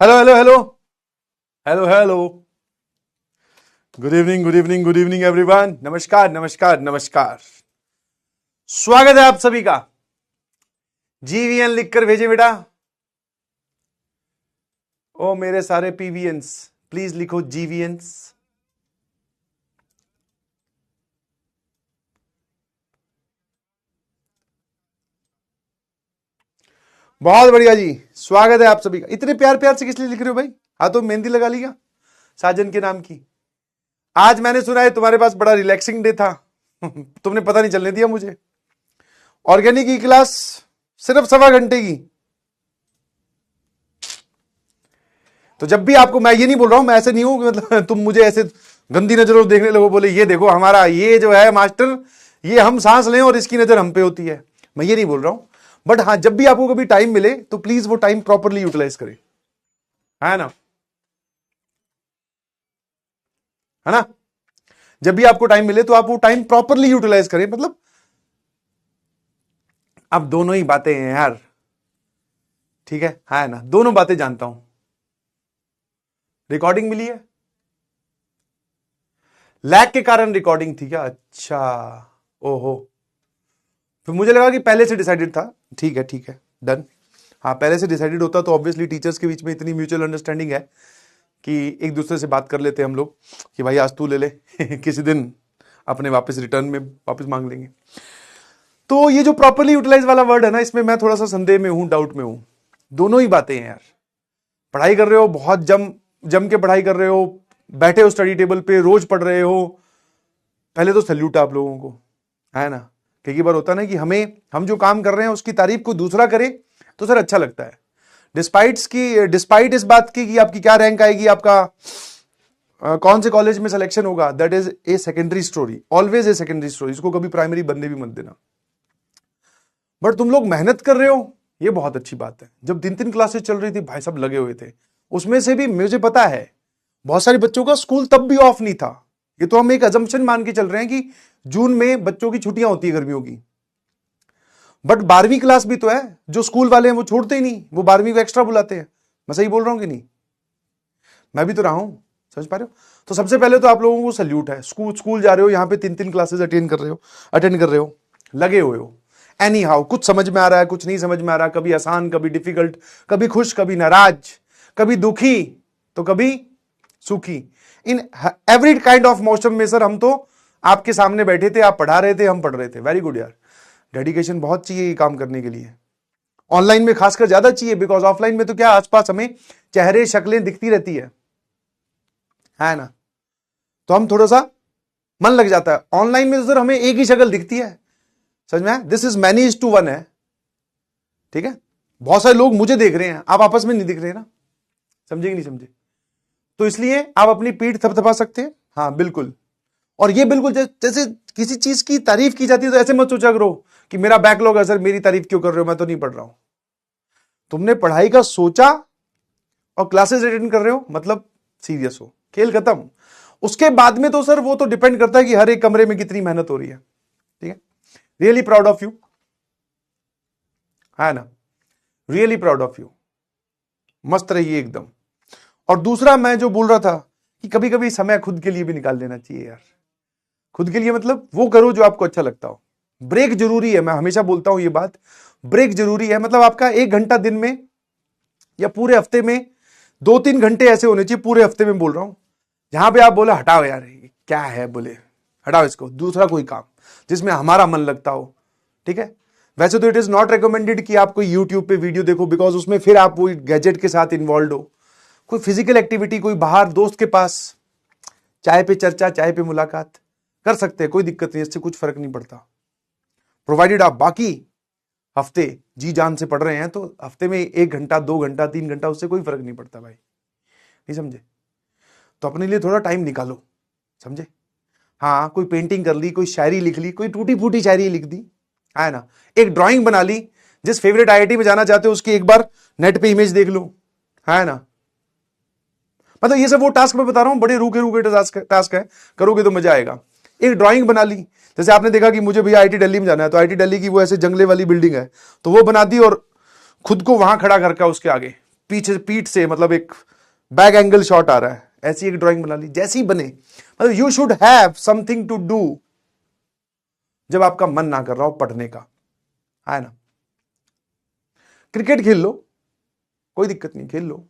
Hello hello hello hello hello. Good evening good evening good evening everyone. नमस्कार नमस्कार नमस्कार। स्वागत है आप सभी का। जीवीएन लिखकर भेजे बेटा। ओ मेरे सारे पीवीएंस, प्लीज लिखो जीवीएंस। बहुत बढ़िया जी, स्वागत है आप सभी का। इतने प्यार प्यार से किस लिए लिख रहे हो भाई? हाथों में मेहंदी लगा ली क्या साजन के नाम की? आज मैंने सुना है तुम्हारे पास बड़ा रिलैक्सिंग डे था। तुमने पता नहीं चलने दिया मुझे। ऑर्गेनिक की क्लास सिर्फ 1.25 घंटे की। तो जब भी आपको, मैं ये नहीं बोल रहा हूं, मैं ऐसे नहीं हूं कि मतलब तुम मुझे ऐसे गंदी नजरों देखने लगो, बोले ये देखो हमारा ये जो है मास्टर, ये हम सांस लें और इसकी नजर हम पे होती है। मैं ये नहीं बोल रहा हूं, बट हाँ जब भी आपको कभी टाइम मिले तो प्लीज वो टाइम प्रॉपरली यूटिलाइज करें, है ना? है ना? जब भी आपको टाइम मिले तो आप वो टाइम प्रॉपरली यूटिलाइज करें। मतलब अब दोनों ही बातें हैं यार, ठीक है ना? दोनों बातें जानता हूं। रिकॉर्डिंग मिली है, लैग के कारण रिकॉर्डिंग थी क्या? अच्छा, ओहो, फिर मुझे लगा कि पहले से डिसाइडेड था। ठीक है ठीक है, डन। हाँ पहले से डिसाइडेड होता तो ऑब्वियसली टीचर्स के बीच में इतनी म्यूचुअल अंडरस्टैंडिंग है कि एक दूसरे से बात कर लेते हम लोग कि भाई आज तू ले ले किसी दिन अपने वापस रिटर्न में वापस मांग लेंगे। तो ये जो प्रॉपरली यूटिलाइज वाला वर्ड है ना, इसमें मैं थोड़ा सा संदेह में हूं, डाउट में हूं। दोनों ही बातें हैं यार। पढ़ाई कर रहे हो, बहुत जम जम के पढ़ाई कर रहे हो, बैठे हो स्टडी टेबल पे, रोज पढ़ रहे हो, पहले तो सल्यूट आप लोगों को, है ना? कई बार होता है ना कि हम जो काम कर रहे हैं उसकी तारीफ को दूसरा करे तो सर अच्छा लगता है। डिस्पाइट इस बात की कि आपकी क्या रैंक आएगी, आपका कौन से कॉलेज में सिलेक्शन होगा, that is a secondary story, always a secondary story. इसको कभी प्राइमरी बनने भी मत देना। बट तुम लोग मेहनत कर रहे हो, ये बहुत अच्छी बात है। जब 3-3 क्लासेस चल रही थी भाई साहब लगे हुए थे, उसमें से भी मुझे पता है बहुत सारे बच्चों का स्कूल तब भी ऑफ नहीं था। ये तो हम एक अजम्पशन मान के चल रहे हैं कि जून में बच्चों की छुट्टियां होती है गर्मियों की। बट 12वीं क्लास भी तो है, जो स्कूल वाले हैं वो छोड़ते ही नहीं, वो 12वीं को एक्स्ट्रा बुलाते हैं। मैं सही बोल रहा हूं कि नहीं? मैं भी तो रहा हूं, समझ पा रहे हो? तो सबसे पहले तो आप लोगों को सल्यूट है। स्कूल जा रहे हो, यहां पे 3-3 क्लासेस अटेंड कर रहे हो, लगे हुए हो। एनी हाउ, कुछ समझ में आ रहा है, कुछ नहीं समझ में आ रहा, कभी आसान कभी डिफिकल्ट, कभी खुश कभी नाराज, कभी दुखी तो कभी सुखी। In every kind of motion में सर हम तो आपके सामने बैठे थे, आप पढ़ा रहे थे, हम पढ़ रहे थे। वेरी गुड यार, डेडिकेशन बहुत चाहिए ये काम करने के लिए। ऑनलाइन में खासकर ज्यादा चाहिए, बिकॉज ऑफलाइन में तो क्या आसपास हमें चेहरे शक्लें दिखती रहती है ना? तो हम थोड़ा सा मन लग जाता है। ऑनलाइन में तो सर हमें एक ही शक्ल दिखती है, समझ में? This is many is to one है, ठीक है? बहुत सारे लोग मुझे देख रहे हैं, आप आपस में नहीं दिख रहे ना, समझे कि नहीं समझे? तो इसलिए आप अपनी पीठ थपथपा सकते हैं, हाँ बिल्कुल। और ये बिल्कुल जैसे किसी चीज की तारीफ की जाती है तो ऐसे मत सोचा करो कि मेरा बैकलॉग है सर, मेरी तारीफ क्यों कर रहे हो, मैं तो नहीं पढ़ रहा हूं। तुमने पढ़ाई का सोचा और क्लासेस अटेंड कर रहे हो, मतलब सीरियस हो, खेल खत्म। उसके बाद में तो सर वो तो डिपेंड करता है कि हर एक कमरे में कितनी मेहनत हो रही है, ठीक है? रियली प्राउड ऑफ यू, है ना? रियली प्राउड ऑफ यू, मस्त रहिए एकदम। और दूसरा मैं जो बोल रहा था कि कभी कभी समय खुद के लिए भी निकाल लेना चाहिए यार। खुद के लिए मतलब वो करो जो आपको अच्छा लगता हो। ब्रेक जरूरी है, मैं हमेशा बोलता हूं ये बात, ब्रेक जरूरी है। मतलब आपका 1 घंटा दिन में या पूरे हफ्ते में 2-3 घंटे ऐसे होने चाहिए, पूरे हफ्ते में बोल रहा हूं, जहां पे आप बोले हटाओ यार ये क्या है, बोले हटाओ इसको, दूसरा कोई काम जिसमें हमारा मन लगता हो, ठीक है? वैसे तो इट इज नॉट रिकमेंडेड कि आप कोई यूट्यूब पे वीडियो देखो, बिकॉज उसमें फिर आप वो गैजेट के साथ इन्वॉल्व हो। कोई फिजिकल एक्टिविटी, कोई बाहर दोस्त के पास चाय पे चर्चा, चाय पे मुलाकात कर सकते हैं, कोई दिक्कत नहीं, इससे कुछ फर्क नहीं पड़ता। प्रोवाइडेड आप बाकी हफ्ते जी जान से पढ़ रहे हैं तो हफ्ते में 1 घंटा 2 घंटा 3 घंटा, उससे कोई फर्क नहीं पड़ता भाई, नहीं समझे? तो अपने लिए थोड़ा टाइम निकालो, समझे? हाँ कोई पेंटिंग कर ली, कोई शायरी लिख ली, कोई टूटी फूटी शायरी लिख दी, है ना? एक ड्राइंग बना ली, जिस फेवरेट आईआईटी में जाना चाहते हो उसकी एक बार नेट पे इमेज देख लो, है ना? मतलब ये सब वो टास्क मैं बता रहा हूं, बड़े रूखे रूखे टास्क है, करोगे तो मजा आएगा। एक ड्राइंग बना ली, जैसे आपने देखा कि मुझे भैया आईटी दिल्ली में जाना है, तो आईटी दिल्ली की वो ऐसे जंगले वाली बिल्डिंग है, तो वो बना दी और खुद को वहां खड़ा करके उसके आगे पीछे पीठ से मतलब एक बैक एंगल शॉट आ रहा है, ऐसी एक ड्राइंग बना ली, जैसी बने। मतलब you should have something to do जब आपका मन ना कर रहा हो पढ़ने का, है ना। क्रिकेट खेल लो, कोई दिक्कत नहीं, खेल लो।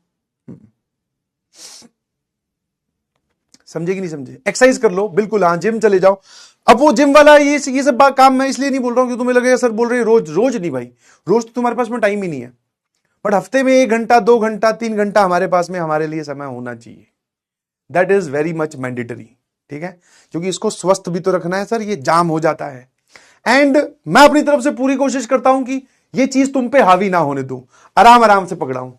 समझे कि नहीं समझे? एक्सरसाइज कर लो, बिल्कुल, हाँ, जिम चले जाओ। अब वो जिम वाला ये सब काम मैं इसलिए नहीं बोल रहा हूं कि तुम्हें लगेगा सर बोल रहे रोज, रोज नहीं भाई, रोज तो तुम्हारे पास में टाइम ही नहीं है, बट हफ्ते में 1 घंटा 2 घंटा 3 घंटा हमारे पास में हमारे लिए समय होना चाहिए। That is very much mandatory, ठीक है, क्योंकि इसको स्वस्थ भी तो रखना है सर, ये जाम हो जाता है। एंड मैं अपनी तरफ से पूरी कोशिश करता हूं कि ये चीज तुम पे हावी ना होने दूं, आराम आराम से पकड़ाऊं।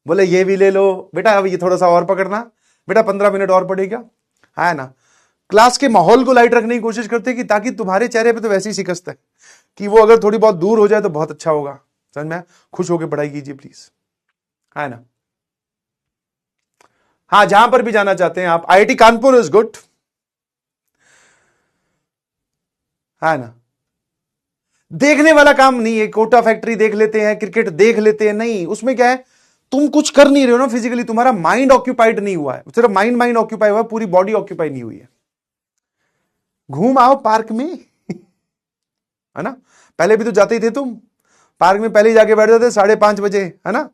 बोले ये भी ले लो बेटा, अब ये थोड़ा सा और पकड़ना बेटा, 15 मिनट और पड़ेगा, है ना। क्लास के माहौल को लाइट रखने की कोशिश करते हैं कि ताकि तुम्हारे चेहरे पे तो वैसी शिकस्त है कि वो अगर थोड़ी बहुत दूर हो जाए तो बहुत अच्छा होगा। समझ में? खुश होकर पढ़ाई कीजिए प्लीज, है ना। हाँ, जहां पर भी जाना चाहते हैं आप, आईआईटी कानपुर इज गुड, है ना। देखने वाला काम नहीं है, कोटा फैक्ट्री देख लेते हैं, क्रिकेट देख लेते हैं, नहीं, उसमें क्या है, तुम कुछ कर नहीं रहे हो ना फिजिकली, तुम्हारा माइंड ऑक्यूपाइड नहीं हुआ है, सिर्फ माइंड माइंड ऑक्यूपाई हुआ है, पूरी बॉडी ऑक्यूपाई नहीं हुई है। घूम आओ पार्क में, है ना। पहले भी तो जाते ही थे तुम पार्क में, पहले ही जाके बैठ जाते 5:30 बजे, है ना,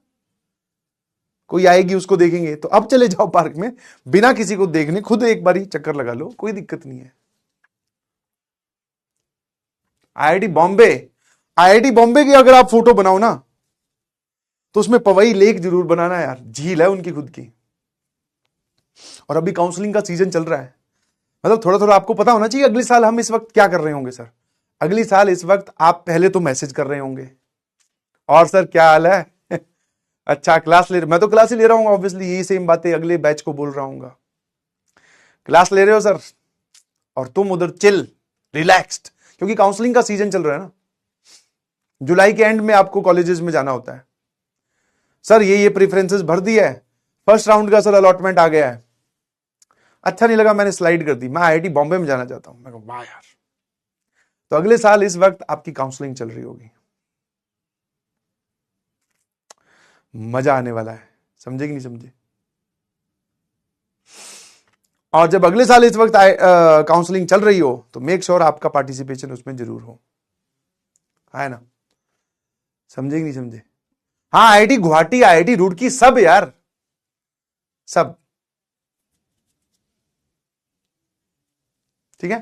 कोई आएगी उसको देखेंगे, तो अब चले जाओ पार्क में बिना किसी को देखने, खुद एक बारी चक्कर लगा लो, कोई दिक्कत नहीं है। आईआईटी बॉम्बे, आईआईटी बॉम्बे की अगर आप फोटो बनाओ ना तो उसमें पवई लेक जरूर बनाना यार, झील है उनकी खुद की। और अभी काउंसलिंग का सीजन चल रहा है, मतलब थोड़ा थोड़ा आपको पता होना चाहिए अगले साल हम इस वक्त क्या कर रहे होंगे सर। अगली साल इस वक्त आप पहले तो मैसेज कर रहे होंगे, और सर क्या हाल है अच्छा क्लास ले, मैं तो क्लास ही ले रहा हूँ ऑब्वियसली, यही सेम बातें अगले बैच को बोल रहा हूँ, क्लास ले रहे हो सर, और तुम उधर चिल रिलैक्स्ड, क्योंकि काउंसलिंग का सीजन चल रहा है ना। जुलाई के एंड में आपको कॉलेजेस में जाना होता है, सर ये प्रेफरेंसेस भर दिया है, फर्स्ट राउंड का सर अलॉटमेंट आ गया है, अच्छा नहीं लगा मैंने स्लाइड कर दी, मैं आईआईटी बॉम्बे में जाना चाहता हूं। मैं वाह यार, तो अगले साल इस वक्त आपकी काउंसलिंग चल रही होगी, मजा आने वाला है, समझे कि नहीं समझे। और जब अगले साल इस वक्त काउंसलिंग चल रही हो तो मेक श्योर आपका पार्टिसिपेशन उसमें जरूर हो, है ना, समझे कि नहीं समझे। हाँ, आईआईटी गुवाहाटी, आईआईटी रुड़की, सब यार, सब, ठीक है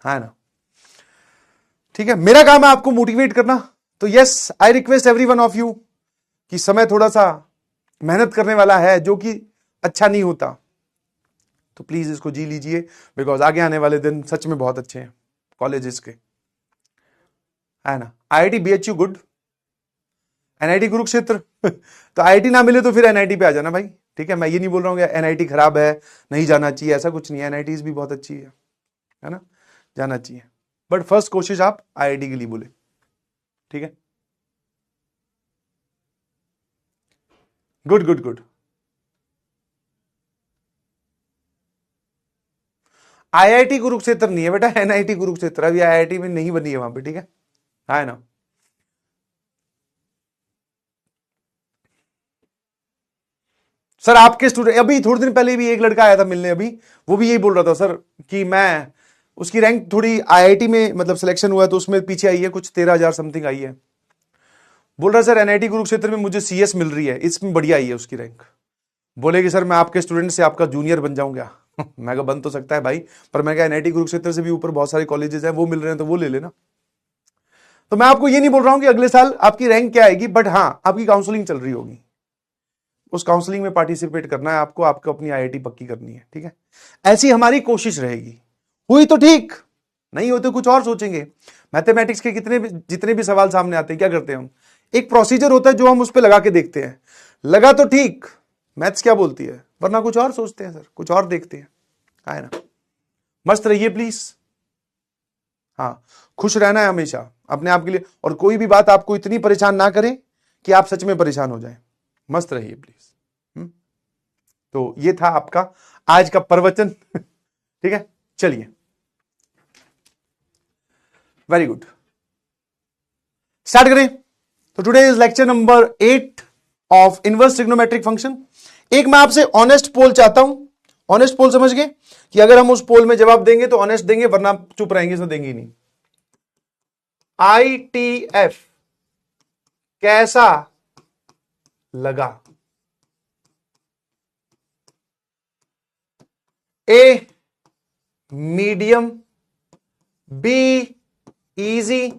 ना। ठीक है, मेरा काम है आपको मोटिवेट करना, तो yes I request every one of you कि समय थोड़ा सा मेहनत करने वाला है जो कि अच्छा नहीं होता, तो प्लीज इसको जी लीजिए, बिकॉज आगे आने वाले दिन सच में बहुत अच्छे हैं कॉलेजेस के, है ना। IIT BHU good, NIT Kurukshetra तो आईआईटी ना मिले तो फिर एनआईटी पे आ जाना भाई, ठीक है। मैं ये नहीं बोल रहा हूँ कि एनआईटी खराब है, नहीं जाना चाहिए, ऐसा कुछ नहीं है, एनआईटी भी बहुत अच्छी है ना, जाना चाहिए, बट फर्स्ट कोशिश आप आईआईटी के लिए बोले, ठीक है। Good good good. IIT Kurukshetra नहीं है बेटा, एनआईटी कुरुक्षेत्र, अभी आईआईटी में नहीं बनी है वहां पे, ठीक है ना। सर आपके स्टूडेंट, अभी थोड़े दिन पहले भी एक लड़का आया था मिलने, अभी वो भी यही बोल रहा था सर कि मैं, उसकी रैंक थोड़ी आईआईटी में मतलब सिलेक्शन हुआ है तो उसमें पीछे आई है, कुछ 13,000 समथिंग आई है। बोल रहा सर एनआईटी कुरुक्षेत्र में मुझे सीएस मिल रही है, इसमें बढ़िया आई है उसकी रैंक। बोले कि सर मैं आपके स्टूडेंट से आपका जूनियर बन जाऊं क्या मैं कहा बन तो सकता है भाई, पर मैं क्या एनआईटी कुरुक्षेत्र से भी ऊपर बहुत सारे कॉलेजेस हैं, वो मिल रहे हैं तो वो ले लेना। तो मैं आपको ये नहीं बोल रहा हूं कि अगले साल आपकी रैंक क्या आएगी, बट हाँ आपकी काउंसलिंग चल रही होगी, उस काउंसलिंग में पार्टिसिपेट करना है आपको, आपको अपनी आईआईटी पक्की करनी है, ठीक है। ऐसी हमारी कोशिश रहेगी, हुई तो ठीक, नहीं होते कुछ और सोचेंगे। मैथमेटिक्स के कितने भी जितने भी सवाल सामने आते हैं, क्या करते हैं हम, एक प्रोसीजर होता है जो हम उस पर लगा के देखते हैं, लगा तो ठीक, मैथ्स क्या बोलती है, वरना कुछ और सोचते हैं सर, कुछ और देखते हैं, है ना। मस्त रहिए प्लीज, हाँ, खुश रहना है हमेशा अपने आप के लिए, और कोई भी बात आपको इतनी परेशान ना करे कि आप सच में परेशान हो जाए, मस्त रहिए प्लीज। तो ये था आपका आज का प्रवचन ठीक है, चलिए, वेरी गुड, स्टार्ट करें। तो today is lecture number 8 of inverse trigonometric function. एक मैं आपसे ऑनेस्ट पोल चाहता हूं, ऑनेस्ट पोल समझ गए कि अगर हम उस पोल में जवाब देंगे तो ऑनेस्ट देंगे, वरना चुप रहेंगे, इसमें देंगे ही नहीं। ITF कैसा लगा? ए मीडियम, बी इजी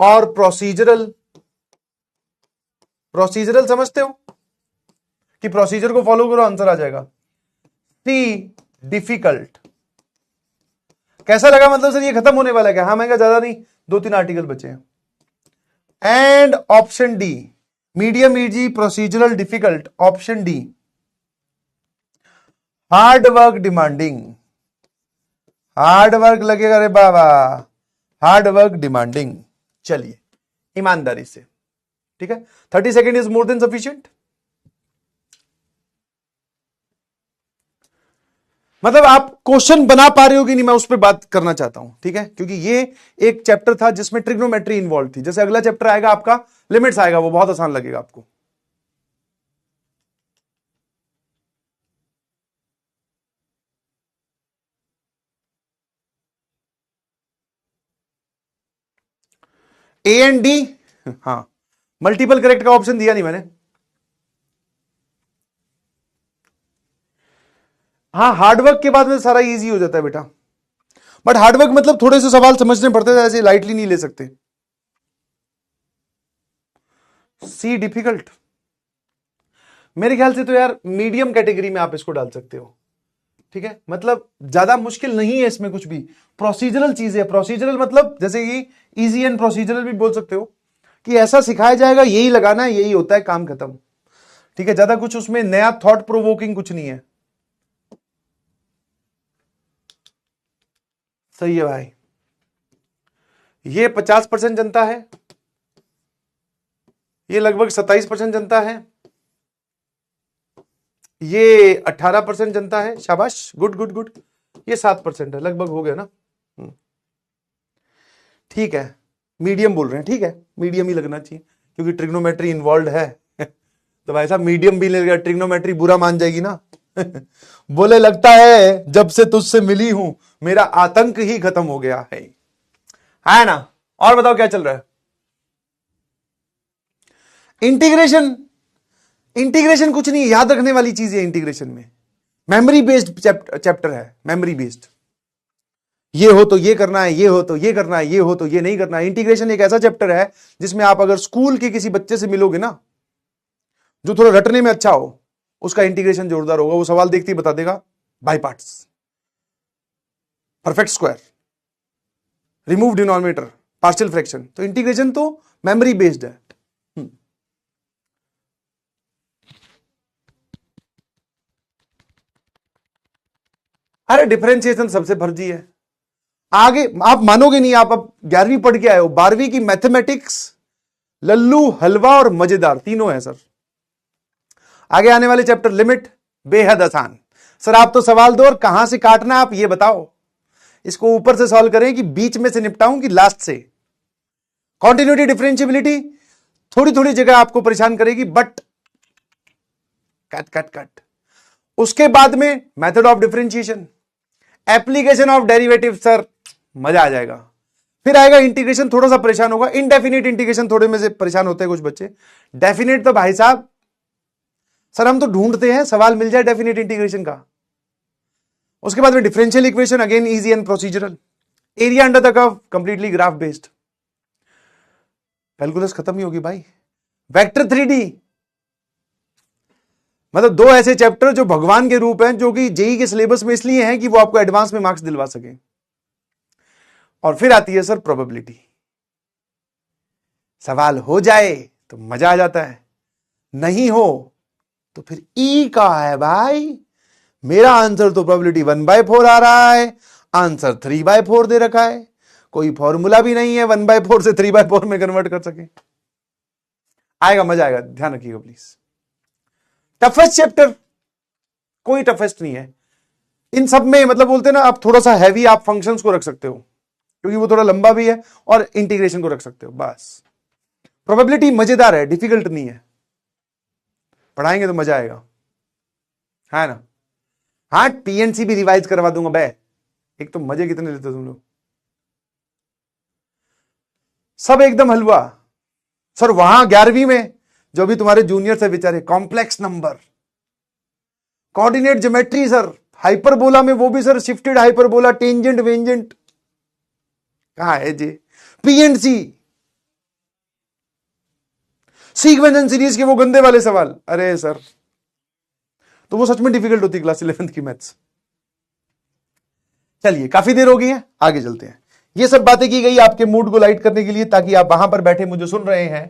और प्रोसीजरल। प्रोसीजरल समझते हो कि प्रोसीजर को फॉलो करो आंसर आ जाएगा। सी डिफिकल्ट। कैसा लगा मतलब सर ये खत्म होने वाला है क्या? हाँ मैं कहा ज्यादा नहीं, 2-3 आर्टिकल बचे हैं। And option D medium easy procedural difficult, option D hard work demanding. Hard work लगेगा रे बाबा, हार्ड वर्क डिमांडिंग। चलिए ईमानदारी से, ठीक है। 30 second is more than sufficient. मतलब आप क्वेश्चन बना पा रहे हो कि नहीं, मैं उस पर बात करना चाहता हूं, ठीक है, क्योंकि ये एक चैप्टर था जिसमें ट्रिग्नोमेट्री इन्वॉल्व थी। जैसे अगला चैप्टर आएगा आपका लिमिट्स आएगा, वो बहुत आसान लगेगा आपको। ए एंड डी, हाँ मल्टीपल करेक्ट का ऑप्शन दिया नहीं मैंने। हाँ हार्डवर्क के बाद में सारा इजी हो जाता है बेटा, बट हार्डवर्क मतलब थोड़े से सवाल समझने पड़ते हैं, ऐसे लाइटली नहीं ले सकते। सी डिफिकल्ट, मेरे ख्याल से तो यार मीडियम कैटेगरी में आप इसको डाल सकते हो, ठीक है। मतलब ज्यादा मुश्किल नहीं है इसमें कुछ भी, प्रोसीजरल चीज है। प्रोसीजरल मतलब जैसे कि इजी एंड प्रोसीजरल भी बोल सकते हो कि ऐसा सिखाया जाएगा, यही लगाना है, यही होता है, काम खत्म, ठीक है। ज्यादा कुछ उसमें नया थॉट प्रोवोकिंग कुछ नहीं है। सही है भाई। ये 50% जनता है, ये लगभग 27% जनता है, ये 18% जनता है। शाबाश, गुड गुड गुड। ये 7% है, लगभग हो गया ना। ठीक है, मीडियम बोल रहे हैं, ठीक है, मीडियम ही लगना चाहिए क्योंकि ट्रिग्नोमेट्री इन्वॉल्व है। तो भाई साहब मीडियम भी लगेगा, ट्रिग्नोमेट्री बुरा मान जाएगी ना। बोले लगता है जब से तुझसे मिली हूं मेरा आतंक ही खत्म हो गया है ना। और बताओ क्या चल रहा है? इंटीग्रेशन, इंटीग्रेशन कुछ नहीं याद रखने वाली चीज है इंटीग्रेशन में। मेमोरी बेस्ड चैप्टर है, मेमोरी बेस्ड। ये हो तो ये करना है, ये हो तो ये करना है, ये हो तो ये नहीं करना है। इंटीग्रेशन एक ऐसा चैप्टर है जिसमें आप अगर स्कूल के किसी बच्चे से मिलोगे ना जो थोड़ा रटने में अच्छा हो, उसका इंटीग्रेशन जोरदार होगा। वो सवाल देखते ही बता देगा by parts, perfect square, remove denominator, partial fraction. तो इंटीग्रेशन तो मेमोरी बेस्ड है। अरे डिफरेंशिएशन सबसे फर्जी है। आगे आप मानोगे नहीं, आप अब 11वीं पढ़ के आए हो, 12वीं की मैथमेटिक्स लल्लू हलवा और मजेदार तीनों है सर। आगे आने वाले चैप्टर लिमिट बेहद आसान। सर आप तो सवाल दो और कहां से काटना है आप ये बताओ, इसको ऊपर से सॉल्व करें कि बीच में से निपटाऊं कि लास्ट से। कॉन्टिन्यूटी डिफरेंशिएबिलिटी थोड़ी थोड़ी जगह आपको परेशान करेगी, बट कट कट कट। उसके बाद में method of differentiation, application of derivative, sir मजा आ जाएगा। फिर आएगा इंटीग्रेशन, थोड़ा सा परेशान होगा। इनडेफिनेट इंटीग्रेशन थोड़े में से परेशान होते हैं कुछ बच्चे। डेफिनेट तो भाई साहब सर हम तो ढूंढते हैं सवाल मिल जाए डेफिनेट इंटीग्रेशन का। उसके बाद में differential equation, again easy and procedural. Area under the curve completely graph based. Calculus खत्म ही होगी भाई। वेक्टर 3D, मतलब दो ऐसे चैप्टर जो भगवान के रूप हैं, जो कि जेई के सिलेबस में इसलिए हैं कि वो आपको एडवांस में मार्क्स दिलवा सके। और फिर आती है सर प्रोबेबिलिटी। सवाल हो जाए तो मजा आ जाता है, नहीं हो तो फिर ई का है भाई। मेरा आंसर तो प्रोबेबिलिटी 1/4 आ रहा है, आंसर 3/4 दे रखा है। कोई फॉर्मूला भी नहीं है 1/4 से 3/4 में कन्वर्ट कर सके। आएगा, मजा आएगा, ध्यान रखिएगा प्लीज। टफेस्ट चैप्टर कोई टफेस्ट नहीं है इन सब में। मतलब बोलते हैं ना आप थोड़ा सा हैवी आप फंक्शंस को रख सकते हो क्योंकि वो थोड़ा लंबा भी है, और इंटीग्रेशन को रख सकते हो बस। प्रोबेबिलिटी मजेदार है, डिफिकल्ट नहीं है, पढ़ाएंगे तो मजा आएगा, है ना। हाँ, पीएनसी भी रिवाइज करवा दूंगा बे, एक तो मजे कितने लेते हो तुम लोग, सब एकदम हलवा। सर वहां 11वीं में जो भी तुम्हारे जूनियर से बेचारे, complex number, coordinate geometry sir, hyperbola में वो भी सर शिफ्टेड हाइपरबोला, टेंजेंट वेंजेंट, कहां है जी, पीएनसी, सीक्वेंस एंड सीरीज के वो गंदे वाले सवाल, अरे सर तो वो सच में डिफिकल्ट होती क्लास 11th की मैथ्स। चलिए काफी देर हो गई है, आगे चलते हैं। ये सब बातें की गई आपके मूड को लाइट करने के लिए, ताकि आप वहां पर बैठे मुझे सुन रहे हैं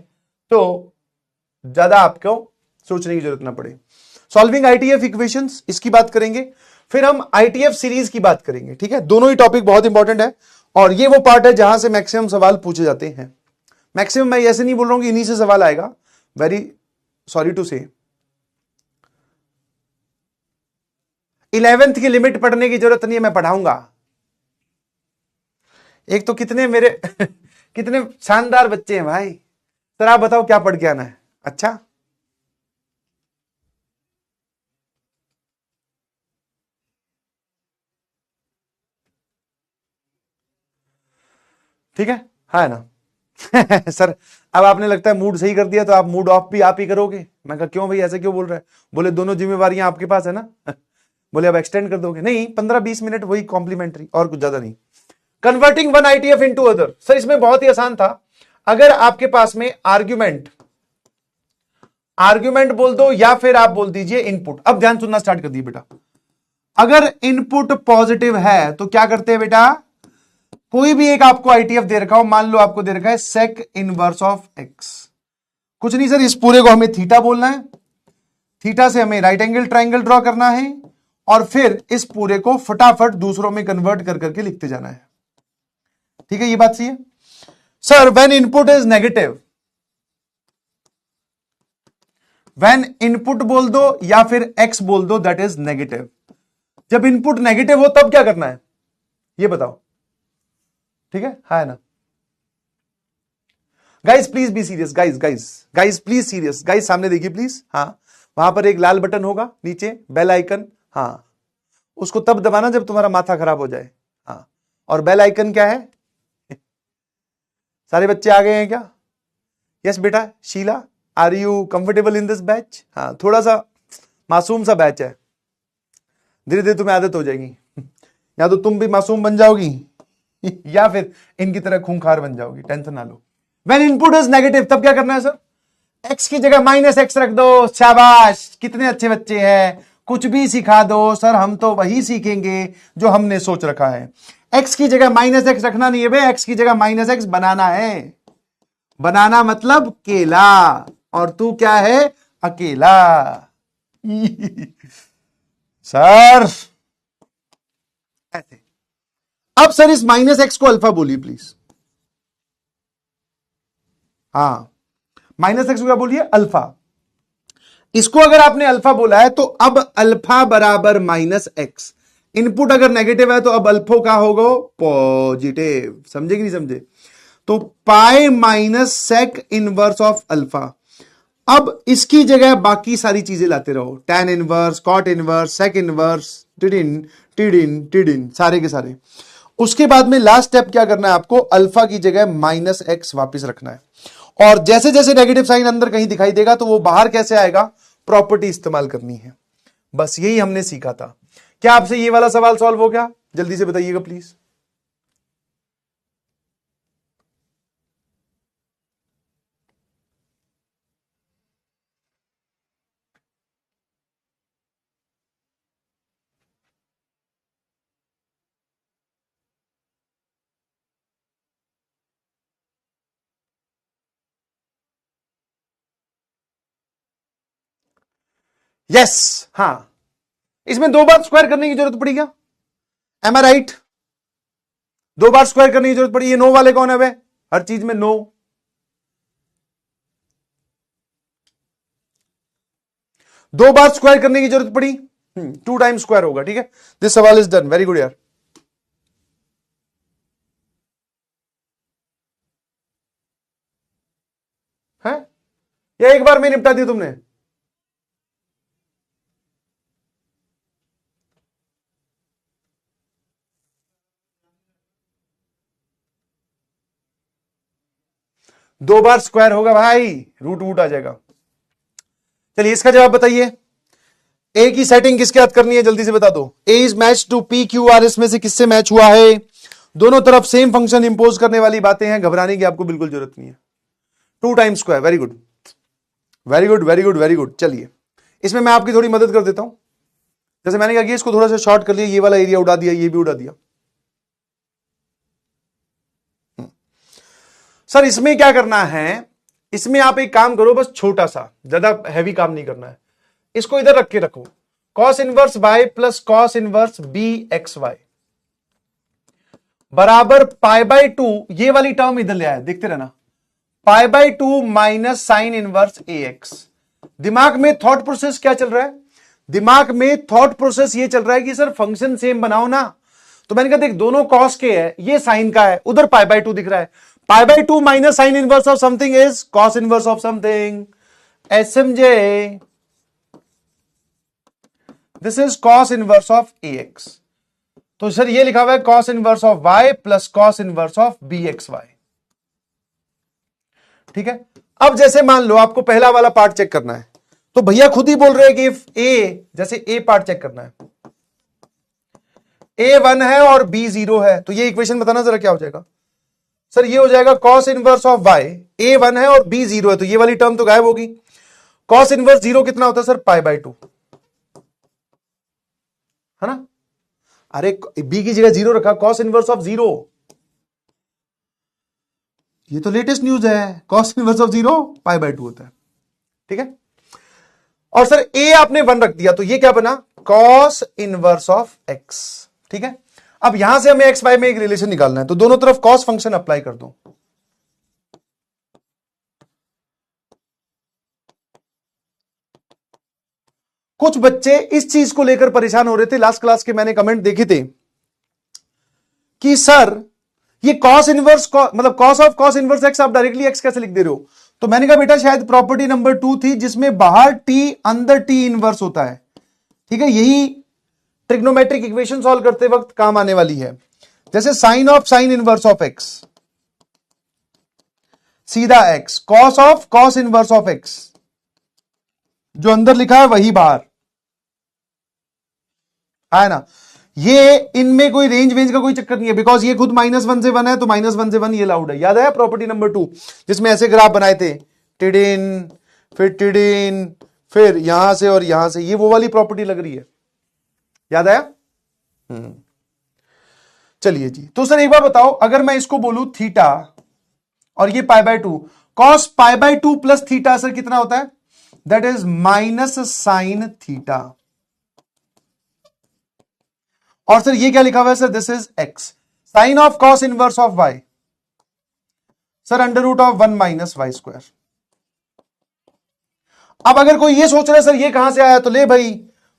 तो ज्यादा आपको सोचने की जरूरत ना पड़े। सॉल्विंग आईटीएफ इक्वेशंस, इसकी बात करेंगे, फिर हम आईटीएफ सीरीज की बात करेंगे, ठीक है। दोनों ही टॉपिक बहुत इंपॉर्टेंट है, और ये वो पार्ट है जहां से मैक्सिमम सवाल पूछे जाते हैं। मैक्सिमम मैं ऐसे नहीं बोल रहा हूं कि इन्हीं से सवाल आएगा, वेरी सॉरी टू से। 11th की लिमिट पढ़ने की जरूरत नहीं है, मैं पढ़ाऊंगा। एक तो कितने मेरे कितने शानदार बच्चे हैं भाई, सर आप बताओ क्या पढ़ के आना है। अच्छा ठीक है, हाँ ना सर अब आपने लगता है मूड सही कर दिया, तो आप मूड ऑफ भी आप ही करोगे। मैं कहा क्यों भाई, ऐसे क्यों बोल रहे हैं? बोले दोनों जिम्मेवारियां आपके पास है ना बोले अब एक्सटेंड कर दोगे? नहीं, 15-20 मिनट वही कॉम्प्लीमेंट्री, और कुछ ज्यादा नहीं। Converting one ITF into other, sir इसमें बहुत ही आसान था। अगर आपके पास में आर्ग्यूमेंट बोल दो, या फिर आप बोल दीजिए इनपुट। अब ध्यान सुनना स्टार्ट कर दिए बेटा। अगर इनपुट पॉजिटिव है तो क्या करते हैं बेटा, कोई भी एक आपको आईटीएफ दे रखा हो, मान लो आपको दे रखा है सेक इनवर्स ऑफ एक्स, कुछ नहीं सर, इस पूरे को हमें थीटा बोलना है, थीटा से हमें राइट एंगल ट्राइंगल ड्रॉ करना है, और फिर इस पूरे को फटाफट दूसरों में कन्वर्ट कर करके लिखते जाना है। ठीक है, ये बात सही है sir. When input is negative, when input बोल दो या फिर एक्स बोल दो, दैट इज नेगेटिव। जब इनपुट नेगेटिव हो तब क्या करना है ये बताओ, ठीक है ना। Guys please be serious, guys please serious, guys सामने देखिए प्लीज। हाँ, वहां पर एक लाल बटन होगा नीचे, बेल आइकन, हाँ उसको तब दबाना जब तुम्हारा माथा खराब हो जाए। हाँ, और बेल आइकन क्या है सारे बच्चे आ गए हैं क्या? यस बेटा, Sheela are you comfortable in this batch? हाँ, थोड़ा सा मासूम सा बैच है, धीरे धीरे तुम्हें आदत हो जाएगी। या तो तुम भी मासूम बन जाओगी या फिर इनकी तरह खूंखार बन जाओगी, टेंशन ना लो। व्हेन इनपुट इज नेगेटिव तब क्या करना है सर, एक्स की जगह -x रख दो। शाबाश, कितने अच्छे बच्चे हैं, कुछ भी सिखा दो सर, हम तो वही सीखेंगे जो हमने सोच रखा है। एक्स की जगह -x रखना नहीं है बे, एक्स की जगह -x बनाना है। बनाना मतलब केला, और तू क्या है, अकेला सर ऐसे। अब सर इस -x को अल्फा बोलिए प्लीज। हाँ, -x को क्या बोलिए, अल्फा। इसको अगर आपने अल्फा बोला है तो अब अल्फा बराबर -x। इनपुट अगर नेगेटिव है तो अब अल्फा का होगा पॉजिटिव, समझे कि नहीं समझे? तो pi minus sec inverse of alpha. अब इसकी जगह बाकी सारी चीजें लाते रहो, tan inverse, cot inverse, sec inverse, टिडिन टिडिन टिडिन, सारे के सारे। उसके बाद में लास्ट स्टेप क्या करना है आपको, अल्फा की जगह -x वापस रखना है। और जैसे जैसे नेगेटिव साइन अंदर कहीं दिखाई देगा तो वो बाहर कैसे आएगा, प्रॉपर्टी इस्तेमाल करनी है। बस यही हमने सीखा था। क्या आपसे ये वाला सवाल सॉल्व हो गया? जल्दी से बताइएगा प्लीज। यस, हाँ, इसमें 2 बार स्क्वायर करने की जरूरत पड़ी क्या? एम आई राइट? 2 बार स्क्वायर करने की जरूरत पड़ी। ये 9 वाले कौन है वे? हर चीज में 9। 2 बार स्क्वायर करने की जरूरत पड़ी, 2 टाइम स्क्वायर होगा, ठीक है। दिस सवाल इज डन, वेरी गुड यार। या एक बार में निपटा दी तुमने? दो बार स्क्वायर होगा भाई, रूट वूट आ जाएगा। चलिए इसका जवाब बताइए। ए की सेटिंग किसके हाथ करनी है, जल्दी से बता दो। A is match to P Q R, इसमें से किससे मैच हुआ है? दोनों तरफ सेम फंक्शन इंपोज करने वाली बातें हैं, घबराने की आपको बिल्कुल जरूरत नहीं है। 2 times square, very good very good very good very good. चलिए इसमें मैं आपकी थोड़ी मदद कर देता हूं। जैसे मैंने कहा कि इसको थोड़ा सा शॉर्ट कर लिया, ये वाला एरिया उड़ा दिया, ये भी उड़ा दिया। सर इसमें क्या करना है, इसमें आप एक काम करो, बस छोटा सा, ज्यादा हैवी काम नहीं करना है। इसको इधर रख के रखो, cos inverse y plus cos inverse b x y बराबर पाई बाई 2, ये वाली टर्म इधर ले आया, देखते रहना, पाई by 2 minus sine inverse A x. दिमाग में थॉट प्रोसेस क्या चल रहा है? दिमाग में थॉट प्रोसेस ये चल रहा है कि सर फंक्शन सेम बनाओ ना। तो मैंने कहा देख, दोनों कॉस के है, ये साइन का है, उधर पाई बाई 2 दिख रहा है। Pi by 2 minus sine inverse of something is cos inverse of something, SMJ, this is cos inverse of a x. तो सर ये लिखा हुआ है cos inverse of y plus cos inverse of b x y. ठीक है, अब जैसे मान लो आपको पहला वाला पार्ट चेक करना है, तो भैया खुद ही बोल रहे हैं कि इफ ए, जैसे ए पार्ट चेक करना है, ए 1 है और बी 0 है, तो ये इक्वेशन बताना जरा क्या हो जाएगा। सर ये हो जाएगा कॉस इनवर्स ऑफ वाई, ए 1 है और बी 0 है, तो ये वाली टर्म तो गायब होगी। कॉस इनवर्स 0 कितना होता है सर? पाई बाई 2, है ना। अरे बी की जगह 0 रखा, कॉस इनवर्स ऑफ 0, ये तो लेटेस्ट न्यूज है, cos inverse of 0 pi by 2 होता है। ठीक है, और सर ए आपने 1 रख दिया, तो ये क्या बना? Cos inverse of x. ठीक है, अब यहां से हमें एक्स वाई में एक रिलेशन निकालना है, तो दोनों तरफ कॉस फंक्शन अप्लाई कर दो। कुछ बच्चे इस चीज को लेकर परेशान हो रहे थे, लास्ट क्लास के मैंने कमेंट देखे थे कि सर ये कॉस इनवर्स मतलब cos of cos inverse x आप डायरेक्टली एक्स कैसे लिख दे रहे हो? तो मैंने कहा बेटा शायद प्रॉपर्टी नंबर 2 थी, जिसमें बाहर टी अंदर टी इनवर्स होता है। ठीक है, यही ट्रिग्नोमेट्रिक इक्वेशन सॉल्व करते वक्त काम आने वाली है। जैसे sine of sine inverse of x, सीधा x, cos of cos inverse of x, जो अंदर लिखा है वही बाहर है ना। ये इनमें कोई रेंज वेंज का कोई चक्कर नहीं है, बिकॉज ये खुद -1 से 1 है, तो -1 से 1 ये लाउड है। याद आया प्रॉपर्टी नंबर 2, जिसमें ऐसे ग्राफ बनाए थे, टिडिन फिर यहां से और यहां से, ये वो वाली प्रॉपर्टी लग रही है, याद आया? चलिए जी, तो सर एक बार बताओ, अगर मैं इसको बोलूं थीटा और ये pi by 2, cos pi by 2 plus theta sir कितना होता है? That is minus sine theta. और सर ये क्या लिखा हुआ है sir? This is x. Sine of cos inverse of y sir under root of 1 minus y square. अब अगर कोई ये सोच रहा है सर ये कहां से आया, तो ले भाई,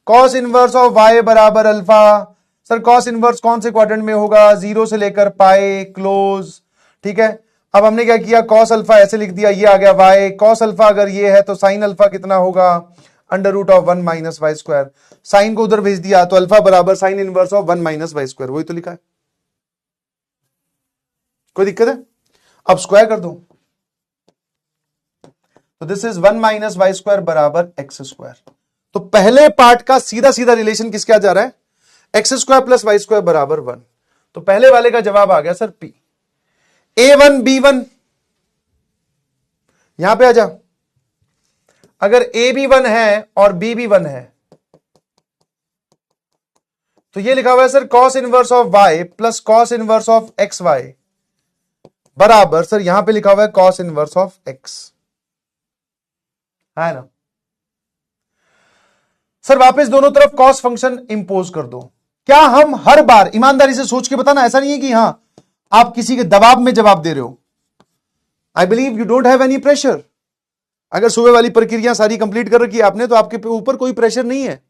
कॉस इनवर्स ऑफ वाई बराबर अल्फा। सर कॉस इनवर्स कौन से क्वाड्रेंट में होगा? 0 से लेकर पाई क्लोज। ठीक है, अब हमने क्या किया, कॉस अल्फा ऐसे लिख दिया, ये आ गया वाई। कॉस अल्फा अगर ये है तो साइन अल्फा कितना होगा? Under root of 1 minus y square. Sine को उधर भेज दिया, तो अल्फा बराबर sine inverse of 1 minus y square, वही तो लिखा है। कोई दिक्कत है? अब स्क्वायर कर दो, तो this is 1 minus y square बराबर एक्स स्क्वायर। तो पहले पार्ट का सीधा सीधा रिलेशन किसके आ जा रहा है? X square plus y square बराबर 1। तो पहले वाले का जवाब आ गया सर पी। A1 B1, यहां पे आ जा। अगर A भी 1 है और B भी 1 है, तो ये लिखा हुआ है sir cos inverse of y plus cos inverse of x y बराबर, सर यहां पे लिखा हुआ है कॉस इनवर्स ऑफ x, है ना। सर वापस दोनों तरफ कॉस फंक्शन इंपोज कर दो। क्या हम हर बार, ईमानदारी से सोच के बताना, ऐसा नहीं है कि हां आप किसी के दबाव में जवाब दे रहे हो। I believe you don't have any pressure. अगर सुबह वाली प्रक्रिया सारी कंप्लीट कर रखी है आपने, तो आपके ऊपर कोई प्रेशर नहीं है।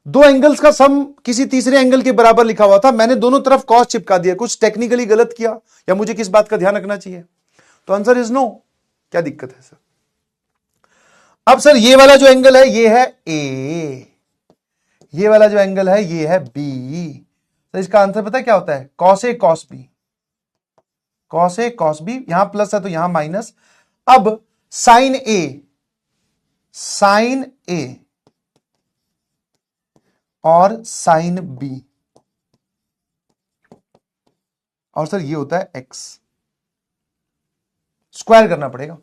दो एंगल्स का सम किसी तीसरे एंगल के बराबर लिखा हुआ था, मैंने दोनों तरफ कॉस चिपका दिया। कुछ टेक्निकली गलत किया या मुझे किस बात का ध्यान रखना चाहिए? तो आंसर इज नो। क्या दिक्कत है सर? अब सर ये वाला जो एंगल है ये है ए, ये वाला जो एंगल है ये है बी। तो इसका आंसर पता है क्या होता है? Cos A cos B, cos A cos B, यहां प्लस है तो यहां माइनस। अब साइन ए, साइन ए और साइन बी, और सर ये होता है एक्स, स्क्वायर करना पड़ेगा।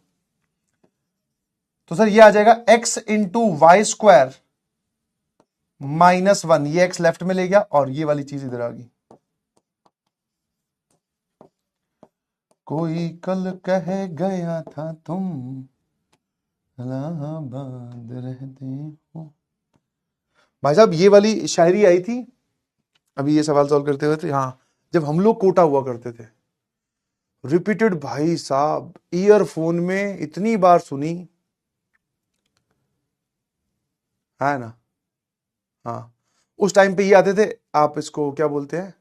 तो सर ये आ जाएगा x इंटू वाई स्क्वायर -1, ये x लेफ्ट में ले गया और ये वाली चीज इधर आ गई। कोई कल कह गया था तुम इलाहाबाद रहते हो। भाई साहब ये वाली शायरी आई थी अभी ये सवाल सॉल्व करते हुए थे, हाँ, जब हम लोग कोटा हुआ करते थे, रिपीटेड भाई साहब, ईयरफोन में इतनी बार सुनी है ना। हाँ, उस टाइम पे ये आते थे, आप इसको क्या बोलते हैं,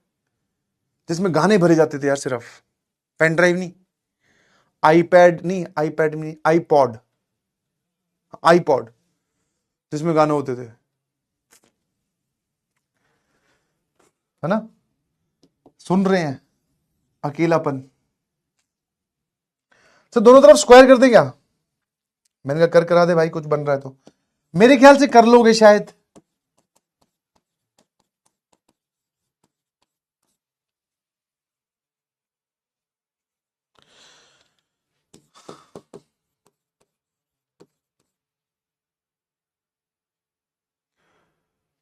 जिसमें गाने भरे जाते थे यार, सिर्फ पेन ड्राइव नहीं, आईपैड नहीं, आईपैड नहीं, आईपॉड, आईपॉड जिसमें गाने होते थे, है ना। सुन रहे हैं अकेलापन। सर दोनों तरफ स्क्वायर कर दे क्या? मैंने कहा कर करा दे भाई, कुछ बन रहा है तो। मेरे ख्याल से कर लोगे शायद।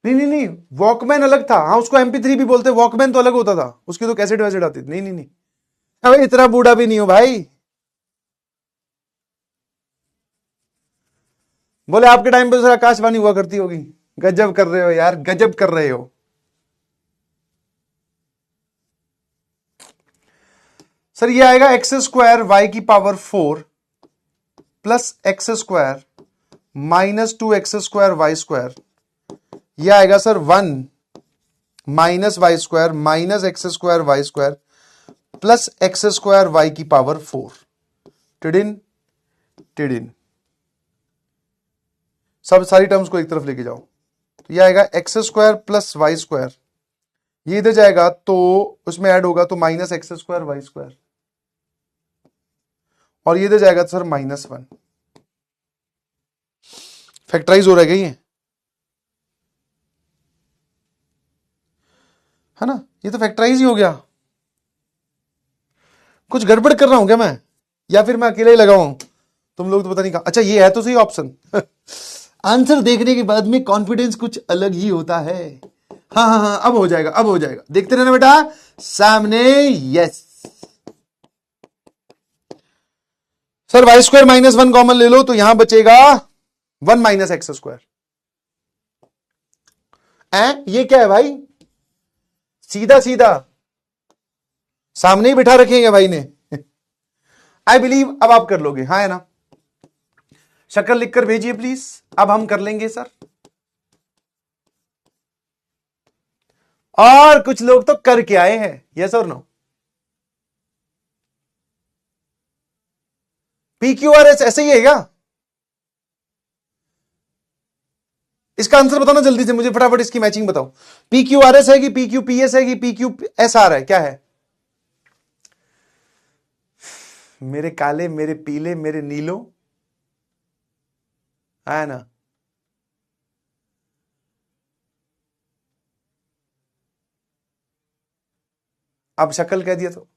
नहीं नहीं नहीं, वॉकमैन अलग था, हाँ उसको MP3 भी बोलते, वॉकमैन तो अलग होता था, उसकी तो कैसेट वैसेट आती थी। नहीं नहीं नहीं, अबे इतना बूढ़ा भी नहीं हो भाई। बोले आपके टाइम पे सर आकाशवाणी हुआ करती होगी। गजब कर रहे हो यार, गजब कर रहे हो। सर ये आएगा एक्स स्क्वायर वाई की power 4 plus x square -2x² y square, ये आएगा sir 1 minus y square -x² y square plus x² y की पावर 4। टिडिन टिडिन, सब सारी टर्म्स को एक तरफ लेके जाओ, तो ये आएगा x² प्लस वाई स्क्वायर, ये इधर जाएगा तो उसमें ऐड होगा तो -x² वाई स्क्वायर, और ये इधर जाएगा तो सर -1। फैक्टराइज हो रहा है ये, है ना, ये तो फैक्टराइज ही हो गया। कुछ गड़बड़ कर रहा हूं क्या मैं, या फिर मैं अकेले ही लगा हूं, तुम लोग तो पता नहीं कहा। अच्छा ये है तो सही ऑप्शन। आंसर देखने के बाद में कॉन्फिडेंस कुछ अलग ही होता है। हाँ हाँ हाँ, अब हो जाएगा, अब हो जाएगा, देखते रहना बेटा सामने। Yes sir, y square -1 common ले लो तो यहां बचेगा 1 माइनस x²। ये क्या है भाई, सीधा सीधा सामने ही बिठा रखेंगे भाई ने। आई बिलीव अब आप कर लोगे, हाँ है ना। शक्ल लिखकर भेजिए प्लीज, अब हम कर लेंगे सर। और कुछ लोग तो करके आए हैं, यस और नो। PQRS ऐसे ही है क्या? इसका आंसर बताना जल्दी से मुझे, फटाफट इसकी मैचिंग बताओ। PQRS है कि PQPS है कि PQSR है, क्या है? मेरे काले, मेरे पीले, मेरे नीलो, है ना। अब शक्ल कह दिया तो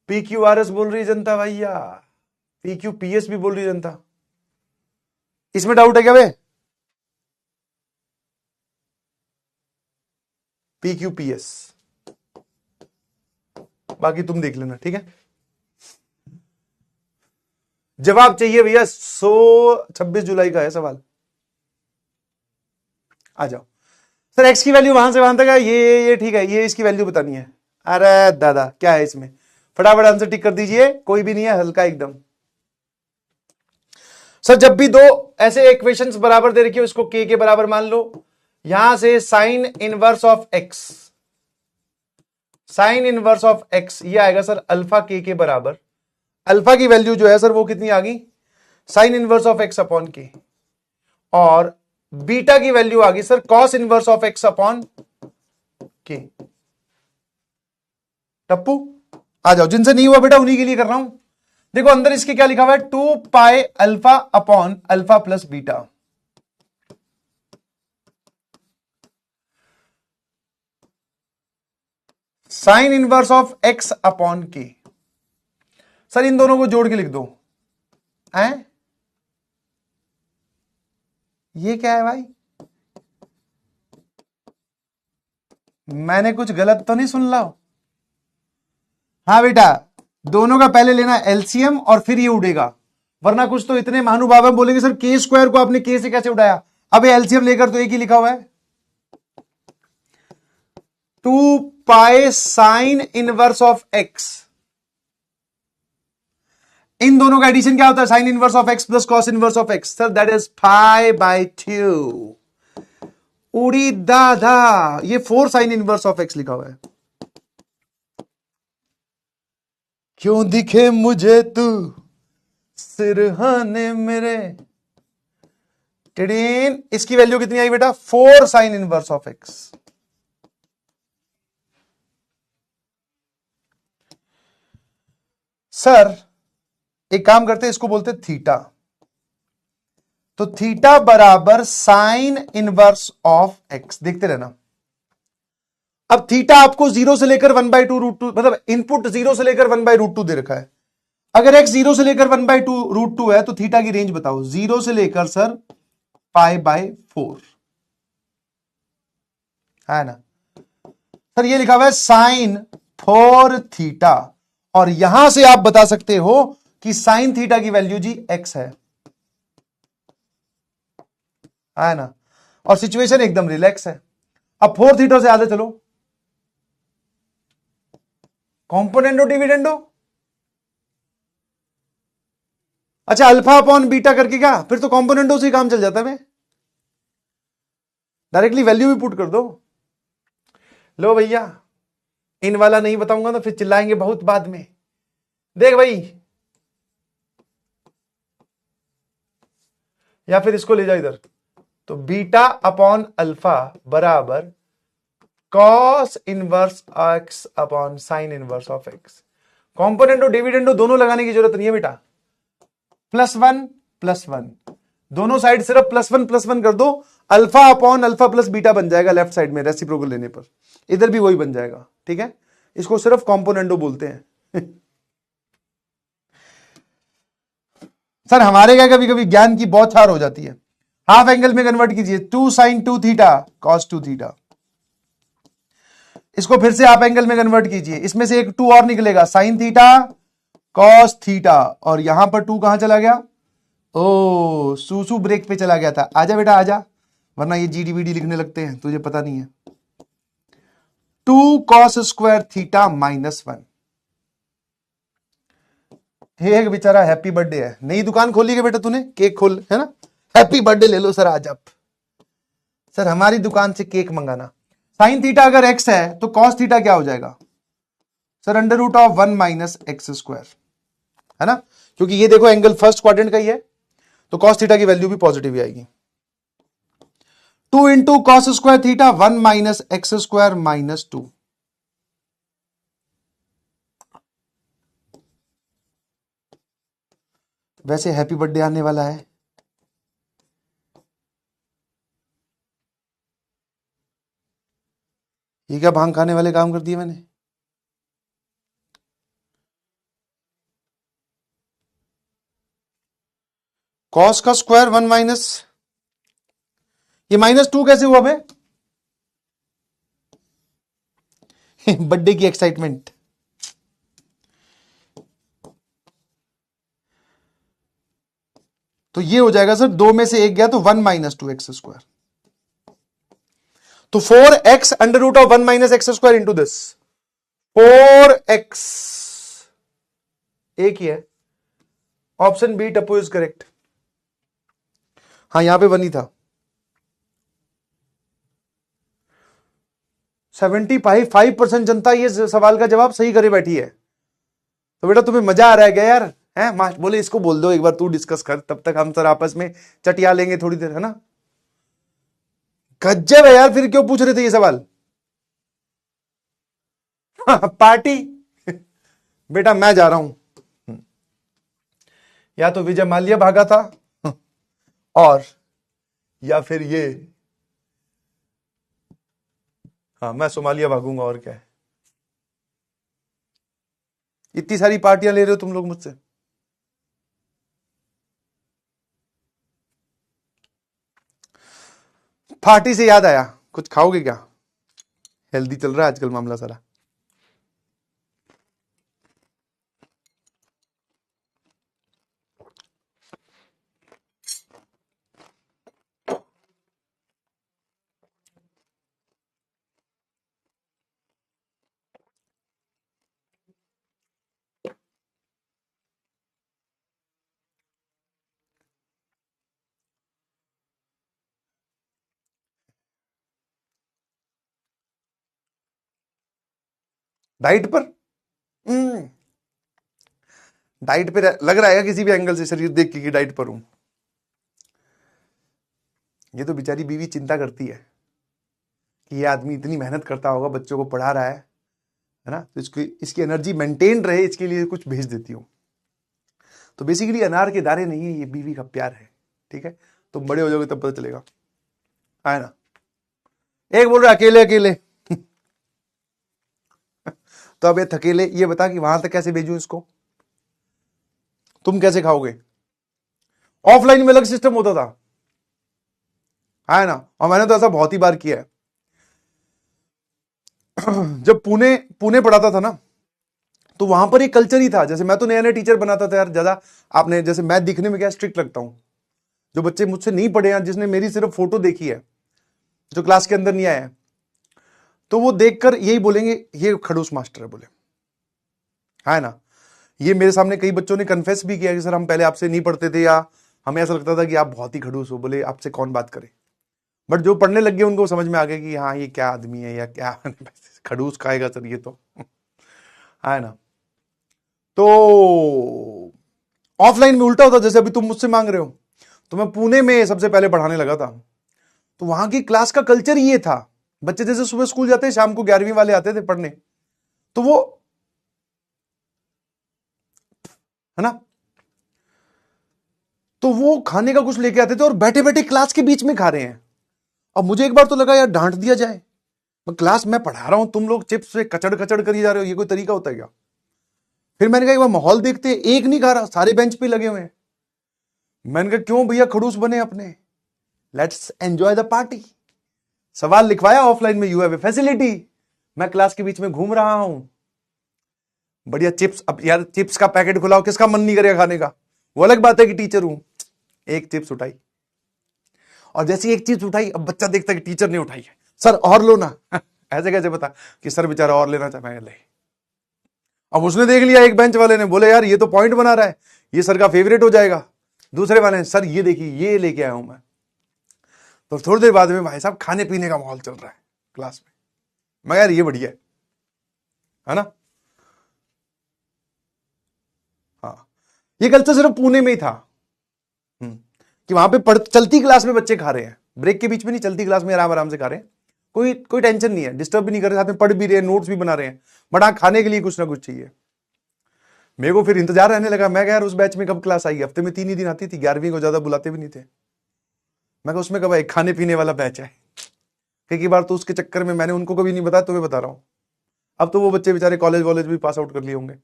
PQRS बोल रही जनता भैया, PQPS भी बोल रही जनता। इसमें डाउट है क्या बे? PQPS, बाकी तुम देख लेना, ठीक है। जवाब चाहिए भैया, 26 जुलाई का है सवाल। आ जाओ सर, एक्स की वैल्यू वहां से वहां तक है, ये ठीक है, ये इसकी वैल्यू बतानी है। अरे दादा क्या है इसमें, फटाफट आंसर टिक कर दीजिए, कोई भी नहीं है, हल्का एकदम। सर जब भी दो ऐसे इक्वेशंस बराबर दे रखी हो, इसको के बराबर मान लो, यहां से sign inverse of x, sign inverse of x, ये आएगा सर अल्फा के बराबर। अल्फा की वैल्यू जो है सर वो कितनी आ गई, sign inverse of x upon के, और बीटा की वैल्यू आ गई sir cos inverse of x upon के। टप्पू आ जाओ, जिनसे नहीं हुआ बेटा उन्हीं के लिए कर रहा हूं। देखो अंदर इसके क्या लिखा हुआ है, 2 pi alpha upon alpha plus beta. Sign inverse of x upon के। सर इन दोनों को जोड़ के लिख दो। हैं? ये क्या है भाई, मैंने कुछ गलत तो नहीं सुन ला? हाँ बेटा, दोनों का पहले लेना एलसीएम और फिर ये उड़ेगा, वरना कुछ तो इतने महानुभाव बोलेंगे सर के स्क्वायर को आपने के से कैसे उड़ाया। अब एलसीएम लेकर तो एक ही लिखा हुआ है, 2 pi sine inverse of x. इन दोनों का एडिशन क्या होता है, sine inverse of x plus cos inverse of x. Sir that is pi by 2। उड़ी दादा, ये 4 साइन इनवर्स ऑफ एक्स लिखा हुआ है। क्यों दिखे मुझे तू सिरहाने मेरे, टिड़ीन। इसकी वैल्यू कितनी आई बेटा, 4 sign inverse of x. Sir एक काम करते हैं, इसको बोलते थीटा। तो थीटा बराबर साइन इनवर्स ऑफ एक्स। देखते रहना। अब थीटा आपको 0 से लेकर 1/2√2, मतलब इनपुट 0 से लेकर 1/√2 दे रखा है। अगर x 0 से लेकर 1/2√2 है तो थीटा की रेंज बताओ, 0 से लेकर सर π/4 है ना। सर ये लिखा हुआ है साइन 4 थीटा, और यहां से आप बता सकते हो कि साइन थीटा की वैल्यू जी x है ना। और सिचुएशन एकदम रिलैक्स है। अब 4 थीटा से आगे चलो, कॉम्पोनेंडो डिविडेंडो। अच्छा अल्फा अपॉन बीटा करके क्या, फिर तो कॉम्पोनेंडो से ही काम चल जाता है। डायरेक्टली वैल्यू भी पुट कर दो। लो भैया, इन वाला नहीं बताऊंगा तो फिर चिल्लाएंगे बहुत बाद में। देख भाई, या फिर इसको ले जाओ इधर, तो बीटा अपॉन अल्फा बराबर cos inverse x upon sine inverse of x. Component और डिविडेंडो दोनों लगाने की जरूरत नहीं है बेटा, +1 दोनों साइड सिर्फ +1 कर दो, alpha upon alpha plus beta बन जाएगा लेफ्ट साइड में रेसिप्रोकल लेने पर। इधर भी वही बन जाएगा, ठीक है। इसको सिर्फ कॉम्पोनेंडो बोलते हैं। सर हमारे क्या कभी कभी ज्ञान की बौछार हो जाती है। हाफ एंगल में कन्वर्ट कीजिए, 2 sin 2 थीटा cos 2 थीटा। इसको फिर से हाफ एंगल में कन्वर्ट कीजिए, इसमें से एक 2 और निकलेगा, साइन थीटा cos थीटा, और यहां पर 2 कहां चला गया, ओ सूसू ब्रेक पे चला गया था। आजा बेटा आजा, वरना ये जीडीवीडी लिखने लगते हैं, तुझे पता नहीं है। 2 cos स्क्वायर थीटा -1। एक बेचारा हैप्पी बर्थडे है, नई दुकान खोली है बेटा तूने, केक खोल है ना, हैप्पी बर्थडे ले लो सर आज आप। सर हमारी दुकान से केक मंगाना। साइन थीटा अगर x है तो cos थीटा क्या हो जाएगा सर, √1 - x², है ना, क्योंकि ये देखो एंगल फर्स्ट क्वाड्रेंट का ही है, तो cos थीटा की वैल्यू भी पॉजिटिव ही आएगी। 2 × cos स्क्वायर थीटा 1 - x² - 2। वैसे हैप्पी बर्थडे आने वाला है, ये क्या भांग खाने वाले काम कर दिए मैंने। cos का स्क्वायर 1 ये -2 कैसे हुआ बे? बर्थडे की एक्साइटमेंट। तो ये हो जाएगा सर, 2 में से 1 गया तो 1 - 2x²। तो 4x √1 - x² into this 4x, एक ही है, option B Tappu is correct. हाँ यहां पे 1 ही था। 75% जनता ये सवाल का जवाब सही करे बैठी है। तो बेटा तुम्हें मजा आ रहा है क्या यार, हैं मास्टर बोले इसको बोल दो एक बार तू डिस्कस कर, तब तक हम सर आपस में चटिया लेंगे थोड़ी देर, है ना। गज्जब है यार, फिर क्यों पूछ रहे थे ये सवाल? पार्टी। बेटा मैं जा रहा हूं, या तो विजय माल्या भागा था और या फिर ये, हाँ मैं सोमालिया भागूंगा, और क्या है। इतनी सारी पार्टियां ले रहे हो तुम लोग मुझसे। पार्टी से याद आया, कुछ खाओगे क्या? हेल्दी चल रहा है आजकल मामला सारा। डाइट पर? डाइट पे लग रहा है किसी भी एंगल से शरीर देख के कि डाइट पर हूं। ये तो बेचारी बीवी चिंता करती है कि ये आदमी इतनी मेहनत करता होगा, बच्चों को पढ़ा रहा है ना, तो इसकी एनर्जी मेंटेन रहे, इसके लिए कुछ भेज देती हूँ। तो बेसिकली अनार के दाने नहीं है, ये बीवी का प्यार है, ठीक है। तुम बड़े हो जाओगे तब पता चलेगा, है ना। एक बोल रहे अकेले अकेले तो अब ये थकेले, ये बता कि वहां तक कैसे भेजूं इसको, तुम कैसे खाओगे? ऑफलाइन में अलग सिस्टम होता था, है ना, और मैंने तो ऐसा बहुत ही बार किया है। जब पुणे पुणे पढ़ाता था ना, तो वहां पर एक कल्चर ही था, जैसे मैं तो नया नया टीचर बनाता था यार, ज्यादा आपने जैसे मैं दिखने में क्या स्ट्रिक्ट लगता हूं, जो बच्चे मुझसे नहीं पढ़े हैं, जिसने मेरी सिर्फ फोटो देखी है, जो क्लास के अंदर नहीं आया है, तो वो देखकर यही बोलेंगे ये खड़ूस मास्टर है, बोले, है ना। ये मेरे सामने कई बच्चों ने कन्फेस भी किया कि सर हम पहले आपसे नहीं पढ़ते थे, या हमें ऐसा लगता था कि आप बहुत ही खड़ूस हो, बोले आपसे कौन बात करे। बट जो पढ़ने लग गए उनको समझ में आ गया कि हाँ ये क्या आदमी है, या क्या खड़ूस खाएगा सर ये तो, है ना। तो ऑफलाइन में उल्टा होता, जैसे अभी तुम मुझसे मांग रहे हो, तो मैं पुणे में सबसे पहले पढ़ाने लगा था, तो वहां की क्लास का कल्चर ये था, बच्चे जैसे सुबह स्कूल जाते हैं, शाम को 11वीं वाले आते थे पढ़ने, तो वो, है ना, तो वो खाने का कुछ लेके आते थे और बैठे बैठे क्लास के बीच में खा रहे हैं। अब मुझे एक बार तो लगा यार डांट दिया जाए, क्लास में पढ़ा रहा हूं, तुम लोग चिप्स से कचड़ कचड़ करी जा रहे हो, ये कोई तरीका होता है क्या? फिर मैंने कहा एक बार माहौल देखते हैं, एक नहीं खा रहा, सारे बेंच पे लगे हुए हैं। मैंने कहा क्यों भैया खड़ूस बने अपने, लेट्स एंजॉय द पार्टी। सवाल लिखवाया ऑफलाइन में, यू हैव ए फैसिलिटी, मैं क्लास के बीच में घूम रहा हूं, बढ़िया चिप्स। अब यार चिप्स का पैकेट खुलाओ, किसका मन नहीं करेगा खाने का? वो अलग बात है कि टीचर हूं, एक चिप्स उठाई, और जैसे एक चिप्स उठाई, अब बच्चा देखता है कि टीचर ने उठाई है, सर और लो ना। ऐसे कैसे पता कि सर बेचारा और लेना चाहता है, ले। अब उसने देख लिया, एक बेंच वाले ने बोले यार ये तो पॉइंट बना रहा है, ये सर का फेवरेट हो जाएगा। दूसरे वाले ने, सर ये देखिए ये लेके आया हूं मैं। तो थोड़ी देर बाद में भाई साहब खाने पीने का माहौल चल रहा है क्लास में, मैं यार ये बढ़िया है ना। हाँ, ये कल्चर सिर्फ पुणे में ही था, कि वहां पे चलती क्लास में बच्चे खा रहे हैं, ब्रेक के बीच में नहीं, चलती क्लास में आराम आराम से खा रहे हैं, कोई कोई टेंशन नहीं है, डिस्टर्ब भी नहीं कर रहे, साथ में पढ़ भी रहे हैं, नोट्स भी बना रहे हैं, बट हाँ खाने के लिए कुछ ना कुछ चाहिए। मेरे को फिर इंतजार रहने लगा, मैं यार उस बैच में कब क्लास आई, हफ्ते में 3 ही दिन आती थी, 11वीं को ज्यादा बुलाते भी नहीं थे। मैं उसमें कब एक खाने पीने वाला बैच है, कई बार तो उसके चक्कर में मैंने उनको कभी नहीं बताया, तुम्हें बता रहा हूं। अब तो वो बच्चे बेचारे कॉलेज वॉलेज भी पास आउट कर लिए होंगे,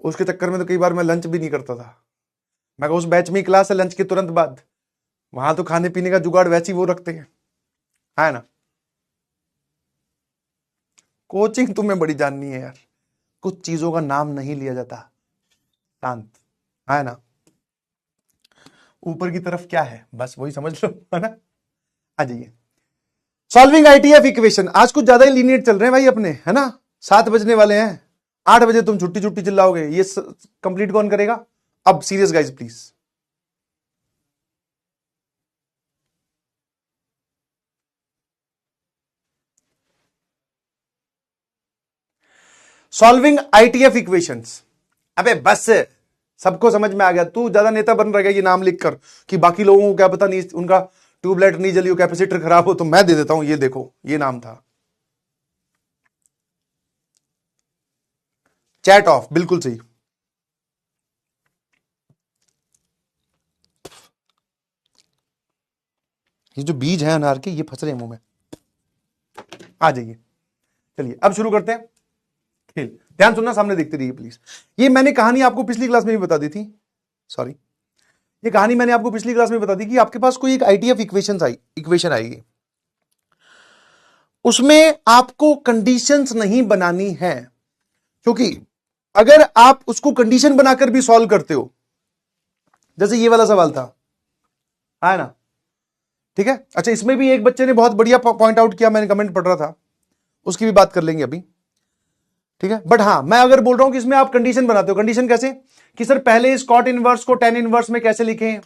उसके चक्कर में तो कई बार मैं लंच भी नहीं करता था। मैं उस बैच में ही क्लास है, लंच के तुरंत बाद, वहां तो खाने पीने का जुगाड़ वैसे ही वो रखते हैं, है ना। कोचिंग तुम्हें बड़ी जाननी है यार, कुछ चीजों का नाम नहीं लिया जाता, शांत, है ना। ऊपर की तरफ क्या है बस वही समझ लो, है ना। आ जाइए, सॉल्विंग आईटीएफ इक्वेशन। आज कुछ ज्यादा ही लीनियर चल रहे हैं भाई अपने, है ना। 7 बजने वाले हैं, 8 बजे तुम छुट्टी छुट्टी चिल्लाओगे, ये कंप्लीट कौन करेगा? अब serious guys please, solving ITF equations. अबे बस सबको समझ में आ गया। तू ज्यादा नेता बन रहेगा ये नाम लिखकर कि बाकी लोगों को क्या पता नहीं उनका ट्यूबलाइट नहीं जली हो, कैपेसिटर खराब हो, तो मैं दे देता हूं, ये देखो ये नाम था। चैट ऑफ, बिल्कुल सही। ये जो बीज है अनार के, ये फंस रहे हैं मुंह में। आ जाइए, चलिए अब शुरू करते हैं खेल। ध्यान सुनना, सामने देखते रहिए प्लीज। ये मैंने कहानी आपको पिछली क्लास में भी बता दी थी, सॉरी, ये कहानी मैंने आपको पिछली क्लास में बता दी कि आपके पास कोई एक आईटीएफ इक्वेशन आएगी, उसमें आपको कंडीशंस नहीं बनानी है, क्योंकि अगर आप उसको कंडीशन बनाकर भी सॉल्व करते हो, जैसे ये वाला सवाल था, है ना, ठीक है। अच्छा, इसमें भी एक बच्चे ने बहुत बढ़िया पॉइंट आउट किया, मैंने कमेंट पढ़ रहा था, उसकी भी बात कर लेंगे अभी, ठीक है। बट हां, मैं अगर बोल रहा हूं कि इसमें आप कंडीशन बनाते हो, कंडीशन कैसे कि सर पहले इस कॉट इनवर्स को टेन इनवर्स में कैसे लिखें,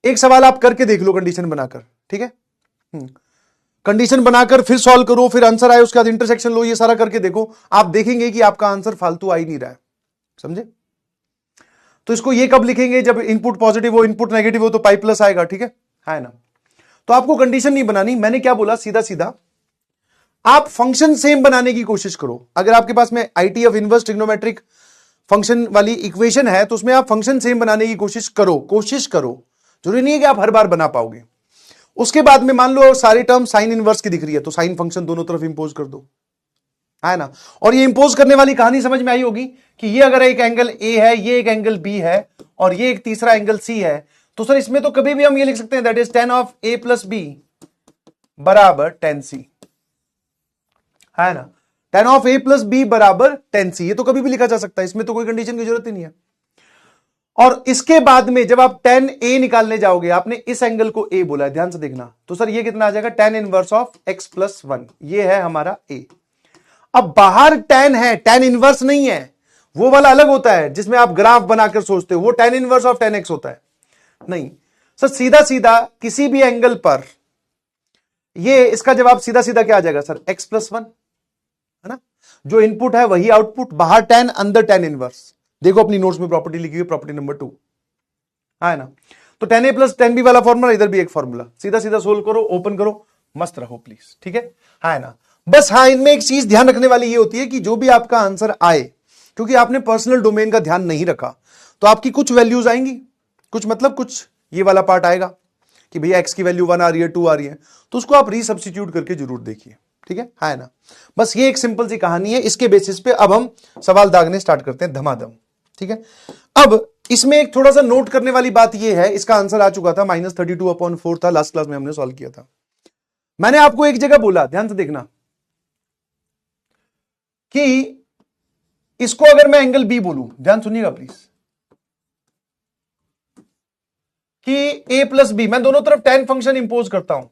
एक सवाल आप करके देख लो कंडीशन बनाकर, ठीक है। कंडीशन बनाकर फिर सॉल्व करो, फिर आंसर आए, उसके बाद इंटरसेक्शन लो, ये सारा करके देखो, आप देखेंगे कि आपका आंसर फालतू आ ही नहीं रहा है, समझे। तो इसको ये कब लिखेंगे, जब इनपुट पॉजिटिव हो, इनपुट नेगेटिव हो तो पाई प्लस आएगा, ठीक है ना। तो आपको कंडीशन नहीं बनानी, मैंने क्या बोला, सीधा सीधा आप फंक्शन सेम बनाने की कोशिश करो। अगर आपके पास में आईटीएफ इनवर्स ट्रिग्नोमेट्रिक फंक्शन वाली इक्वेशन है तो उसमें आप फंक्शन सेम बनाने की कोशिश करो। जरूरी नहीं है कि आप हर बार बना पाओगे। उसके बाद में मान लो सारी टर्म साइन इनवर्स की दिख रही है तो साइन फंक्शन दोनों तरफ इंपोज कर दो, है ना। और ये इंपोज करने वाली कहानी समझ में आई होगी कि ये अगर एक एंगल ए है, ये एक एंगल बी है और ये एक तीसरा एंगल सी है, तो सर इसमें तो कभी भी हम ये लिख सकते हैं that is tan of a plus b बराबर tan सी, है ना। tan of a plus b बराबर tan सी, ये तो कभी भी लिखा जा सकता है, इसमें तो कोई कंडीशन की जरूरत ही नहीं है। और इसके बाद में जब आप tan a निकालने जाओगे, आपने इस एंगल को a बोला है, ध्यान से देखना, तो सर ये कितना आ जाएगा, tan inverse of x plus 1, ये है हमारा a। अब बाहर tan है, tan इनवर्स नहीं है, वो वाला अलग होता है जिसमें आप ग्राफ बनाकर सोचते हो, वो tan inverse of tan x होता है। नहीं सर, सीधा सीधा किसी भी एंगल पर ये, इसका जवाब सीधा सीधा क्या आ जाएगा सर, x प्लस 1, है ना। जो इनपुट है वही आउटपुट, बाहर tan अंदर tan इनवर्स। देखो अपनी नोट्स में प्रॉपर्टी लिखी हुई, प्रॉपर्टी नंबर 2, है ना। तो tan a plus tan b वाला फॉर्मूला, इधर भी एक फॉर्मूला, सीधा सीधा सोल्व करो, ओपन करो, मस्त रहो प्लीज, ठीक है ना। बस हाँ, इनमें एक चीज ध्यान रखने वाली ये होती है कि जो भी आपका आंसर आए, क्योंकि आपने पर्सनल डोमेन का ध्यान नहीं रखा, तो आपकी कुछ वैल्यूज आएंगी, कुछ ये वाला पार्ट आएगा कि भैया x की वैल्यू 1 आ रही है, 2 आ रही है, तो उसको आप रीसब्स्टिट्यूट करके जरूर देखिए, ठीक है ना। बस ये एक सिंपल सी कहानी है, इसके बेसिस पे अब हम सवाल दागने स्टार्ट करते हैं धमाधम, ठीक है। अब इसमें एक थोड़ा सा नोट करने वाली बात ये है, इसका आंसर आ चुका था, -32/4 था, लास्ट क्लास में हमने सॉल्व किया था। मैंने आपको एक जगह बोला, ध्यान से देखना, कि इसको अगर मैं एंगल बी बोलूं, ध्यान सुनिएगा प्लीज, कि a प्लस बी, मैं दोनों तरफ tan फंक्शन इंपोज करता हूं,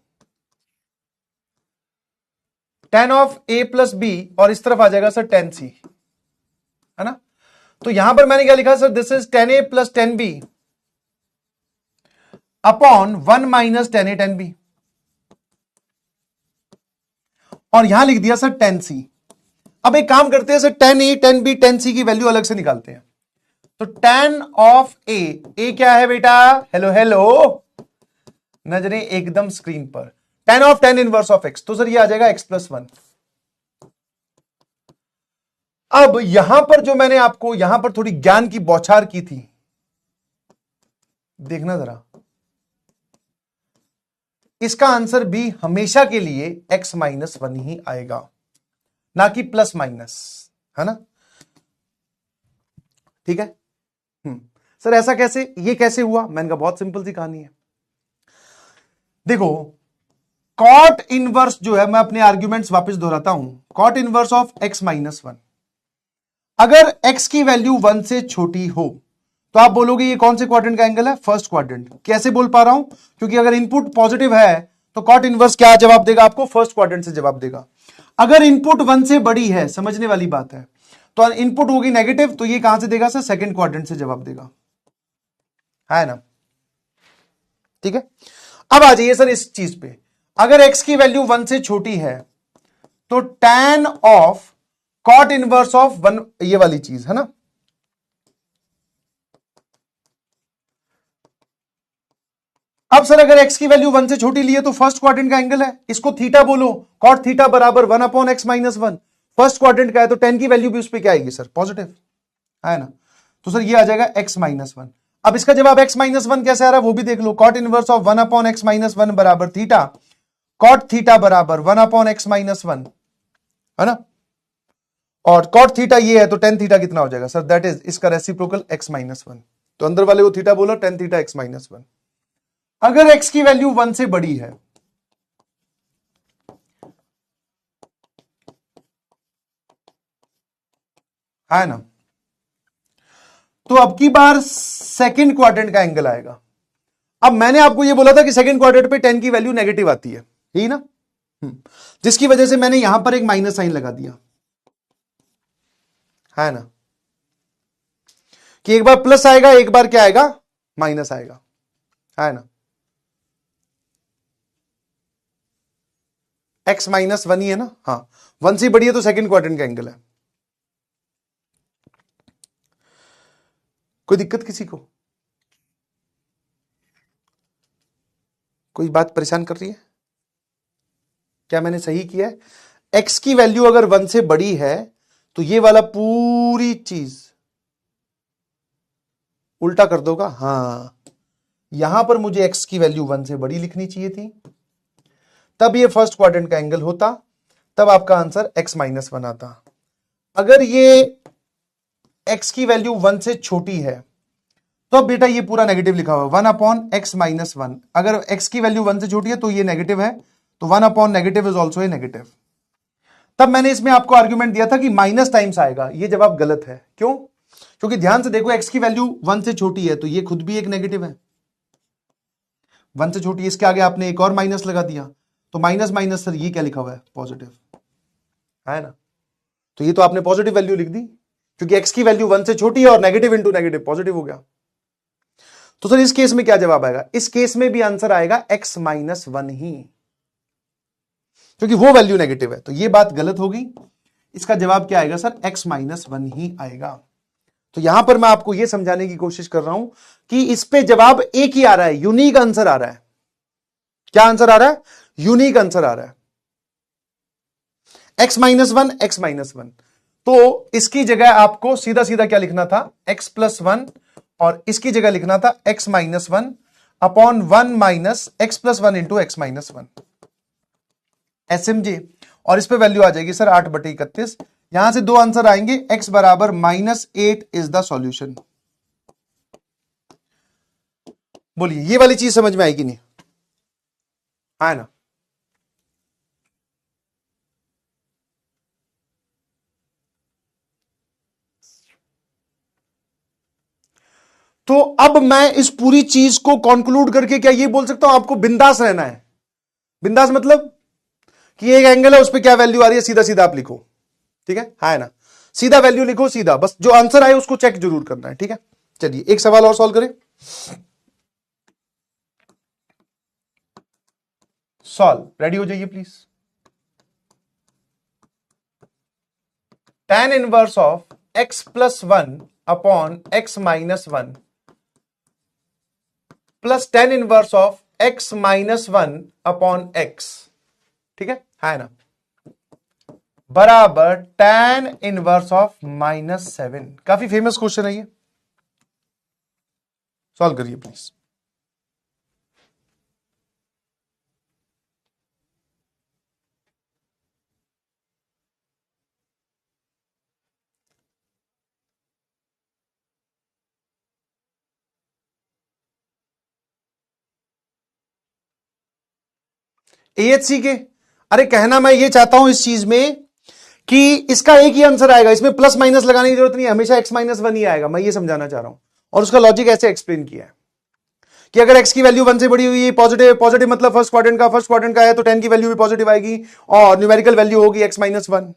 tan of a plus b, और इस तरफ आ जाएगा सर tan c, है ना। तो यहां पर मैंने क्या लिखा sir, this is tan a plus tan b upon 1 minus tan a tan b, और यहां लिख दिया सर tan c। अब एक काम करते हैं sir, tan a tan b tan c की वैल्यू अलग से निकालते हैं। तो tan ऑफ a क्या है बेटा, हेलो, नजरें एकदम स्क्रीन पर, tan of tan inverse of x, तो सर ये आ जाएगा x प्लस 1। अब यहां पर जो मैंने आपको यहां पर थोड़ी ज्ञान की बौछार की थी, देखना जरा, इसका आंसर भी हमेशा के लिए x माइनस 1 ही आएगा, ना कि प्लस माइनस, है ना, ठीक है। सर ऐसा कैसे, ये कैसे हुआ, मैंने कहा बहुत सिंपल सी कहानी है। देखो कॉट इनवर्स जो है, मैं अपने आर्ग्यूमेंट्स वापस दोहराता हूं, cot inverse of x minus 1, अगर x की वैल्यू 1 से छोटी हो तो आप बोलोगे ये कौन से क्वाड्रेंट का एंगल है, फर्स्ट क्वाड्रेंट। कैसे बोल पा रहा हूं, क्योंकि अगर इनपुट पॉजिटिव है तो कॉट इनवर्स क्या जवाब देगा आपको, फर्स्ट क्वाड्रेंट से जवाब देगा। अगर इनपुट 1 से बड़ी है, समझने वाली बात है, तो इनपुट होगी नेगेटिव, तो ये कहां से देगा सर, सेकंड क्वाड्रेंट से जवाब देगा, है ना, ठीक है। अब आ जाइए सर इस चीज पे, अगर x की वैल्यू 1 से छोटी है तो tan of cot inverse of 1, ये वाली चीज है ना, अब सर अगर x की वैल्यू 1 से छोटी लिए तो फर्स्ट क्वाड्रेंट का एंगल है, इसको थीटा बोलो, कॉट थीटा बराबर 1/x-1, फर्स्ट क्वाड्रेंट का है तो tan की वैल्यू भी उस पर क्या आएगी सर, पॉजिटिव है ना, तो सर ये आ जाएगा x-1। अब इसका जवाब x-1 कैसे आ रहा है वो भी देख लो, कॉट इनवर्स ऑफ 1/x-1 बराबर थीटा, कॉट थीटा बराबर 1/x-1 है ना, और कॉट थीटा ये है तो tan थीटा कितना हो जाएगा सर, दैट इज इसका रेसिप्रोकल x-1, तो अंदर वाले को थीटा बोलो, tan थीटा x-1। अगर x की वैल्यू 1 से बड़ी है ना, तो अब की बार सेकंड क्वाड्रेंट का एंगल आएगा। अब मैंने आपको यह बोला था कि सेकंड क्वाड्रेंट पे tan की वैल्यू नेगेटिव आती है, यही ना, जिसकी वजह से मैंने यहां पर एक माइनस साइन लगा दिया है ना, कि एक बार प्लस आएगा एक बार क्या आएगा, माइनस आएगा, है ना, x-1 ही है ना, हाँ 1 से बड़ी है तो सेकंड क्वाड्रेंट का एंगल है। कोई दिक्कत किसी को, कोई बात परेशान कर रही है, क्या मैंने सही किया है? x की वैल्यू अगर 1 से बड़ी है तो ये वाला पूरी चीज उल्टा कर दोगा, हाँ यहां पर मुझे x की वैल्यू 1 से बड़ी लिखनी चाहिए थी, तब ये फर्स्ट क्वाड्रेंट का एंगल होता, तब आपका आंसर x-1 आता। अगर ये x की वैल्यू 1 से छोटी है तो अब बेटा ये पूरा नेगेटिव लिखा हुआ है 1/x-1, अगर x की वैल्यू 1 से छोटी है तो ये नेगेटिव है, तो 1/- इज ऑल्सो ए नेगेटिव। तब मैंने इसमें आपको आर्ग्यूमेंट दिया था कि माइनस टाइम्स आएगा, ये जवाब गलत है, क्यों? क्योंकि ध्यान से देखो x की वैल्यू 1 से छोटी है तो ये खुद भी एक नेगेटिव है, 1 से छोटी है, इसके आगे आपने एक और माइनस लगा दिया, तो माइनस माइनस सर ये क्या लिखा हुआ है, पॉजिटिव है ना, तो ये तो आपने पॉजिटिव वैल्यू लिख दी, क्योंकि x की वैल्यू 1 से छोटी है और नेगेटिव इंटू नेगेटिव पॉजिटिव हो गया। तो सर इस केस में क्या जवाब आएगा, इस केस में भी आंसर आएगा x-1 ही, क्योंकि वो वैल्यू नेगेटिव है, तो ये बात गलत होगी, इसका जवाब क्या आएगा सर, x-1 ही आएगा। तो यहां पर मैं आपको यह समझाने की कोशिश कर रहा हूं कि इस पे जवाब एक ही आ रहा है, यूनिक आंसर आ रहा है। क्या आंसर आ रहा है, यूनिक आंसर आ रहा है, x-1 तो इसकी जगह आपको सीधा सीधा क्या लिखना था, x+1, और इसकी जगह लिखना था x-1 upon 1 minus x+1 into x-1, SMJ, और इस पे वैल्यू आ जाएगी सर 8/31। यहां से दो आंसर आएंगे, x बराबर -8 इज द सॉल्यूशन। बोलिए ये वाली चीज समझ में आएगी नहीं, है ना? तो अब मैं इस पूरी चीज को कंक्लूड करके क्या ये बोल सकता हूं, आपको बिंदास रहना है। बिंदास मतलब कि एक एंगल है, उस पर क्या वैल्यू आ रही है, सीधा सीधा आप लिखो, ठीक है ना, सीधा वैल्यू लिखो, सीधा, बस जो आंसर आए उसको चेक जरूर करना है, ठीक है। चलिए एक सवाल और सॉल्व करें, सॉल्व, रेडी हो जाइए please. tan inverse of x+1 upon x-1 plus tan inverse of x-1 upon x, ठीक है ना, बराबर tan इनवर्स ऑफ -7। काफी फेमस क्वेश्चन है ये, सॉल्व करिए प्लीज। AHC के, अरे कहना मैं ये चाहता हूं इस चीज में कि इसका एक ही आंसर आएगा, इसमें प्लस माइनस लगाने की जरूरत नहीं है, हमेशा x-1 ही आएगा, मैं ये समझाना चाह रहा हूं। और उसका लॉजिक ऐसे एक्सप्लेन किया है कि अगर x की वैल्यू 1 से बड़ी हुई है, पॉजिटिव, पॉजिटिव मतलब फर्स्ट क्वाड्रेंट का है, तो tan की वैल्यू भी पॉजिटिव आएगी और न्यूमेरिकल वैल्यू होगी x-1।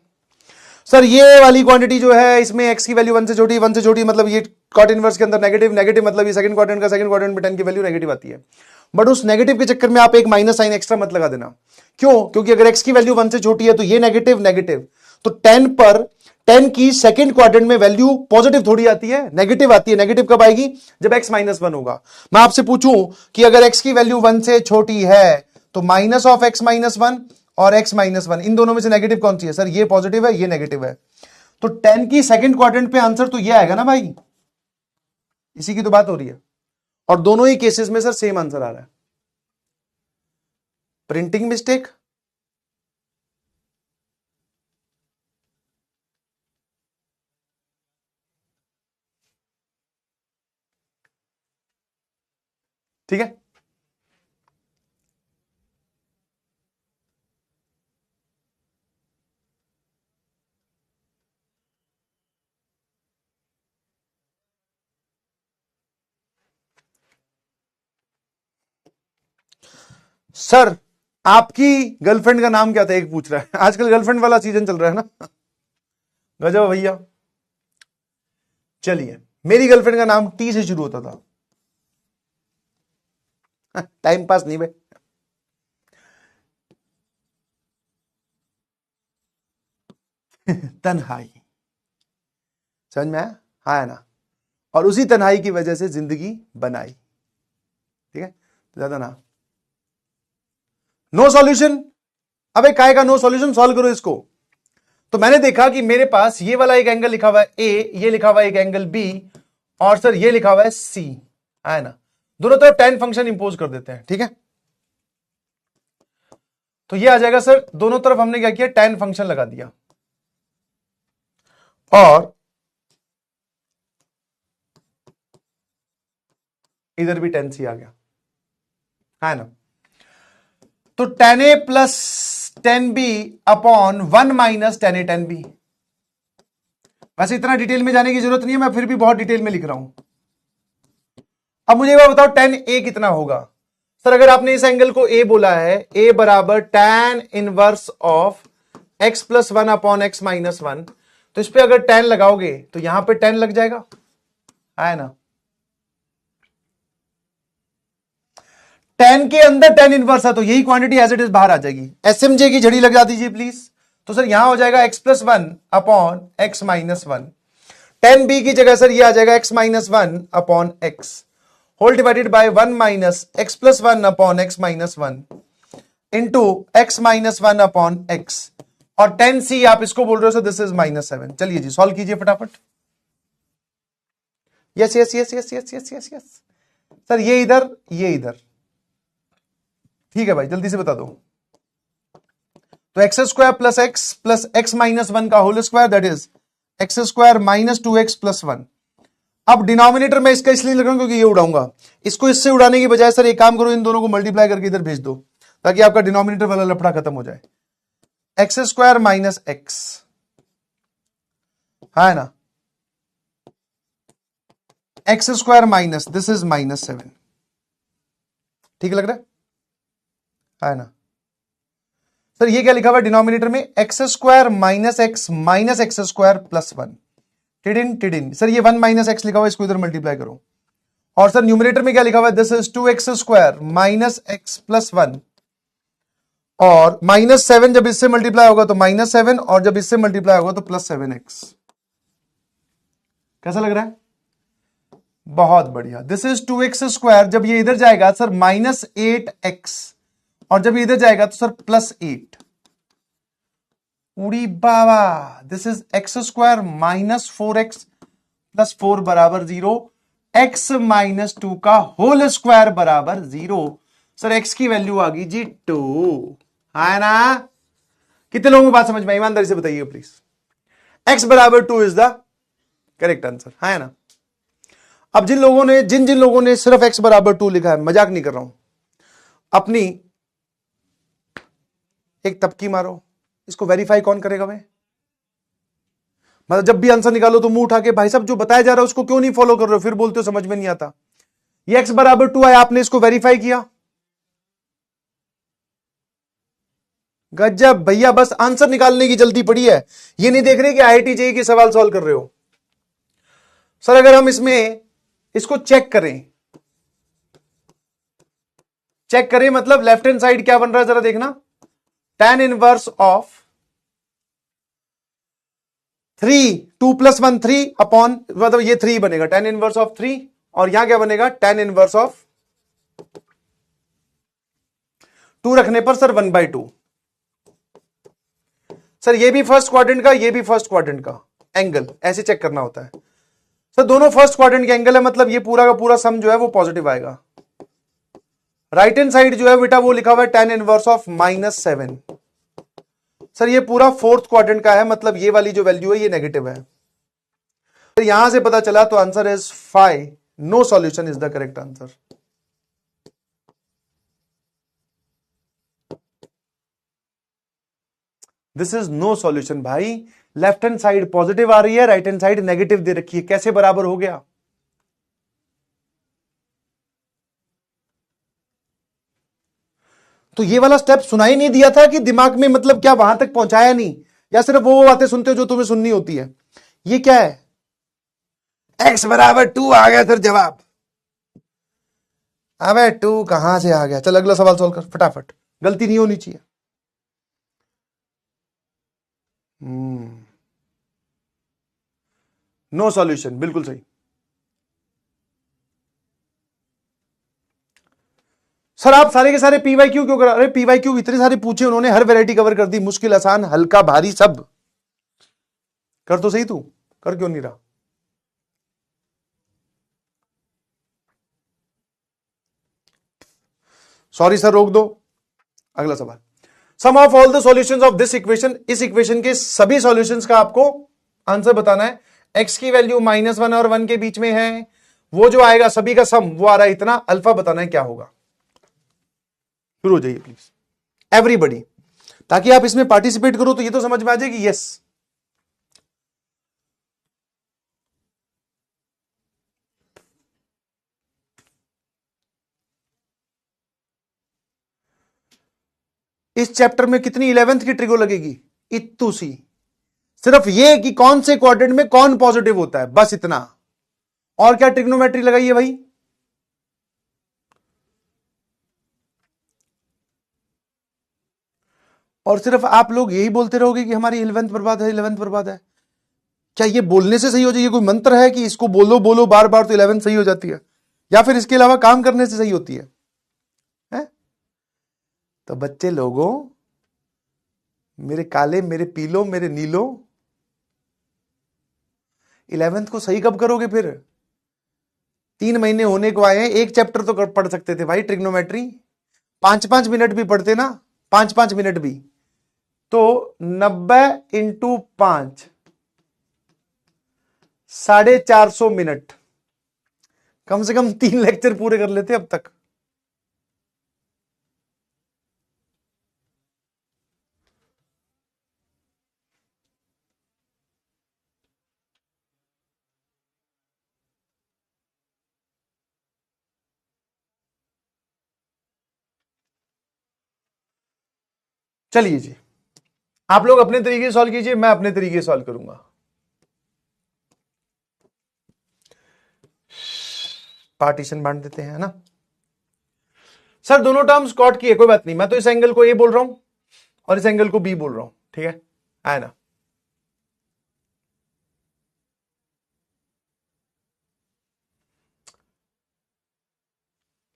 सर ये वाली क्वांटिटी जो है, इसमें x की वैल्यू 1 से छोटी मतलब ये कॉट इनवर्स के अंदर नेगेटिव मतलब ये सेकंड क्वाड्रेंट में tan की वैल्यू नेगेटिव आती है, बट उस नेगेटिव के चक्कर में आप एक माइनस साइन एक्स्ट्रा मत लगा देना। क्यों? क्योंकि अगर x की वैल्यू 1 से छोटी है तो ये नेगेटिव, तो tan पर 10 की सेकंड क्वाड्रेंट में वैल्यू पॉजिटिव थोड़ी आती है, नेगेटिव आती है। नेगेटिव कब आएगी? जब x -1 होगा। मैं आपसे पूछूं कि अगर x की वैल्यू 1 से छोटी है तो माइनस ऑफ x -1 और x -1 इन दोनों में से नेगेटिव कौन सी है? सर ये पॉजिटिव है, ये नेगेटिव है। तो 10 की सेकंड क्वाड्रेंट पे आंसर तो ये आएगा ना भाई, इसी की तो बात हो रही है। और दोनों ही केसेस में सर सेम आंसर आ रहा है। प्रिंटिंग मिस्टेक, ठीक है। सर आपकी गर्लफ्रेंड का नाम क्या था? एक पूछ रहा है। आजकल गर्लफ्रेंड वाला सीजन चल रहा है ना। गजब भैया। चलिए, मेरी गर्लफ्रेंड का नाम टी से शुरू होता था। टाइम पास नहीं भाई। तन्हाई, समझ में आया? हाँ है ना। और उसी तन्हाई की वजह से जिंदगी बनाई, ठीक है। तो ज्यादा ना। नो सॉल्यूशन, अबे काय का नो सॉल्यूशन? सॉल्व करो इसको। तो मैंने देखा कि मेरे पास ये वाला एक एंगल लिखा हुआ है ए, ये लिखा हुआ है एक एंगल बी, और सर ये लिखा हुआ है सी, है ना। दोनों तरफ tan फंक्शन इंपोज कर देते हैं, ठीक है। तो ये आ जाएगा सर, दोनों तरफ हमने क्या किया? tan फंक्शन लगा दिया, और इधर भी tan सी आ गया, है ना। तो tan a plus tan b upon 1 minus tan a tan b। वैसे इतना डिटेल में जाने की जरूरत नहीं है, मैं फिर भी बहुत डिटेल में लिख रहा हूं। अब मुझे ये बताओ tan a कितना होगा? सर अगर आपने इस एंगल को a बोला है, a बराबर tan inverse of x plus 1 upon x minus 1, तो इस पे अगर tan लगाओगे तो यहां पे tan लग जाएगा, है ना। tan के अंदर tan इनवर्स है तो यही क्वांटिटी एज इट इज बाहर आ जाएगी। एसएमजे की झड़ी लगा दीजिए प्लीज। तो सर यहां हो जाएगा x plus 1 upon x minus 1। tan b की जगह सर ये आ जाएगा x minus 1 upon x whole divided by 1 minus x plus 1 upon x minus 1 into x minus 1 upon x, और tan c आप इसको बोल रहे हो सर दिस इज -7। चलिए जी सॉल्व कीजिए फटाफट। Yes yes yes yes yes yes yes yes sir, ये इधर ये इधर, ठीक है भाई जल्दी से बता दो। तो x square plus x minus 1 का whole square that is x square minus 2x plus 1। अब डिनोमिनेटर में इसका इसलिए लिख रहा हूं क्योंकि ये उड़ाऊंगा। इसको इससे उड़ाने की बजाय सर एक काम करो, इन दोनों को मल्टीप्लाई करके इधर भेज दो ताकि आपका डिनोमिनेटर वाला लफड़ा खत्म हो जाए। एक्स स्क्वायर माइनस एक्स, है ना, x square minus this is -7। ठीक लग रहा है ना। सर ये क्या लिखा हुआ है डिनोमिनेटर में? X square minus x square plus 1। टिडिन टिडिन sir ये 1 माइनस एक्स लिखा हुआ है, इसको इधर मल्टीप्लाई करो। और सर न्यूमरेटर में क्या लिखा हुआ है? This is 2x square minus x plus 1, और -7 जब इससे मल्टीप्लाई होगा तो -7, और जब इससे मल्टीप्लाई होगा तो +7x। कैसा लग रहा है? बहुत बढ़िया। दिस इज 2x स्क्वायर, जब ये इधर जाएगा सर -8x, और जब ये इधर जाएगा तो सर +8। उड़ी बाबा, this is x square minus 4x plus 4 बराबर 0, x माइनस 2 का होल स्क्वायर बराबर 0। सर x की वैल्यू आ गई जी 2, है ना। कितने लोगों को बात समझ में आई? ईमानदारी से बताइए प्लीज। x बराबर 2 इज द करेक्ट आंसर, है ना। अब जिन लोगों ने सिर्फ x बराबर 2 लिखा है, मजाक नहीं कर रहा हूं, अपनी एक तबकी मारो। इसको वेरीफाई कौन करेगा भाई? मतलब जब भी आंसर निकालो तो मुंह उठा के भाई साहब जो बताया जा रहा है उसको क्यों नहीं फॉलो कर रहे हो, फिर बोलते हो समझ में नहीं आता। ये x बराबर 2 है, आपने इसको वेरीफाई किया, गजब भैया। बस आंसर निकालने की जल्दी पड़ी है, ये नहीं देख रहे कि IIT JEE के सवाल सॉल्व कर रहे हो। सर अगर हम इसमें इसको चेक करें मतलब लेफ्ट हैंड साइड क्या बन रहा है जरा देखना, tan इनवर्स ऑफ 3, 2 + 1 3 अपॉन, मतलब ये 3 बनेगा tan इनवर्स ऑफ 3, और यहां क्या बनेगा tan इनवर्स ऑफ 2 रखने पर सर 1/2। सर ये भी फर्स्ट क्वाड्रेंट का, ये भी फर्स्ट क्वाड्रेंट का एंगल ऐसे चेक करना होता है। सर दोनों फर्स्ट क्वाड्रेंट के एंगल है, मतलब ये पूरा का पूरा सम जो है वो पॉजिटिव आएगा। राइट हैंड साइड जो है बेटा वो लिखा हुआ है tan इनवर्स ऑफ -7। सर ये पूरा फोर्थ क्वाड्रेंट का है, मतलब ये वाली जो वैल्यू है ये नेगेटिव है। तो यहां से पता चला तो answer is 5, no solution is the correct answer. This is no solution भाई। लेफ्ट हैंड साइड पॉजिटिव आ रही है, राइट हैंड साइड नेगेटिव दे रखी है, कैसे बराबर हो गया? तो ये वाला स्टेप सुनाई नहीं दिया था कि दिमाग में, मतलब क्या वहां तक पहुंचाया नहीं, या सिर्फ वो बातें सुनते हो जो तुम्हें सुननी होती है? ये क्या है? x = 2 आ गया सर जवाब। अबे 2 कहां से आ गया? चल अगला सवाल सॉल्व कर फटाफट, गलती नहीं होनी चाहिए। नो सॉल्यूशन, बिल्कुल सही। सर आप सारे के सारे PYQ क्यों करा? अरे PYQ इतने सारे पूछे उन्होंने, हर वैरायटी कवर कर दी, मुश्किल आसान हल्का भारी सब कर। तो सही तू कर क्यों नहीं रहा? सॉरी सर रोक दो, अगला सवाल। Sum of all the solutions of this equation, इस इक्वेशन के सभी सॉल्यूशंस का आपको आंसर बताना है। x की वैल्यू -1 और 1 के बीच में है, वो जो आएगा सभी का सम वो आ रहा है इतना, अल्फा बताना है क्या होगा। शुरू हो जाइए प्लीज एवरीबडी, ताकि आप इसमें पार्टिसिपेट करो तो ये तो समझ में आ जाएगी। यस इस चैप्टर में कितनी 11th की ट्रिगो लगेगी? इत्तू सी। सिर्फ ये कि कौन से क्वाड्रेंट में कौन पॉजिटिव होता है, बस इतना। और क्या ट्रिग्नोमेट्री लगाइए भाई। और सिर्फ आप लोग यही बोलते रहोगे कि हमारी 11th बर्बाद है, 11th बर्बाद है। क्या ये बोलने से सही हो जाएगी? कोई मंत्र है कि इसको बोलो बोलो बार बार तो 11th सही हो जाती है, या फिर इसके अलावा काम करने से सही होती है? तो बच्चे लोगों, मेरे काले, मेरे पीलो, मेरे नीलो, 11th को सही कब करोगे फिर? 3 महीने होने को आए हैं, एक चैप्टर तो पढ़ सकते थे भाई ट्रिग्नोमेट्री। 5-5 मिनट भी पढ़ते ना, 5-5 मिनट भी, तो 90 × 5 450 मिनट, कम से कम 3 लेक्चर पूरे कर लेते अब तक। चलिए जी, आप लोग अपने तरीके से सॉल्व कीजिए, मैं अपने तरीके से सॉल्व करूंगा। पार्टीशन बांट देते हैं, है ना? सर दोनों टर्म्स कॉट की है, कोई बात नहीं, मैं तो इस एंगल को ए बोल रहा हूं और इस एंगल को बी बोल रहा हूं, ठीक है? आए ना?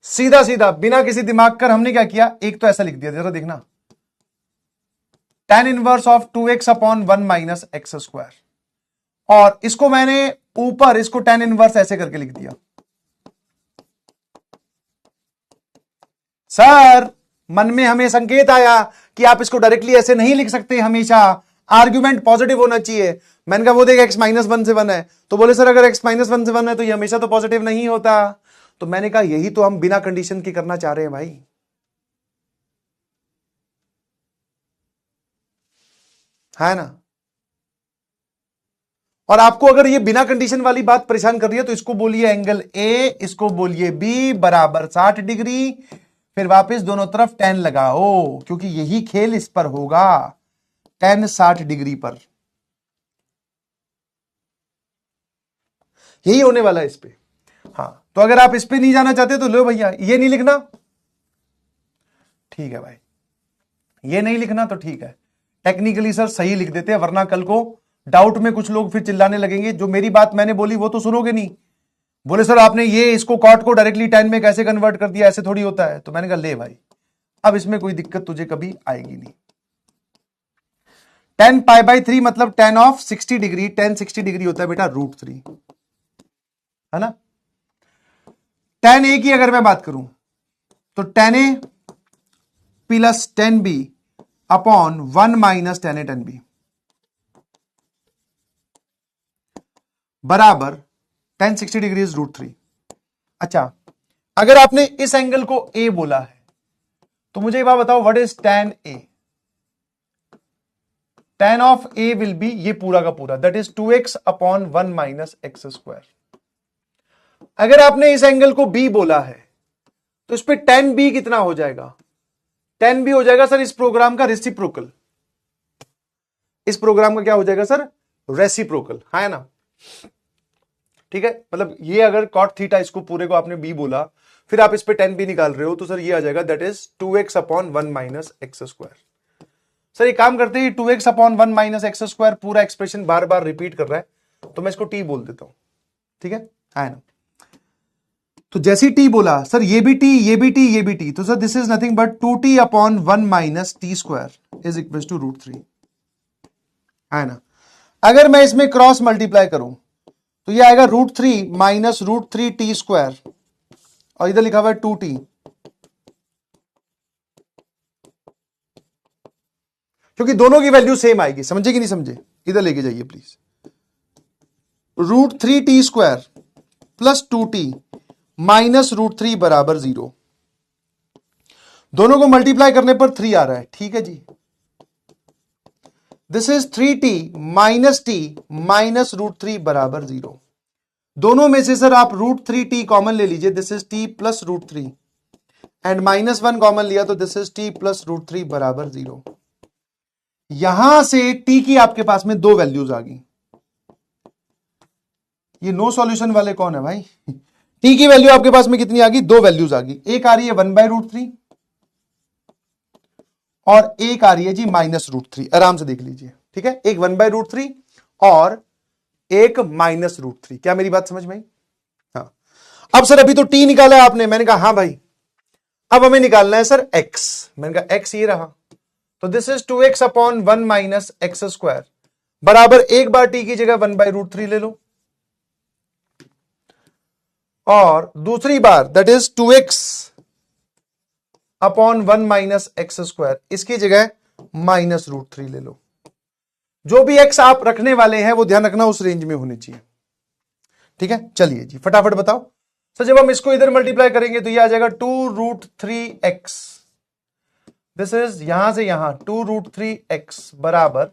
सीधा सीधा बिना किसी दिमाग कर हमने क्या किया, एक तो ऐसा लिख दिया, जरा देखना, tan inverse of 2x upon 1 - x², और इसको मैंने ऊपर इसको tan इनवर्स ऐसे करके लिख दिया। सर मन में हमें संकेत आया कि आप इसको डायरेक्टली ऐसे नहीं लिख सकते, हमेशा आर्ग्यूमेंट पॉजिटिव होना चाहिए। मैंने कहा वो देख x -1 से 1 है, तो बोले सर अगर x -1 से 1 है तो ये हमेशा तो पॉजिटिव नहीं होता। तो मैंने कहा यही तो हम बिना कंडीशन के करना चाह रहे हैं भाई, है ना? और आपको अगर ये बिना कंडीशन वाली बात परेशान कर रही है तो इसको बोलिए एंगल ए, इसको बोलिए बी, बराबर 60 डिग्री, फिर वापस दोनों तरफ tan लगाओ, क्योंकि यही खेल इस पर होगा, tan 60 डिग्री पर यही होने वाला है इस पे। हाँ तो अगर आप इस पे नहीं जाना चाहते तो लो भैया, ये नहीं लिखना, ठीक है भाई, ये नहीं लिखना तो ठीक है, टेक्निकली सर सही लिख देते हैं, वरना कल को डाउट में कुछ लोग फिर चिल्लाने लगेंगे, जो मेरी बात मैंने बोली वो तो सुनोगे नहीं। बोले सर आपने ये इसको कॉट को डायरेक्टली tan में कैसे कन्वर्ट कर दिया, ऐसे थोड़ी होता है। तो मैंने कहा ले भाई, अब इसमें कोई दिक्कत तुझे कभी आएगी नहीं। tan π/3 मतलब tan of 60 degree, tan 60 degree होता है बेटा √3, है ना। tan a की अगर मैं बात करूं तो tan a plus tan b upon 1 minus tan a tan b बराबर tan 60 डिग्री इज √3। अच्छा, अगर आपने इस एंगल को a बोला है तो मुझे एक बात बताओ, what is tan a? tan of a will be ये पूरा का पूरा, that is 2x upon 1 minus x square. अगर आपने इस एंगल को b बोला है तो इस पे tan b कितना हो जाएगा? tan b हो जाएगा सर इस प्रोग्राम का रेसिप्रोकल। इस प्रोग्राम का क्या हो जाएगा सर? रेसिप्रोकल, है ना। ठीक है, मतलब ये अगर cot थीटा इसको पूरे को आपने b बोला, फिर आप इस पे tan b निकाल रहे हो तो सर ये आ जाएगा that is 2x upon 1 minus x square. Sir ये काम करते ही 2x upon 1 minus x square पूरा एक्सप्रेशन बार बार रिपीट कर रहा है, तो मैं इसको t बोल देता हूं। ठीक है ना। तो जैसे टी बोला सर ये भी टी, ये भी टी, ये भी टी, तो sir this is nothing but 2t upon 1 minus t square is equal to √3, है ना। अगर मैं इसमें क्रॉस मल्टीप्लाई करूं तो ये आएगा √3 माइनस √3 टी स्क्वायर, और इधर लिखा हुआ है 2t, क्योंकि दोनों की वैल्यू सेम आएगी। समझे कि नहीं समझे? इधर लेके जाइए please. √3t square plus 2t minus √3 बराबर 0। दोनों को मल्टीप्लाई करने पर 3 आ रहा है। ठीक है जी, this is 3t minus t minus √3 बराबर 0। दोनों में से सर आप √3t कॉमन ले लीजिए, this is t plus √3, and -1 common लिया तो दिस इज t प्लस √3 बराबर 0। यहां से t की आपके पास में दो वैल्यूज आ गई। ये नो सॉल्यूशन वाले कौन है भाई? t की वैल्यू आपके पास में कितनी आ गई? दो वैल्यूज आ गई। एक आ रही है 1/√3 और एक आ रही है जी -√3। आराम से देख लीजिए, ठीक है। एक 1/√3 और एक -√3। क्या मेरी बात समझ में आई? हाँ। अब सर अभी तो t निकाला है आपने, मैंने कहा हाँ भाई, अब हमें निकालना है सर x। मैंने कहा x ये रहा, तो this is 2x upon 1 minus x square बराबर एक बार t की जगह 1/√3 ले लो, और दूसरी बार that is 2x upon 1 minus x square, इसकी जगह -√3 ले लो। जो भी x आप रखने वाले हैं वो ध्यान रखना उस रेंज में होनी चाहिए। ठीक है, चलिए जी फटाफट बताओ। सर जब हम इसको इधर मल्टीप्लाई करेंगे तो ये आ जाएगा 2√3x, दिस इज यहां से यहां 2√3x बराबर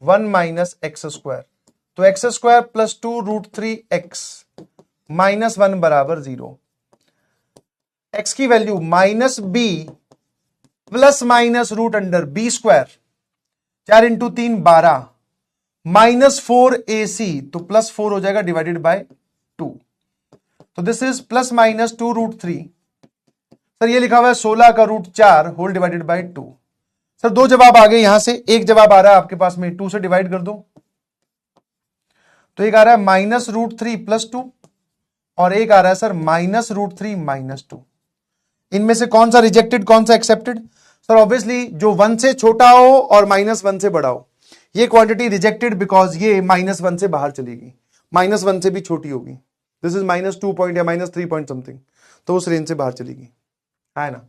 1 माइनस एक्स स्क्वायर, तो एक्स स्क्वायर प्लस 2√3x -1 बराबर 0। x की value -b plus minus root under b square, 4 into 3 12, -4ac, तो +4 हो जाएगा डिवाइडेड बाय 2, तो this is plus minus 2√3। Sir ये लिखा हुआ है 16 का √4 होल डिवाइडेड बाय 2। सर दो जवाब आ गए यहां से, एक जवाब आ रहा है आपके पास में 2 से डिवाइड कर दो, तो एक आ रहा है -√3 + 2 और एक आ रहा है सर -√3 - 2। इनमें से कौन सा रिजेक्टेड कौन सा एक्सेप्टेड? सर ऑब्वियसली जो 1 से छोटा हो और -1 से बड़ा हो, ये क्वांटिटी रिजेक्टेड बिकॉज ये -1 से बाहर चलेगी, -1 से भी छोटी होगी, दिस इज -2 पॉइंट या -3 पॉइंट समथिंग, तो उस रेंज से बाहर चलेगी, है ना।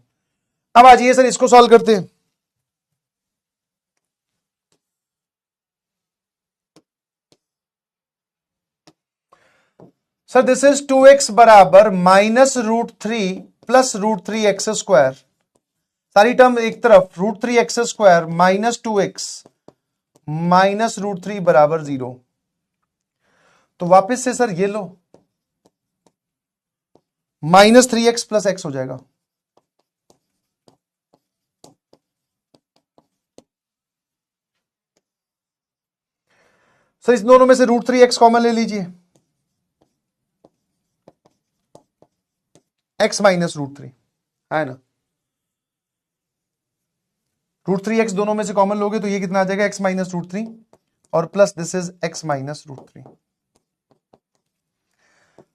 अब आ जाइए सर इसको सॉल्व करते हैं। सर दिस इज 2x बराबर -√3 प्लस √3x स्क्वायर, सारी टर्म एक तरफ, √3x स्क्वायर -2x -√3 बराबर 0। तो वापस से सर ये लो, -3x प्लस x हो जाएगा। सर इस दोनों में से √3x कॉमन ले लीजिए, x -√3, है ना। √3x दोनों में से कॉमन लोगे तो ये कितना आ जाएगा, x -√3, और plus this is x minus √3।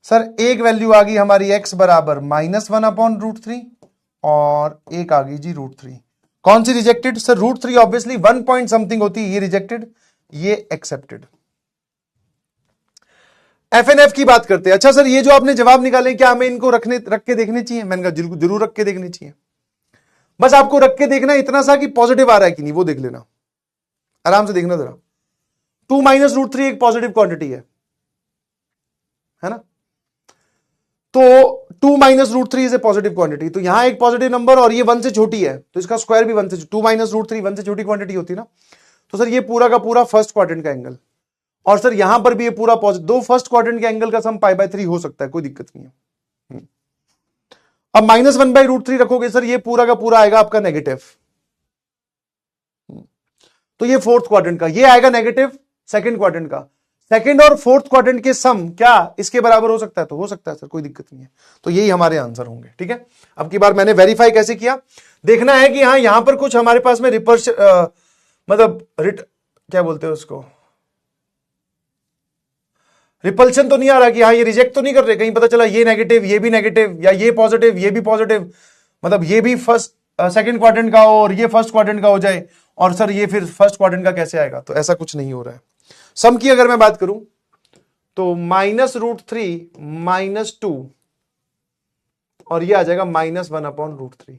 Sir एक वैल्यू आ गई हमारी x बराबर -1/√3 और एक आ गई जी √3। कौन सी rejected? Sir √3 obviously 1 point something होती है, ये रिजेक्टेड, ये एक्सेप्टेड। FNF की बात करते हैं। अच्छा सर ये जो आपने जवाब निकाले क्या हमें इनको रख के देखने चाहिए? मैंने कहा जरूर रख के देखने चाहिए। बस आपको रख के देखना इतना सा कि पॉजिटिव आ रहा है कि नहीं वो देख लेना, आराम से देखना जरा। 2 माइनस √3 एक पॉजिटिव क्वांटिटी है ना? तो 2 minus √3 is a positive quantity, तो यहां एक पॉजिटिव नंबर और ये 1 से छोटी है तो इसका स्क्वायर भी 1 से, 2 माइनस √3 1 से छोटी क्वांटिटी होती है ना। तो सर ये पूरा का पूरा फर्स्ट क्वाड्रेंट का एंगल, और सर यहां पर भी ये पूरा पॉजिटिव, दो फर्स्ट क्वाड्रेंट के एंगल का सम π/3 हो सकता है, कोई दिक्कत नहीं है। अब -1/√3 रखोगे सर ये पूरा का पूरा आएगा आपका नेगेटिव, तो ये फोर्थ क्वाड्रेंट का, ये आएगा नेगेटिव सेकंड क्वाड्रेंट का। सेकंड और फोर्थ क्वाड्रेंट के सम क्या इसके बराबर हो सकता है? तो हो सकता है सर, कोई दिक्कत नहीं है। तो यही हमारे आंसर होंगे, ठीक है। अब की बार मैंने वेरीफाई कैसे किया, देखना है कि हाँ यहां पर कुछ हमारे पास में क्या बोलते हैं उसको, रिपल्शन तो नहीं आ रहा कि हाँ ये रिजेक्ट तो नहीं कर रहे, कहीं पता चला ये नेगेटिव ये भी नेगेटिव या ये पॉजिटिव ये भी पॉजिटिव, मतलब ये भी फर्स्ट सेकंड क्वाड्रेंट का हो और ये फर्स्ट क्वाड्रेंट का हो जाए और सर ये फिर फर्स्ट क्वाड्रेंट का कैसे आएगा? तो ऐसा कुछ नहीं हो रहा है। सम की अगर मैं बात करूं तो -√3 -2 और ये आ जाएगा -1/√3।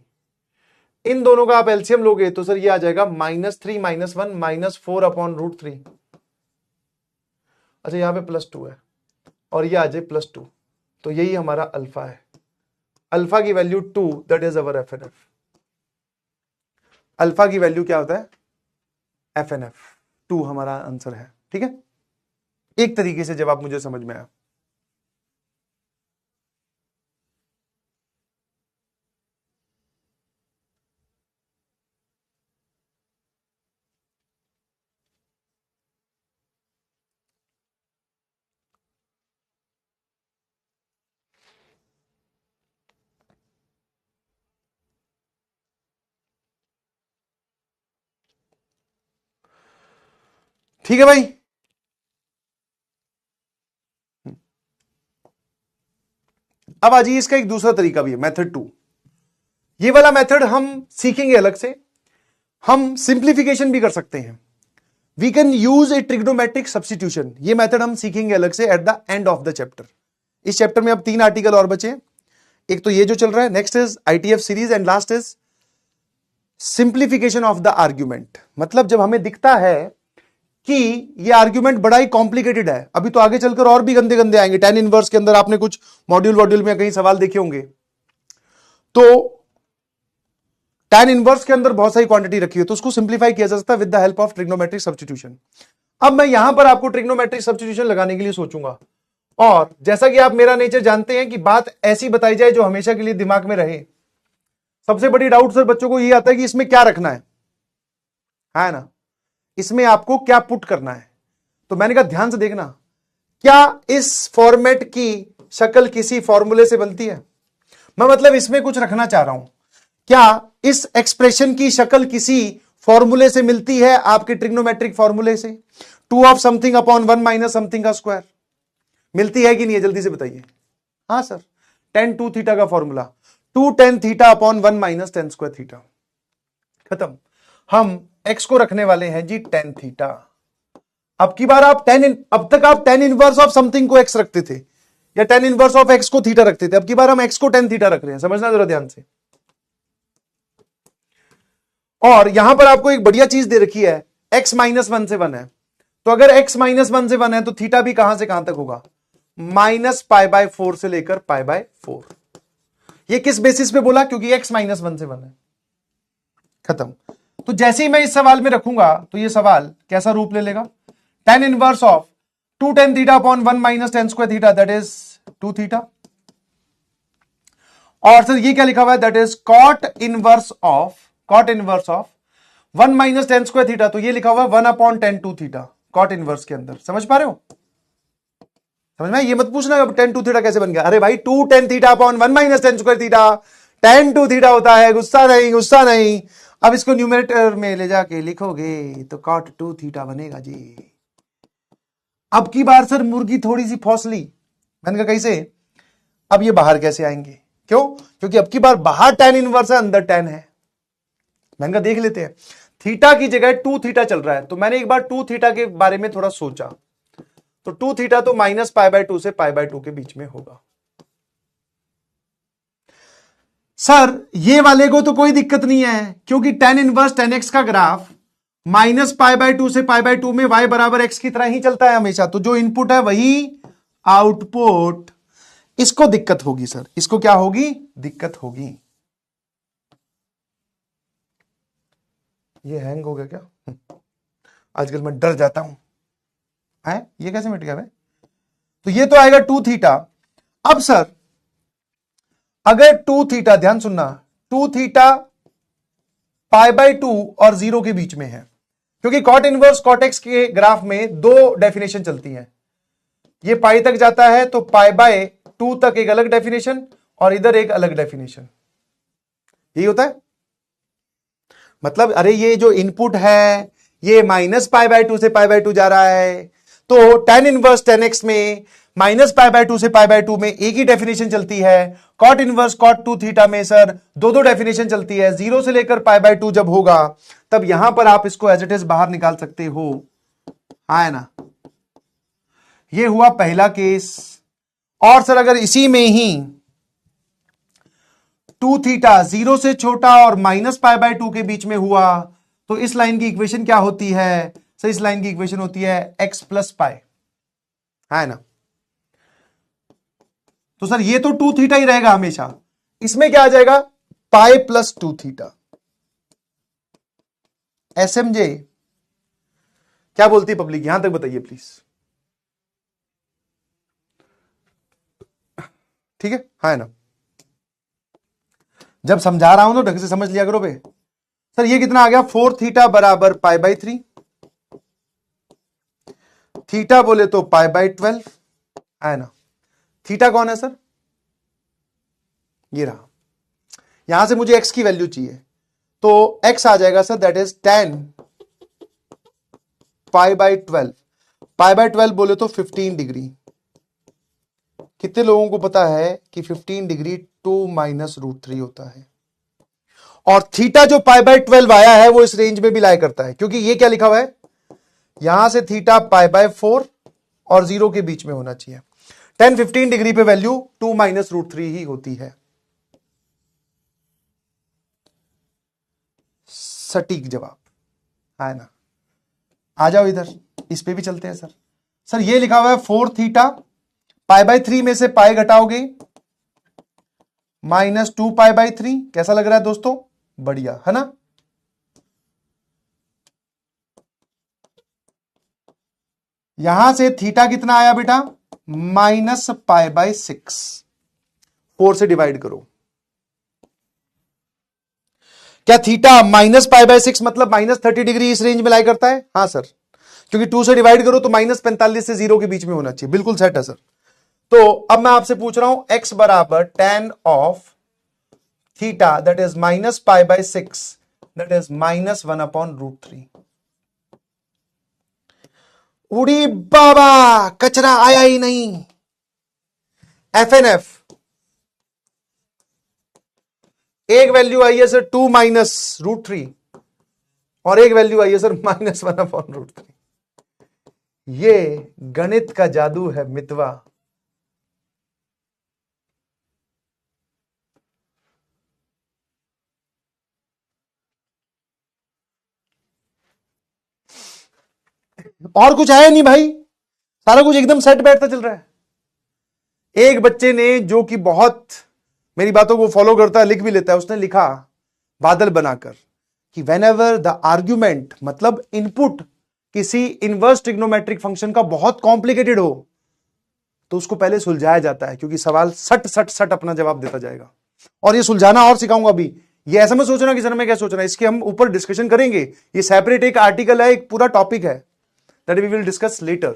इन दोनों का आप एलसीएम लोगे तो सर ये आ जाएगा -3 -1 -4/√3। अच्छा यहां पे +2 है और ये आ जाए +2, तो यही हमारा अल्फा है। अल्फा की value 2, that is our FNF। Alpha की वैल्यू क्या होता है? FNF 2 हमारा आंसर है, ठीक है। एक तरीके से जवाब मुझे समझ में आया। ठीक है भाई, अब आ जाइए इसका एक दूसरा तरीका भी है, मेथड 2। ये वाला मेथड हम सीखेंगे अलग से, हम सिंप्लीफिकेशन भी कर सकते हैं। We can use a trigonometric substitution, ये मेथड हम सीखेंगे अलग से at the end of the chapter. इस चैप्टर में अब 3 आर्टिकल और बचे, एक तो ये जो चल रहा है, next is ITF series and last is simplification of the argument. मतलब जब हमें दिखता है कि ये आर्ग्यूमेंट बड़ा ही कॉम्प्लिकेटेड है, अभी तो आगे चलकर और भी गंदे गंदे आएंगे। tan इनवर्स के अंदर आपने कुछ मॉड्यूल में कहीं सवाल देखे होंगे, तो tan इनवर्स के अंदर बहुत सारी क्वांटिटी रखी है, तो उसको सिंप्लीफाई किया जा सकता है with the help of trigonometric substitution. अब मैं यहां पर आपको ट्रिग्नोमेट्रिक सब्स्टिट्यूशन लगाने के लिए सोचूंगा, और जैसा कि आप मेरा नेचर जानते हैं कि बात ऐसी बताई जाए जो हमेशा के लिए दिमाग में रहे। सबसे बड़ी डाउट सर बच्चों को ये आता है कि इसमें क्या रखना है ना, इसमें आपको क्या पुट करना है। तो मैंने कहा ध्यान से देखना, क्या इस फॉर्मेट की शक्ल किसी फॉर्मूले से बनती है? मैं मतलब इसमें कुछ रखना चाह रहा हूं, क्या इस एक्सप्रेशन की शक्ल किसी फॉर्मूले से मिलती है, आपके ट्रिग्नोमेट्रिक फॉर्मूले से? 2 of something upon 1 minus something का स्क्वायर मिलती है कि नहीं है? जल्दी से बताइए। हाँ सर, tan 2 थीटा का formula 2 tan theta upon 1 minus tan square theta. खत्म। हम x को रखने वाले हैं जी tan थीटा। अब की बार आप अब तक आप tan इनवर्स ऑफ समथिंग को x रखते थे या tan इनवर्स ऑफ x को थीटा रखते थे, अब की बार हम x को tan थीटा रख रहे हैं। समझना जरा ध्यान से। और यहां पर आपको एक बढ़िया चीज दे रखी है, x -1 से 1 है, तो अगर x -1 से 1 है तो थीटा भी कहां से कहां तक होगा? -π/4 से लेकर π/4। ये किस बेसिस पे बोला? क्योंकि x -1 से 1 है। खत्म। तो जैसे ही मैं इस सवाल में रखूंगा तो ये सवाल कैसा रूप ले लेगा? tan inverse of 2 tan theta upon 1 minus tan square theta, that is 2 theta. और सर ये क्या लिखा हुआ है? That is cot inverse of 1 minus tan square theta, तो ये लिखा हुआ है 1 upon tan 2 theta cot inverse के अंदर। समझ पा रहे हो? समझ में? ये मत पूछना tan 2 थीटा कैसे बन गया। अरे भाई 2 tan theta upon 1 minus tan square theta, tan 2 theta होता है। गुस्सा नहीं। अब इसको न्यूमरेटर में ले जाके लिखोगे तो cot 2 थीटा बनेगा जी। अब की बार सर मुर्गी थोड़ी सी फौसली। मैंने कहा कैसे? अब ये बाहर कैसे आएंगे? क्यों? क्योंकि अब की बार बाहर tan इनवर्स है, अंदर tan है। मैंने कहा देख लेते हैं। थीटा की जगह 2 थीटा चल रहा है, तो मैंने एक बार 2 थीटा के बारे में थोड़ा सोचा, तो 2 थीटा तो -π/2 से π/2 के बीच में होगा। सर ये वाले को तो कोई दिक्कत नहीं है, क्योंकि tan इनवर्स tan x का ग्राफ -π/2 से π/2 में y बराबर x की तरह ही चलता है हमेशा, तो जो इनपुट है वही आउटपुट। इसको दिक्कत होगी सर, इसको क्या होगी? दिक्कत होगी। ये हैंग हो गया क्या? आजकल मैं डर जाता हूं। है ये कैसे मिट गया भाई? तो ये तो आएगा 2 थीटा। अब सर अगर 2 थीटा, ध्यान सुनना, 2 थीटा π/2 और 0 के बीच में है, क्योंकि कॉट इनवर्स कॉट एक्स के ग्राफ में दो डेफिनेशन चलती है। ये पाई तक जाता है तो π/2 तक एक अलग डेफिनेशन और इधर एक अलग डेफिनेशन, यही होता है। मतलब अरे ये जो इनपुट है ये -π/2 से π/2 जा रहा है, तो tan इनवर्स tan x में -π/2 से π/2 में एक ही डेफिनेशन चलती है। कॉट इनवर्स कॉट 2 थीटा में सर दो दो डेफिनेशन चलती है। 0 से लेकर π/2 जब होगा तब यहां पर आप इसको एज इट इज बाहर निकाल सकते हो। हाँ है ना? ये हुआ पहला केस। और सर अगर इसी में ही 2 थीटा 0 से छोटा और -π/2 के बीच में हुआ, तो इस लाइन की इक्वेशन क्या होती है? सर इस लाइन की इक्वेशन होती है x प्लस पाई, है ना? तो सर ये तो 2 थीटा ही रहेगा हमेशा, इसमें क्या आ जाएगा? Pi plus 2 theta. एसएमजे क्या बोलती है पब्लिक? यहां तक बताइए प्लीज। ठीक है, हाँ ना? जब समझा रहा हूं तो ढंग से समझ लिया करो बे। सर ये कितना आ गया? 4 थीटा बराबर π/3, थीटा बोले तो π/12, है ना? थीटा कौन है सर? ये रहा। यहां से मुझे x की वैल्यू चाहिए, तो x आ जाएगा सर दैट इज tan π/12। π/12 बोले तो 15 डिग्री। कितने लोगों को पता है कि 15 डिग्री 2 -√3 होता है? और थीटा जो π/12 आया है वो इस रेंज में भी लाई करता है, क्योंकि ये क्या लिखा हुआ है यहां से थीटा π/4 और 0 के बीच में होना चाहिए। 10-15 डिग्री पे वैल्यू 2 -√3 ही होती है। सटीक जवाब, है ना? आ जाओ इधर, इस पे भी चलते हैं सर। सर ये लिखा हुआ है 4 थीटा π/3 में से पाई घटाओगे -2π/3। कैसा लग रहा है दोस्तों? बढ़िया है ना? यहां से थीटा कितना आया बेटा? -π/6। 4 से डिवाइड करो। क्या थीटा -π/6 मतलब -30 डिग्री इस रेंज में लाई करता है? हाँ सर, क्योंकि 2 से डिवाइड करो तो -45 से 0 के बीच में होना चाहिए। बिल्कुल सेट है सर। तो अब मैं आपसे पूछ रहा हूं x बराबर tan of theta that is -π/6 that is -1/√3। उड़ी बाबा, कचरा आया ही नहीं। FNF एक वैल्यू आई है सर 2 -√3 और एक वैल्यू आई है सर -1/√3। ये गणित का जादू है मितवा। और कुछ है नहीं भाई, सारा कुछ एकदम सेट बैठता चल रहा है। एक बच्चे ने, जो कि बहुत मेरी बातों को फॉलो करता है, लिख भी लेता है, उसने लिखा बादल बनाकर कि वेन एवर द आर्ग्यूमेंट, मतलब इनपुट किसी इनवर्स ट्रिग्नोमेट्रिक फंक्शन का बहुत कॉम्प्लिकेटेड हो तो उसको पहले सुलझाया जाता है, क्योंकि सवाल सट सट सट अपना जवाब देता जाएगा। और ये सुलझाना और सिखाऊंगा अभी। ये ऐसा मत सोचना कि सर मैं क्या सोच रहा है, इसके हम ऊपर डिस्कशन करेंगे। ये सेपरेट एक आर्टिकल है, एक पूरा टॉपिक है, that we will discuss later.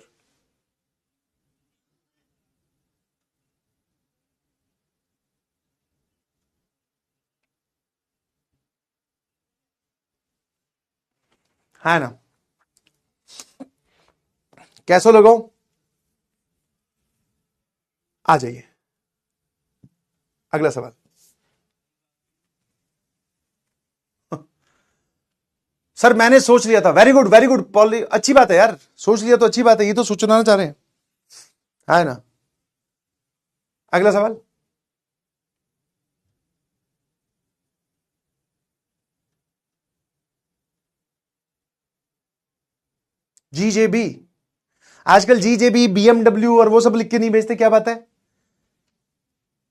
है ना? कैसा लगाओ? आ जाइए अगला सवाल। सर मैंने सोच लिया था। Very good very good poly, अच्छी बात है यार, सोच लिया तो अच्छी बात है, ये तो सोचना चाह रहे हैं, है ना। अगला सवाल। जीजेबी, आजकल जीजेबी बीएमडब्ल्यू और वो सब लिख के नहीं भेजते, क्या बात है,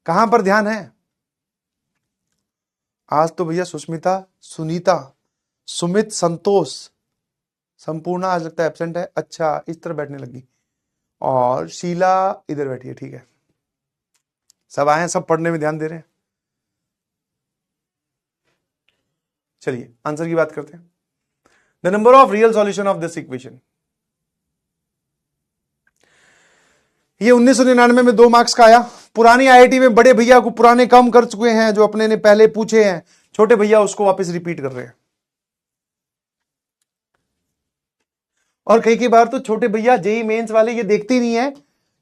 कहां पर ध्यान है। आज तो भैया सुष्मिता, सुनीता, सुमित, संतोष, संपूर्णा आज लगता है एब्सेंट है। अच्छा इस तरह बैठने लगी, और शीला इधर बैठी है, ठीक है। सब आए हैं, सब पढ़ने में ध्यान दे रहे हैं। चलिए आंसर की बात करते हैं। The number of real solution of this equation, ये 1999 में 2 मार्क्स का आया। पुरानी आईआईटी में बड़े भैया को पुराने कम कर चुके हैं, जो अपने ने पहले पूछे हैं, छोटे भैया उसको वापस रिपीट कर रहे हैं। और कई बार तो छोटे भैया जेई मेंस वाले ये देखते ही नहीं है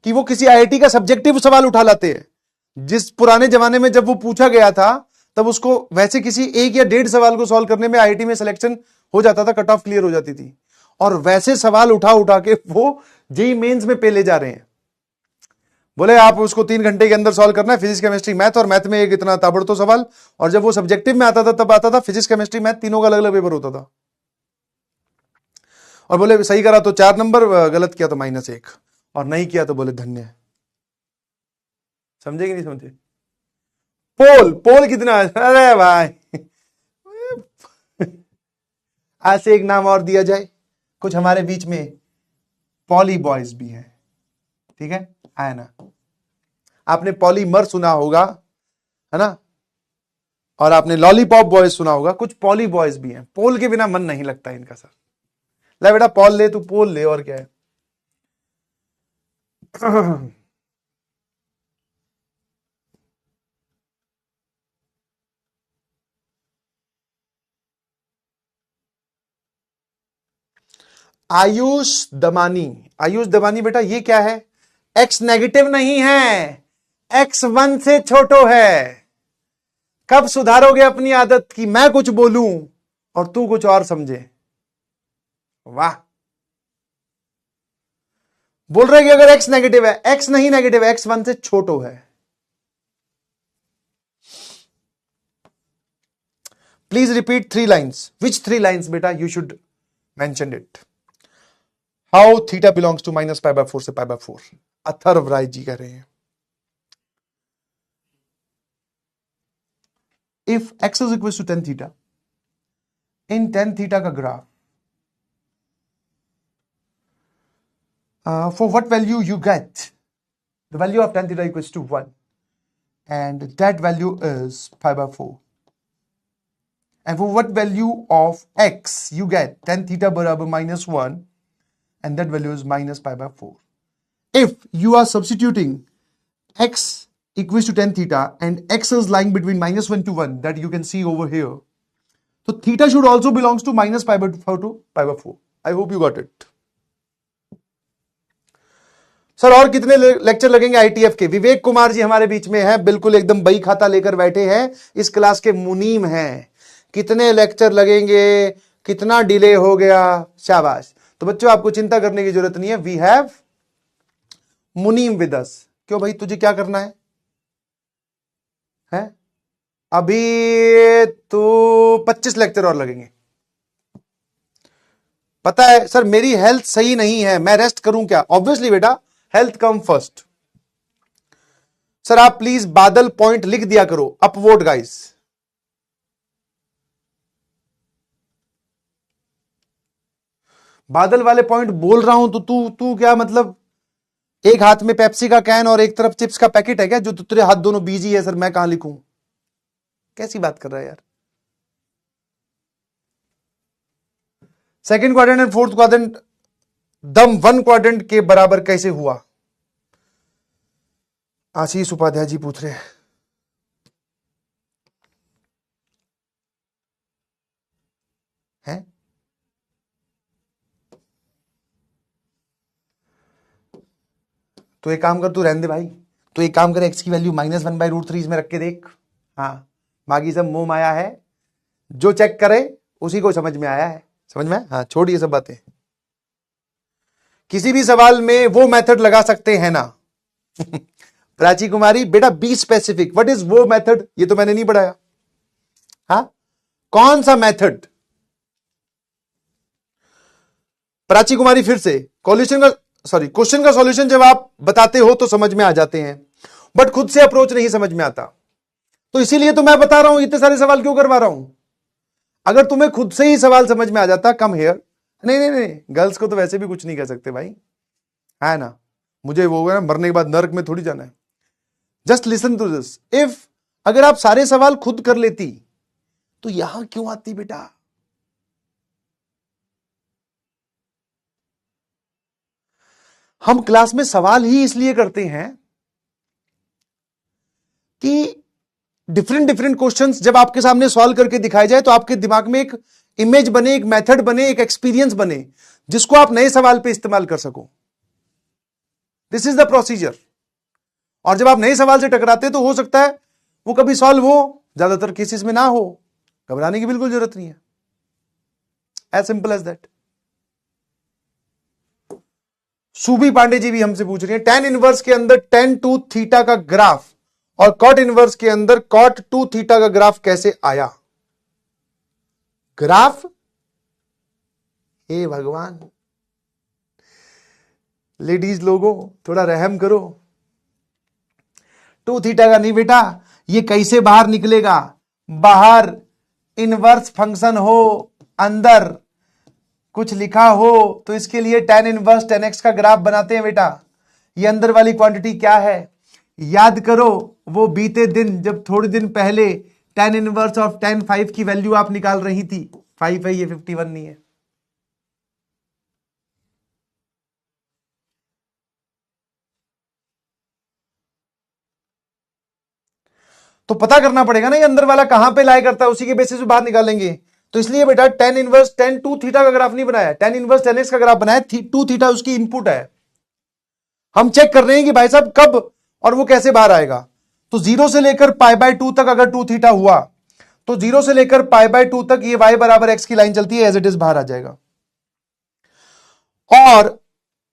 कि वो किसी आईआईटी का सब्जेक्टिव सवाल उठा लाते हैं। जिस पुराने जमाने में जब वो पूछा गया था, तब उसको वैसे किसी 1 या 1.5 सवाल को सॉल्व करने में आईआईटी में सिलेक्शन हो जाता था, कट ऑफ क्लियर हो जाती थी। और वैसे सवाल उठा उठा के वो जेई मेंस में पेले जा रहे हैं। बोले आप उसको 3 घंटे के अंदर सॉल्व करना है, फिजिक्स केमिस्ट्री मैथ, और मैथ में एक इतना ताबड़तोड़ सवाल। और जब वो सब्जेक्टिव में आता था, तब आता था फिजिक्स केमिस्ट्री मैथ, तीनों का अलग अलग पेपर होता था। और बोले सही करा तो 4 नंबर, गलत किया तो -1, और नहीं किया तो बोले धन्य है। समझे कि नहीं समझे। पोल, पोल कितना, अरे भाई आज से एक नाम और दिया जाए, कुछ हमारे बीच में पॉली बॉयज भी हैं, ठीक है ना। आपने पॉलीमर सुना होगा, है ना, और आपने लॉलीपॉप बॉयज सुना होगा, कुछ पॉली बॉयज भी हैं। पोल के बिना मन नहीं लगता इनका। सर ले बेटा पॉल ले, तू पोल ले, और क्या है। आयुष दमानी, आयुष दमानी बेटा ये क्या है, एक्स नेगेटिव नहीं है, एक्स 1 से छोटो है। कब सुधारोगे अपनी आदत की मैं कुछ बोलूं और तू कुछ और समझे। वाह, बोल रहे कि अगर एक्स नेगेटिव है, एक्स नहीं नेगेटिव है, एक्स 1 से छोटो है। Please repeat 3 lines. Which 3 lines बेटा, you should mention it. How theta belongs to -π/4 से π/4, अथर्व राय जी कह रहे हैं। If x is equal to tan theta, in tan theta का graph, for what value you get the value of tan theta equals to 1, and that value is π/4, and for what value of x you get tan theta बराबर -1, and that value is -π/4. If you are substituting x equals to tan theta and x is lying between -1 to 1, that you can see over here, so theta should also belongs to -π/4 to π/4. I hope you got it. Sir और कितने lecture लगेंगे ITF के। विवेक कुमार जी हमारे बीच में है, बिल्कुल एकदम बही खाता लेकर बैठे हैं, इस क्लास के मुनीम हैं। कितने लेक्चर लगेंगे, कितना डिले हो गया, शाबाश। तो बच्चों आपको चिंता करने की जरूरत नहीं है, वी हैव मुनीम विद अस। क्यों भाई, तुझे क्या करना है? अभी तो 25 लेक्चर और लगेंगे। पता है सर मेरी हेल्थ सही नहीं है, मैं रेस्ट करूं क्या? ऑब्वियसली बेटा हेल्थ कम फर्स्ट। सर आप प्लीज बादल पॉइंट लिख दिया करो, अपवोट गाइस। बादल वाले पॉइंट बोल रहा हूं तो तू क्या मतलब, एक हाथ में पेप्सी का कैन और एक तरफ चिप्स का पैकेट है क्या, जो तेरे हाथ दोनों बिजी है? सर मैं कहां लिखूं, कैसी बात कर रहा है यार। Second quadrant and fourth quadrant दम 1 क्वाड्रेंट के बराबर कैसे हुआ? आशीष उपाध्याय जी पूछ रहे हैं। तो एक काम कर, तू रहने दे भाई, तो एक काम करें, एक्स की वैल्यू -1/√3 इसमें रख के देख। हाँ, बाकी सब मोह माया है, जो चेक करे उसी को समझ में आया है। समझ में? हाँ, छोड़ ये सब बातें। किसी भी सवाल में वो मेथड लगा सकते हैं ना। प्राची कुमारी, बेटा बी स्पेसिफिक, व्हाट इज वो मेथड? ये तो मैंने नहीं पढ़ाया। हाँ, कौन सा मेथड? प्राची कुमारी, फिर से क्वेश्चन का सॉल्यूशन जब आप बताते हो तो समझ में आ जाते हैं, बट खुद से अप्रोच नहीं समझ में आता। तो इसीलिए तो मैं बता रहा हूं, इतने सारे सवाल क्यों करवा रहा हूं। अगर तुम्हें खुद से ही सवाल समझ में आ जाता, कम हेयर। नहीं नहीं नहीं, गर्ल्स को तो वैसे भी कुछ नहीं कह सकते भाई, है ना। मुझे वो है ना, मरने के बाद नर्क में थोड़ी जाना है। Just listen to this, if अगर आप सारे सवाल खुद कर लेती तो यहां क्यों आती बेटा? हम क्लास में सवाल ही इसलिए करते हैं कि डिफरेंट डिफरेंट क्वेश्चंस जब आपके सामने सॉल्व करके दिखाए जाए तो आपके दिमाग में एक इमेज बने, एक मेथड बने, एक एक्सपीरियंस बने, जिसको आप नए सवाल पे इस्तेमाल कर सको। This is the procedure. और जब आप नए सवाल से टकराते तो हो सकता है वो कभी सॉल्व हो, ज्यादातर केसेस में ना हो। घबराने की बिल्कुल जरूरत नहीं है, एज सिंपल एज दैट। सुबी पांडे जी भी हमसे पूछ रही है, tan इनवर्स के अंदर tan 2 थीटा का ग्राफ और cot इनवर्स के अंदर cot 2 थीटा का ग्राफ कैसे आया? ग्राफ, हे भगवान, लेडीज लोगों थोड़ा रहम करो। 2 थीटा का नहीं बेटा, ये कैसे बाहर निकलेगा? बाहर इनवर्स फंक्शन हो, अंदर कुछ लिखा हो, तो इसके लिए tan इनवर्स tan x का ग्राफ बनाते हैं बेटा। ये अंदर वाली क्वांटिटी क्या है? याद करो वो बीते दिन, जब थोड़े दिन पहले tan इनवर्स ऑफ tan 5 की वैल्यू आप निकाल रही थी। 5 है ये, 51 नहीं है। तो पता करना पड़ेगा ना ये अंदर वाला कहां पे लाई करता है, उसी के बेसिस पे बाहर निकालेंगे। तो इसलिए बेटा tan इनवर्स tan 2 थीटा का ग्राफ नहीं बनाया, tan इनवर्स tan x का ग्राफ बनाया। 2 थीटा उसकी इनपुट है। हम चेक कर रहे हैं कि भाई साहब कब और वो कैसे बाहर आएगा। तो 0 से लेकर π/2 तक अगर 2 थीटा हुआ तो 0 से लेकर π/2 तक ये y बराबर x की लाइन चलती है, एज इट इज बाहर आ जाएगा। और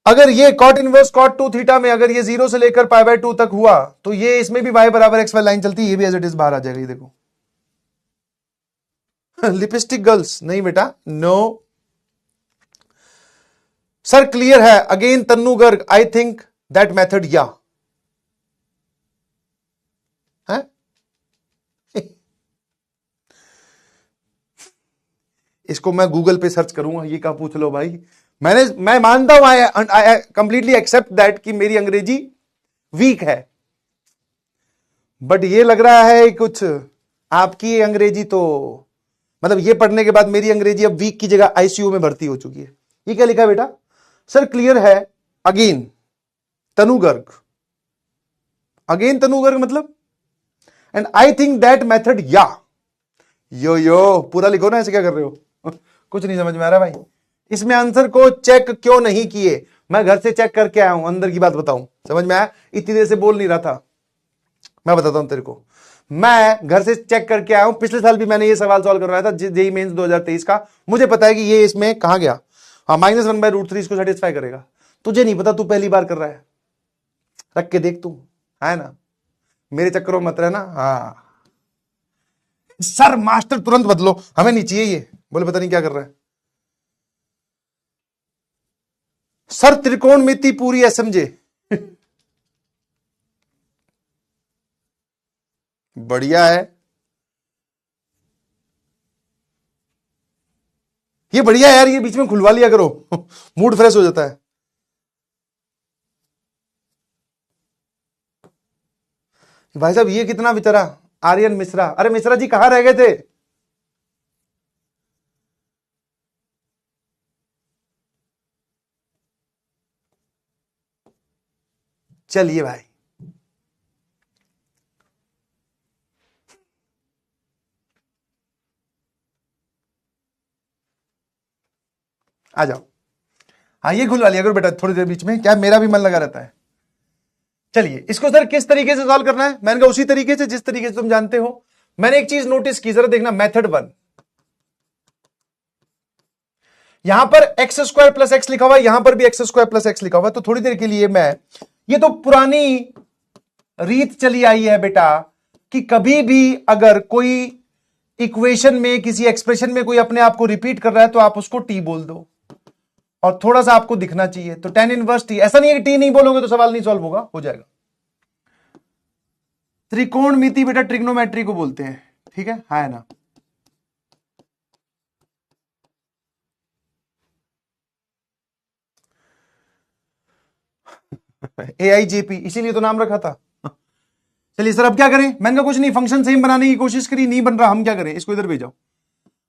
अगर ये cot इनवर्स cot 2 थीटा में अगर ये 0 से लेकर π/2 तक हुआ तो ये इसमें भी y बराबर x वाली लाइन चलती है, ये भी एज इट इज बाहर आ जाएगा। ये देखो लिपस्टिक गर्ल्स, नहीं बेटा, नो। सर क्लियर है, again Tannu Garg, I think that method, या है? इसको मैं गूगल पे सर्च करूंगा, ये क्या पूछ लो भाई। मैं मानता हूं, आई कंप्लीटली एक्सेप्ट दैट कि मेरी अंग्रेजी वीक है, बट ये लग रहा है कुछ आपकी अंग्रेजी तो, मतलब ये पढ़ने के बाद मेरी अंग्रेजी अब वीक की जगह आईसीयू में भर्ती हो चुकी है। ये क्या लिखा है बेटा? सर क्लियर है, अगेन तनु गर्ग, अगेन तनु गर्ग मतलब, and I think that method, या यो पूरा लिखो ना, ऐसे क्या कर रहे हो? कुछ नहीं समझ में आ रहा भाई। इसमें आंसर को चेक क्यों नहीं किए? मैं घर से चेक करके आया हूं, अंदर की बात बताऊं, समझ में आया? इतनी देर से बोल नहीं रहा था, मैं बताता हूं तेरे को। मैं घर से चेक करके आया हूं, पिछले साल भी मैंने ये सवाल सॉल्व करवाया था जेईई मेंस 2023 का। मुझे पता है कि ये इसमें कहां गया। हाँ, -1/√3 इसको सेटिस्फाई करेगा। तुझे नहीं पता, तू पहली बार कर रहा है, रख के देख तू, है ना। मेरे चक्करों में मत रहना। हाँ सर मास्टर तुरंत बदलो, हमें नहीं चाहिए ये, बोले पता नहीं क्या कर रहा है। सर त्रिकोणमिति पूरी है, समझे? बढ़िया है, ये बढ़िया है यार, ये बीच में खुलवा लिया करो। मूड फ्रेश हो जाता है। भाई साहब ये कितना बेचारा आर्यन मिश्रा, अरे मिश्रा जी कहां रह गए थे? चलिए भाई, आ जाओ। हाँ ये खुलवा लिया करो बेटा थोड़ी देर बीच में, क्या मेरा भी मन लगा रहता है। चलिए इसको सर किस तरीके से सॉल्व करना है? मैंने कहा उसी तरीके से जिस तरीके से तुम जानते हो। मैंने एक चीज नोटिस की, जरा देखना मेथड 1। यहां पर एक्स स्क्वायर प्लस एक्स लिखा हुआ है, यहां पर भी एक्स स्क्वायर प्लस एक्स लिखा हुआ है। तो थोड़ी देर के लिए मैं, ये तो पुरानी रीत चली आई है बेटा कि कभी भी अगर कोई इक्वेशन में, किसी एक्सप्रेशन में कोई अपने आप को रिपीट कर रहा है तो आप उसको टी बोल दो और थोड़ा सा आपको दिखना चाहिए। तो tan इनवर्स टी, ऐसा नहीं है कि टी नहीं बोलोगे तो सवाल नहीं सॉल्व होगा, हो जाएगा। त्रिकोणमिति बेटा ट्रिग्नोमेट्री को बोलते हैं, ठीक है ना। AIJP इसीलिए तो नाम रखा था। चलिए सर अब क्या करें? मैंने कहा कुछ नहीं, फंक्शन सेम बनाने की कोशिश करी, नहीं बन रहा, हम क्या करें? इसको इधर भेजाओ।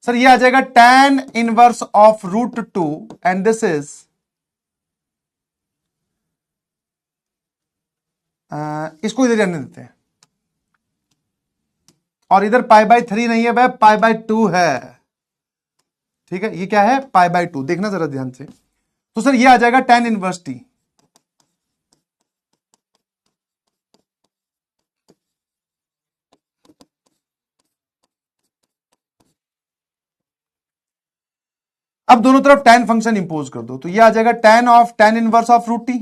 सर ये आ जाएगा tan inverse of √2 and this is इसको इधर जाने देते हैं, और इधर π/3 नहीं है भाई, π/2 है, ठीक है। ये क्या है? π/2, देखना जरा ध्यान से। तो सर ये आ जाएगा tan इनवर्स टी। अब दोनों तरफ tan फंक्शन इंपोज कर दो, तो ये आ जाएगा tan inverse of √t।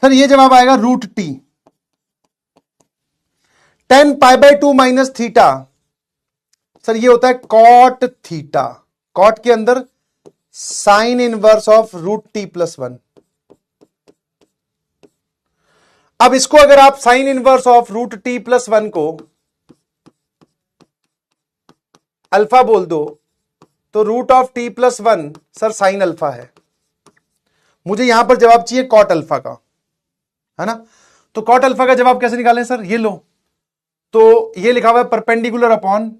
Sir ये जवाब आएगा √t। tan π/2 minus theta, sir ये होता है cot थीटा। cot के अंदर साइन इनवर्स ऑफ √t + 1। अब इसको अगर आप साइन इनवर्स ऑफ √t + 1 को अल्फा बोल दो तो √t + 1 सर साइन अल्फा है। मुझे यहां पर जवाब चाहिए कॉट अल्फा का, है ना। तो कॉट अल्फा का जवाब कैसे निकालें सर? ये लो, तो ये लिखा हुआ है perpendicular upon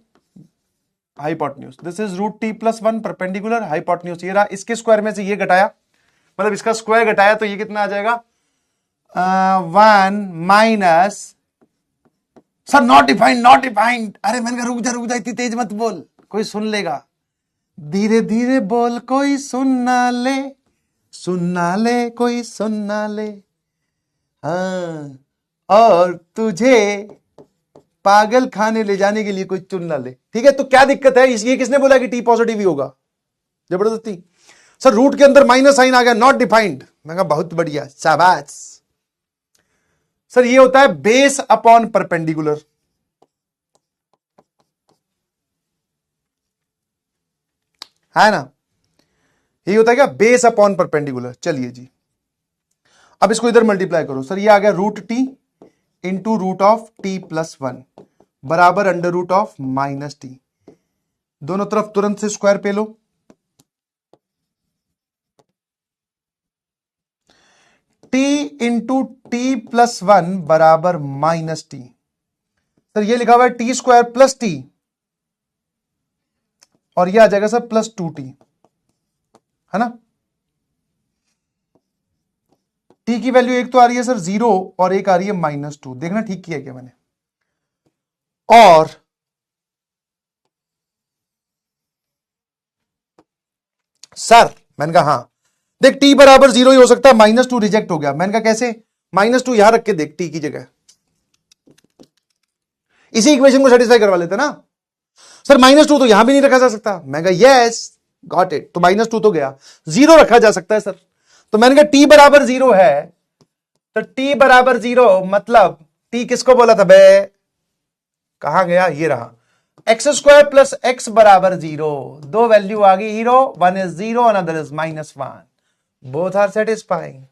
hypotenuse. This is √t + 1 perpendicular hypotenuse. ये रहा, इसके स्क्वायर में से ये घटाया, मतलब इसका स्क्वायर घटाया, तो ये कितना आ जाएगा? 1 minus, sir not defined, not defined. अरे मैंने कहा रुक जा, इतनी तेज मत बोल, कोई सुन लेगा। धीरे धीरे बोल, कोई सुनना ले, कोई सुनना ले। हाँ, और तुझे पागल खाने ले जाने के लिए कोई चुन ना ले, ठीक है। तो क्या दिक्कत है? ये किसने बोला कि टी पॉजिटिव ही होगा? जबरदस्ती। सर रूट के अंदर माइनस साइन आ गया, नॉट डिफाइंड। मैं कहा बहुत बढ़िया, शाबाश। सर ये होता है बेस अपॉन परपेंडिकुलर, है ना। ये होता है क्या? Base upon perpendicular. चलिए जी, अब इसको इधर मल्टीप्लाई करो। सर ये आ गया √t इंटू √t + 1 बराबर √-t। दोनों तरफ तुरंत से स्क्वायर पे लो। t इंटू टी + 1 बराबर -t। सर ये लिखा हुआ है t² + t, और ये आ जाएगा सर +2t, है ना। t की वैल्यू एक तो आ रही है सर 0 और एक आ रही है -2। देखना ठीक किया क्या मैंने? और सर मैंने कहा हाँ, देख t बराबर 0 ही हो सकता है, -2 रिजेक्ट हो गया। मैंने कहा कैसे? -2 यहां रख के देख, t की जगह इसी इक्वेशन को सेटिस्फाई करवा लेते ना। सर -2 तो यहां भी नहीं रखा जा सकता। मैं कहा यस गॉट इट, तो -2 तो गया, 0 रखा जा सकता है सर। तो मैंने कहा t बराबर 0 है, तो t बराबर 0 मतलब t किसको बोला था बे? कहां गया? ये रहा, x² + x बराबर 0। दो वैल्यू आ गई hero, one is 0 another is -1, both are satisfying.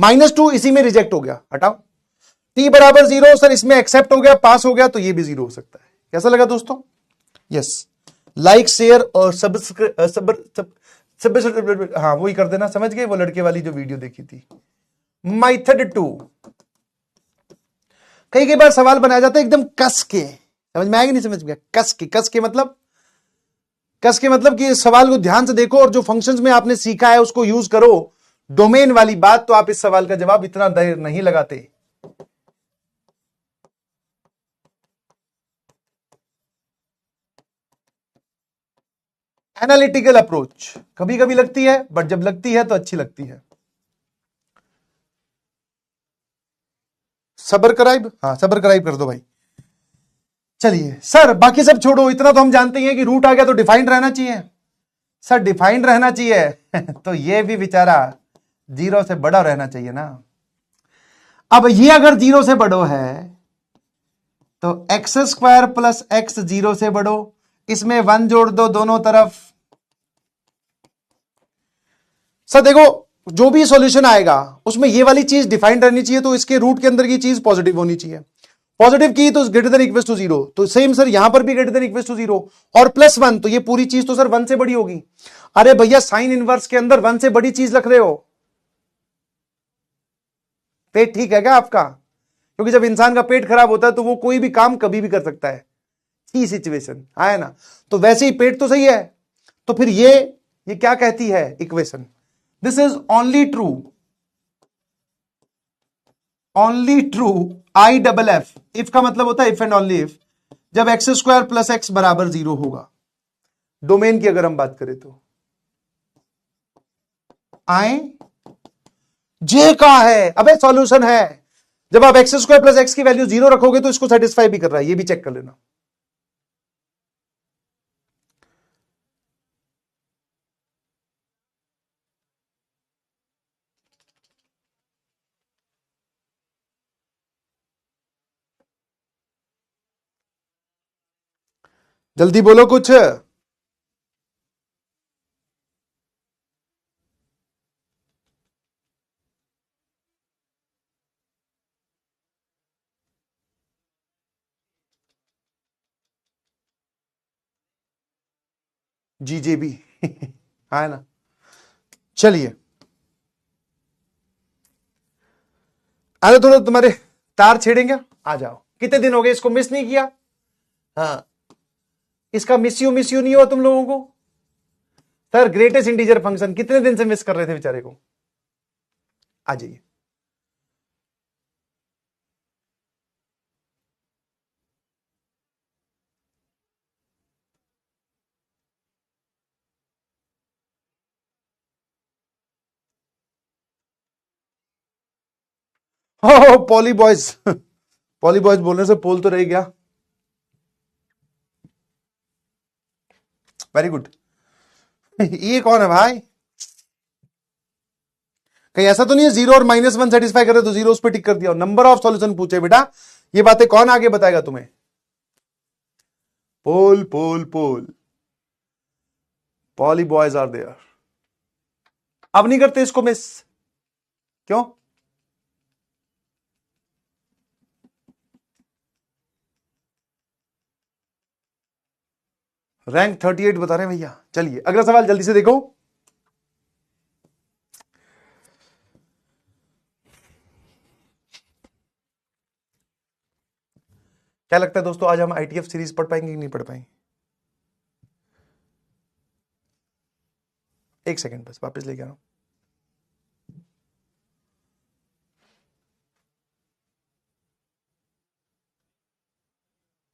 -2 इसी में रिजेक्ट हो गया, हटाओ। t बराबर 0 सर इसमें एक्सेप्ट हो गया, पास हो गया, तो ये भी 0 हो सकता है। कैसा लगा दोस्तों? यस, लाइक शेयर और हाँ वही कर देना, समझ गए? वो लड़के वाली जो वीडियो देखी थी। मेथड 2, कई बार सवाल बनाया जाता है एकदम कस के, समझ में आएगा? नहीं समझ में? कस के मतलब कि सवाल को ध्यान से देखो और जो फंक्शंस में आपने सीखा है उसको यूज करो, डोमेन वाली बात, तो आप इस सवाल का जवाब इतना देर नहीं लगाते। एनालिटिकल अप्रोच कभी कभी लगती है, बट जब लगती है तो अच्छी लगती है। सबर कराइब, हाँ सबर कराइब कर दो भाई। चलिए सर, बाकी सब छोड़ो, इतना तो हम जानते हैं कि रूट आ गया तो डिफाइंड रहना चाहिए। सर डिफाइंड रहना चाहिए तो ये भी बेचारा 0 से बड़ा रहना चाहिए ना। अब ये अगर 0 से बड़ो है तो एक्स स्क्वायर प्लस एक्स 0 से बड़ो, इसमें 1 जोड़ दो दोनों तरफ। सर देखो, जो भी सॉल्यूशन आएगा उसमें ये वाली चीज डिफाइंड रहनी चाहिए, तो इसके रूट के अंदर की चीज पॉजिटिव होनी चाहिए। पॉजिटिव की तो ग्रेटर देन इक्वल टू 0, तो सेम सर यहां पर भी ग्रेटर देन इक्वल टू 0, और +1, तो ये पूरी चीज तो सर 1 से बड़ी होगी। अरे भैया साइन इनवर्स के अंदर 1 से बड़ी चीज रख रहे हो, पेट ठीक है क्या आपका? क्योंकि जब इंसान का पेट खराब होता है तो वो कोई भी काम कभी भी कर सकता है, ही सिचुएशन है ना। तो वैसे ही पेट तो सही है, तो फिर ये क्या कहती है equation, this is only true I double F, if का मतलब होता है इफ एंड ओनली इफ, जब एक्स स्क्वायर प्लस एक्स बराबर 0 होगा। डोमेन की अगर हम बात करें तो आए जे का है, अबे सॉल्यूशन है, जब आप एक्स स्क्वायर प्लस एक्स की वैल्यू 0 रखोगे तो इसको सेटिस्फाई भी कर रहा है, ये भी चेक कर लेना। जल्दी बोलो कुछ। जीजेबी है ना। चलिए अरे थोड़ा तुम्हारे तार छेड़ेंगे, आ जाओ, कितने दिन हो गए इसको मिस नहीं किया। हाँ, इसका मिस यू नहीं हुआ तुम लोगों को। सर ग्रेटेस्ट इंटीजर फंक्शन कितने दिन से मिस कर रहे थे बेचारे को, आ जाइए। हो पॉली बॉयज पॉली बॉयज बोलने से पोल तो रह गया। वेरी गुड ये कौन है भाई? कहीं ऐसा तो नहीं है 0 और -1 सेटिस्फाई करे तो 0 उस पर टिक कर दिया, नंबर ऑफ सॉल्यूशन पूछे बेटा, ये बातें कौन आगे बताएगा तुम्हें? पोल पोल पोल, पॉली बॉयज आर देयर। अब नहीं करते इसको मिस, क्यों? रैंक 38 बता रहे हैं भैया। चलिए अगला सवाल जल्दी से देखो। क्या लगता है दोस्तों, आज हम आईटीएफ सीरीज पढ़ पाएंगे कि नहीं पढ़ पाएंगे? एक सेकंड बस, वापस लेके आ रहा हूं।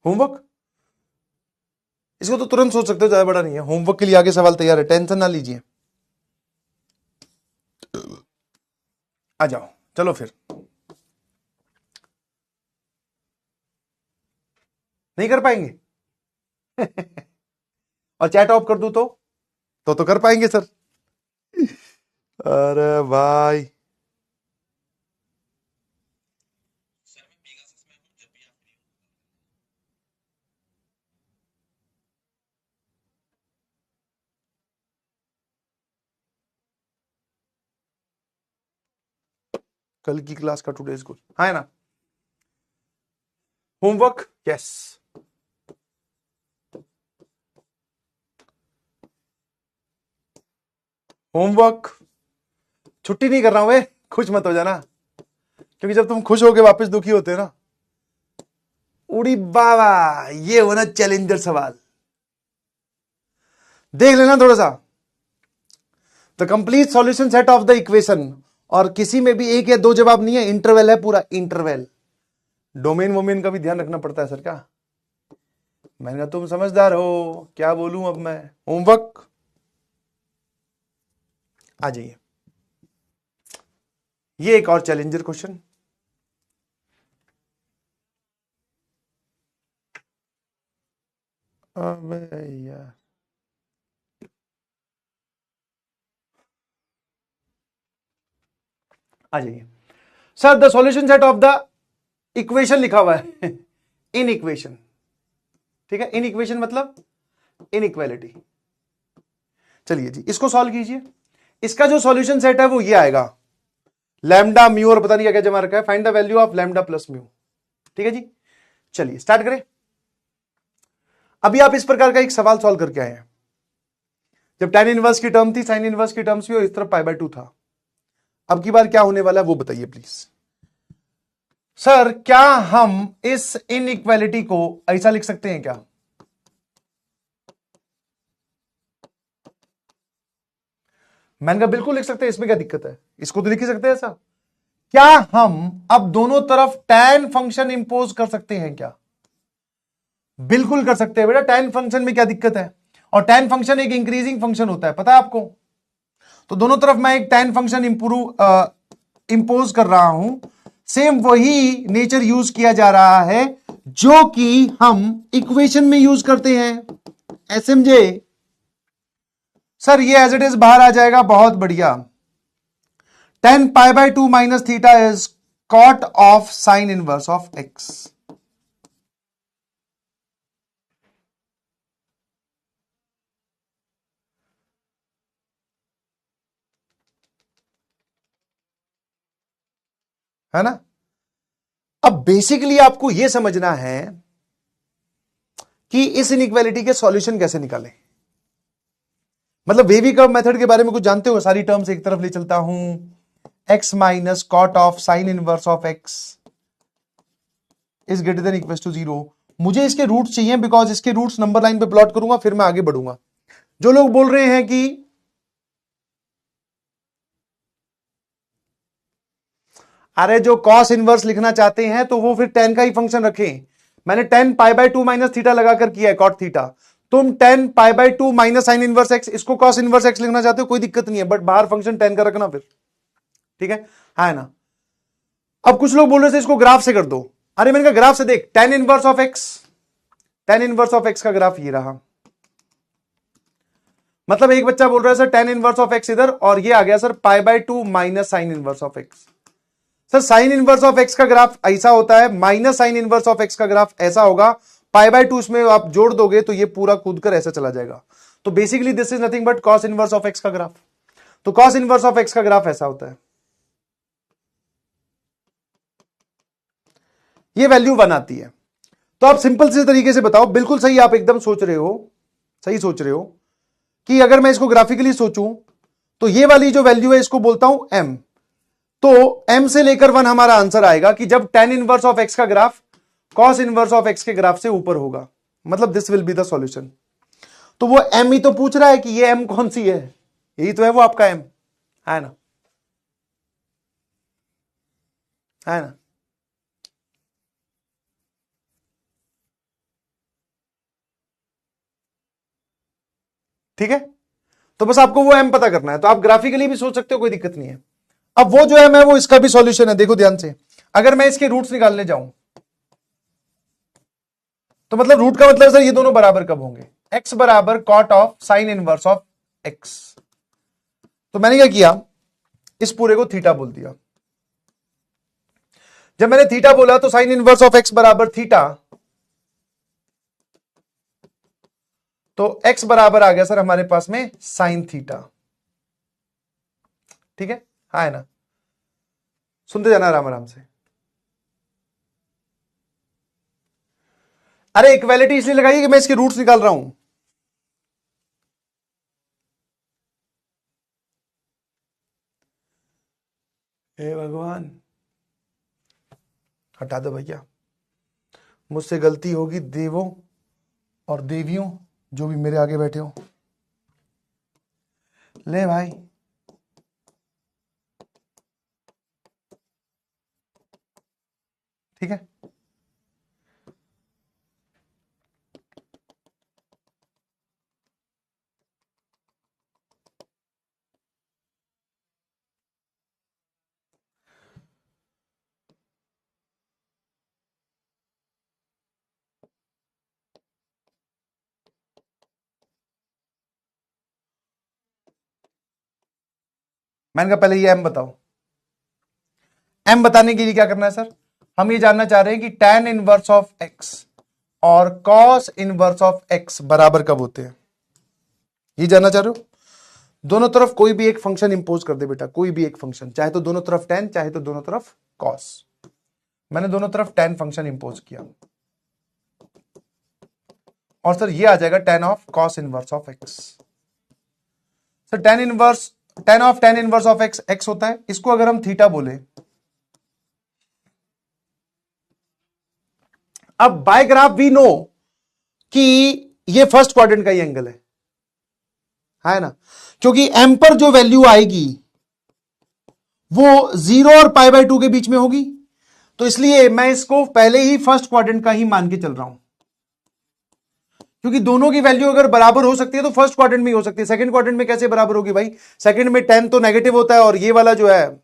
होमवर्क, इसको तो तुरंत सोच सकते हो, ज्यादा बड़ा नहीं है। होमवर्क के लिए आगे सवाल तैयार है, टेंशन ना लीजिए। आ जाओ, चलो फिर। नहीं कर पाएंगे और चैट ऑफ कर दूं तो कर पाएंगे सर। अरे भाई, कल की क्लास का टुडे स्कूल है ना। Homework, yes. होमवर्क, छुट्टी नहीं कर रहा हूं वे, खुश मत हो जाना, क्योंकि जब तुम खुश होके वापस दुखी होते हो ना, उड़ी बाबा, ये होना चैलेंजर सवाल। देख लेना थोड़ा सा, the complete solution set of the equation, और किसी में भी एक या दो जवाब नहीं है, इंटरवल है पूरा, इंटरवल। डोमेन वोमेन का भी ध्यान रखना पड़ता है सर क्या? मैंने कहा तुम समझदार हो, क्या बोलूं अब मैं। होमवर्क आ जाइए, ये एक और चैलेंजर क्वेश्चन। अबे यार, आ जाइए sir. The solution set of the equation लिखा हुआ है इन इक्वेशन, ठीक है। इन इक्वेशन मतलब इनइक्वालिटी। चलिए जी, इसको सॉल्व कीजिए। इसका जो सॉल्यूशन सेट है वो ये आएगा, लैम्डा म्यू और पता नहीं क्या क्या जमा रखा है, find the value of lambda plus mu. ठीक है जी, चलिए स्टार्ट करें। अभी आप इस प्रकार का एक सवाल सॉल्व करके आए हैं, जब tan इनवर्स की टर्म थी, साइन इनवर्स की टर्म्स भी, और इस तरफ π/2 था। अब की बार क्या होने वाला है वो बताइए प्लीज। सर क्या हम इस इनइक्वालिटी को ऐसा लिख सकते हैं क्या? मैंने कहा बिल्कुल लिख सकते हैं, इसमें क्या दिक्कत है, इसको तो लिख ही सकते हैं ऐसा। क्या हम अब दोनों तरफ tan फंक्शन इंपोज कर सकते हैं क्या? बिल्कुल कर सकते हैं बेटा, tan फंक्शन में क्या दिक्कत है। और tan फंक्शन एक इंक्रीजिंग फंक्शन होता है, पता है आपको। तो दोनों तरफ मैं एक tan फंक्शन इंपोज कर रहा हूं। सेम वही नेचर यूज किया जा रहा है जो कि हम इक्वेशन में यूज करते हैं, एसएमजे। सर ये एज इट इज बाहर आ जाएगा, बहुत बढ़िया। tan π/2 minus theta is cot of sine inverse of x. है ना। अब बेसिकली आपको यह समझना है कि इस इनइक्वालिटी के सॉल्यूशन कैसे निकालें। मतलब वेवी कर्व मेथड के बारे में कुछ जानते हो? सारी टर्म्स एक तरफ ले चलता हूं, x minus cot of sine inverse of x is greater than equal to 0। मुझे इसके रूट्स चाहिए, बिकॉज इसके रूट्स नंबर लाइन पे प्लॉट करूंगा, फिर मैं आगे बढ़ूंगा। जो लोग बोल रहे हैं कि अरे जो कॉस इनवर्स लिखना चाहते हैं तो वो फिर tan का ही फंक्शन रखें। मैंने tan π/2 माइनस थीटा लगाकर किया है, कॉट थीटा। तुम tan π/2 minus sine inverse x, इसको कॉस इनवर्स एक्स लिखना चाहते हो, कोई दिक्कत नहीं है, बट बाहर फंक्शन tan का रखना फिर। ठीक है ना। अब कुछ लोग बोल रहे थे इसको ग्राफ से कर दो। अरे मैंने कहा ग्राफ से देख, tan inverse of x, tan inverse of x का ग्राफ ये रहा। मतलब एक बच्चा बोल रहा है sir tan inverse of x इधर, और ये आ गया sir π/2 minus sine inverse of x. Sir sine inverse of x का ग्राफ ऐसा होता है, minus sine inverse of x का ग्राफ ऐसा होगा। π/2 इसमें आप जोड़ दोगे तो ये पूरा कूद कर ऐसा चला जाएगा। तो basically this is nothing but cos inverse of x का ग्राफ। तो कॉस इनवर्स ऑफ एक्स का ग्राफ ऐसा होता है, ये वैल्यू 1 आती है। तो आप सिंपल से तरीके से बताओ, बिल्कुल सही, आप एकदम सोच रहे हो, सही सोच रहे हो कि अगर मैं इसको ग्राफिकली सोचूं तो ये वाली जो वैल्यू है इसको बोलता हूं m। तो m से लेकर 1 हमारा आंसर आएगा कि जब tan इनवर्स ऑफ x का graph cos inverse of x के ग्राफ से ऊपर होगा, मतलब this will be the solution. तो वो m ही तो पूछ रहा है कि ये m कौन सी है, यही तो है वो आपका m, है ना, है ना। ठीक है, तो बस आपको वो m पता करना है, तो आप ग्राफिकली भी सोच सकते हो, कोई दिक्कत नहीं है। अब वो जो है मैं वो इसका भी सॉल्यूशन है, देखो ध्यान से। अगर मैं इसके रूट्स निकालने जाऊं तो मतलब रूट का मतलब सर ये दोनों बराबर कब होंगे, x बराबर cot of sine inverse of x। तो मैंने क्या किया, इस पूरे को थीटा बोल दिया। जब मैंने थीटा बोला तो साइन इनवर्स ऑफ x बराबर थीटा, तो x बराबर आ गया सर हमारे पास में साइन थीटा। ठीक है ना। सुनते जाना आराम आराम से। अरे इक्वालिटी इसलिए लगाइए कि मैं इसके रूट्स निकाल रहा हूं। हे भगवान, हटा दो भैया, मुझसे गलती होगी देवों और देवियों जो भी मेरे आगे बैठे हो। ले भाई, ठीक है। मैंने कहा पहले ये एम बताओ। एम बताने के लिए क्या करना है सर, हम ये जानना चाह रहे हैं कि tan इनवर्स ऑफ एक्स और cos इनवर्स ऑफ एक्स बराबर कब होते हैं, ये जानना चाह रहे हो। दोनों तरफ कोई भी एक फंक्शन इंपोज कर दे बेटा, कोई भी एक फंक्शन, चाहे तो दोनों तरफ tan, चाहे तो दोनों तरफ cos। मैंने दोनों तरफ tan फंक्शन इंपोज किया और सर ये आ जाएगा tan of cos inverse of x. Sir tan of tan inverse of x x होता है, इसको अगर हम थीटा बोले, अब बाय ग्राफ वी नो कि ये फर्स्ट क्वाड्रेंट का ही एंगल है ना, क्योंकि एम पर जो वैल्यू आएगी वो 0 और π/2 के बीच में होगी, तो इसलिए मैं इसको पहले ही फर्स्ट क्वाड्रेंट का ही मान के चल रहा हूं, क्योंकि दोनों की वैल्यू अगर बराबर हो सकती है तो फर्स्ट क्वाड्रेंट में ही हो सकती है, सेकंड क्वाड्रेंट में कैसे बराबर होगी भाई, सेकंड में tan तो नेगेटिव होता है और ये वाला जो है,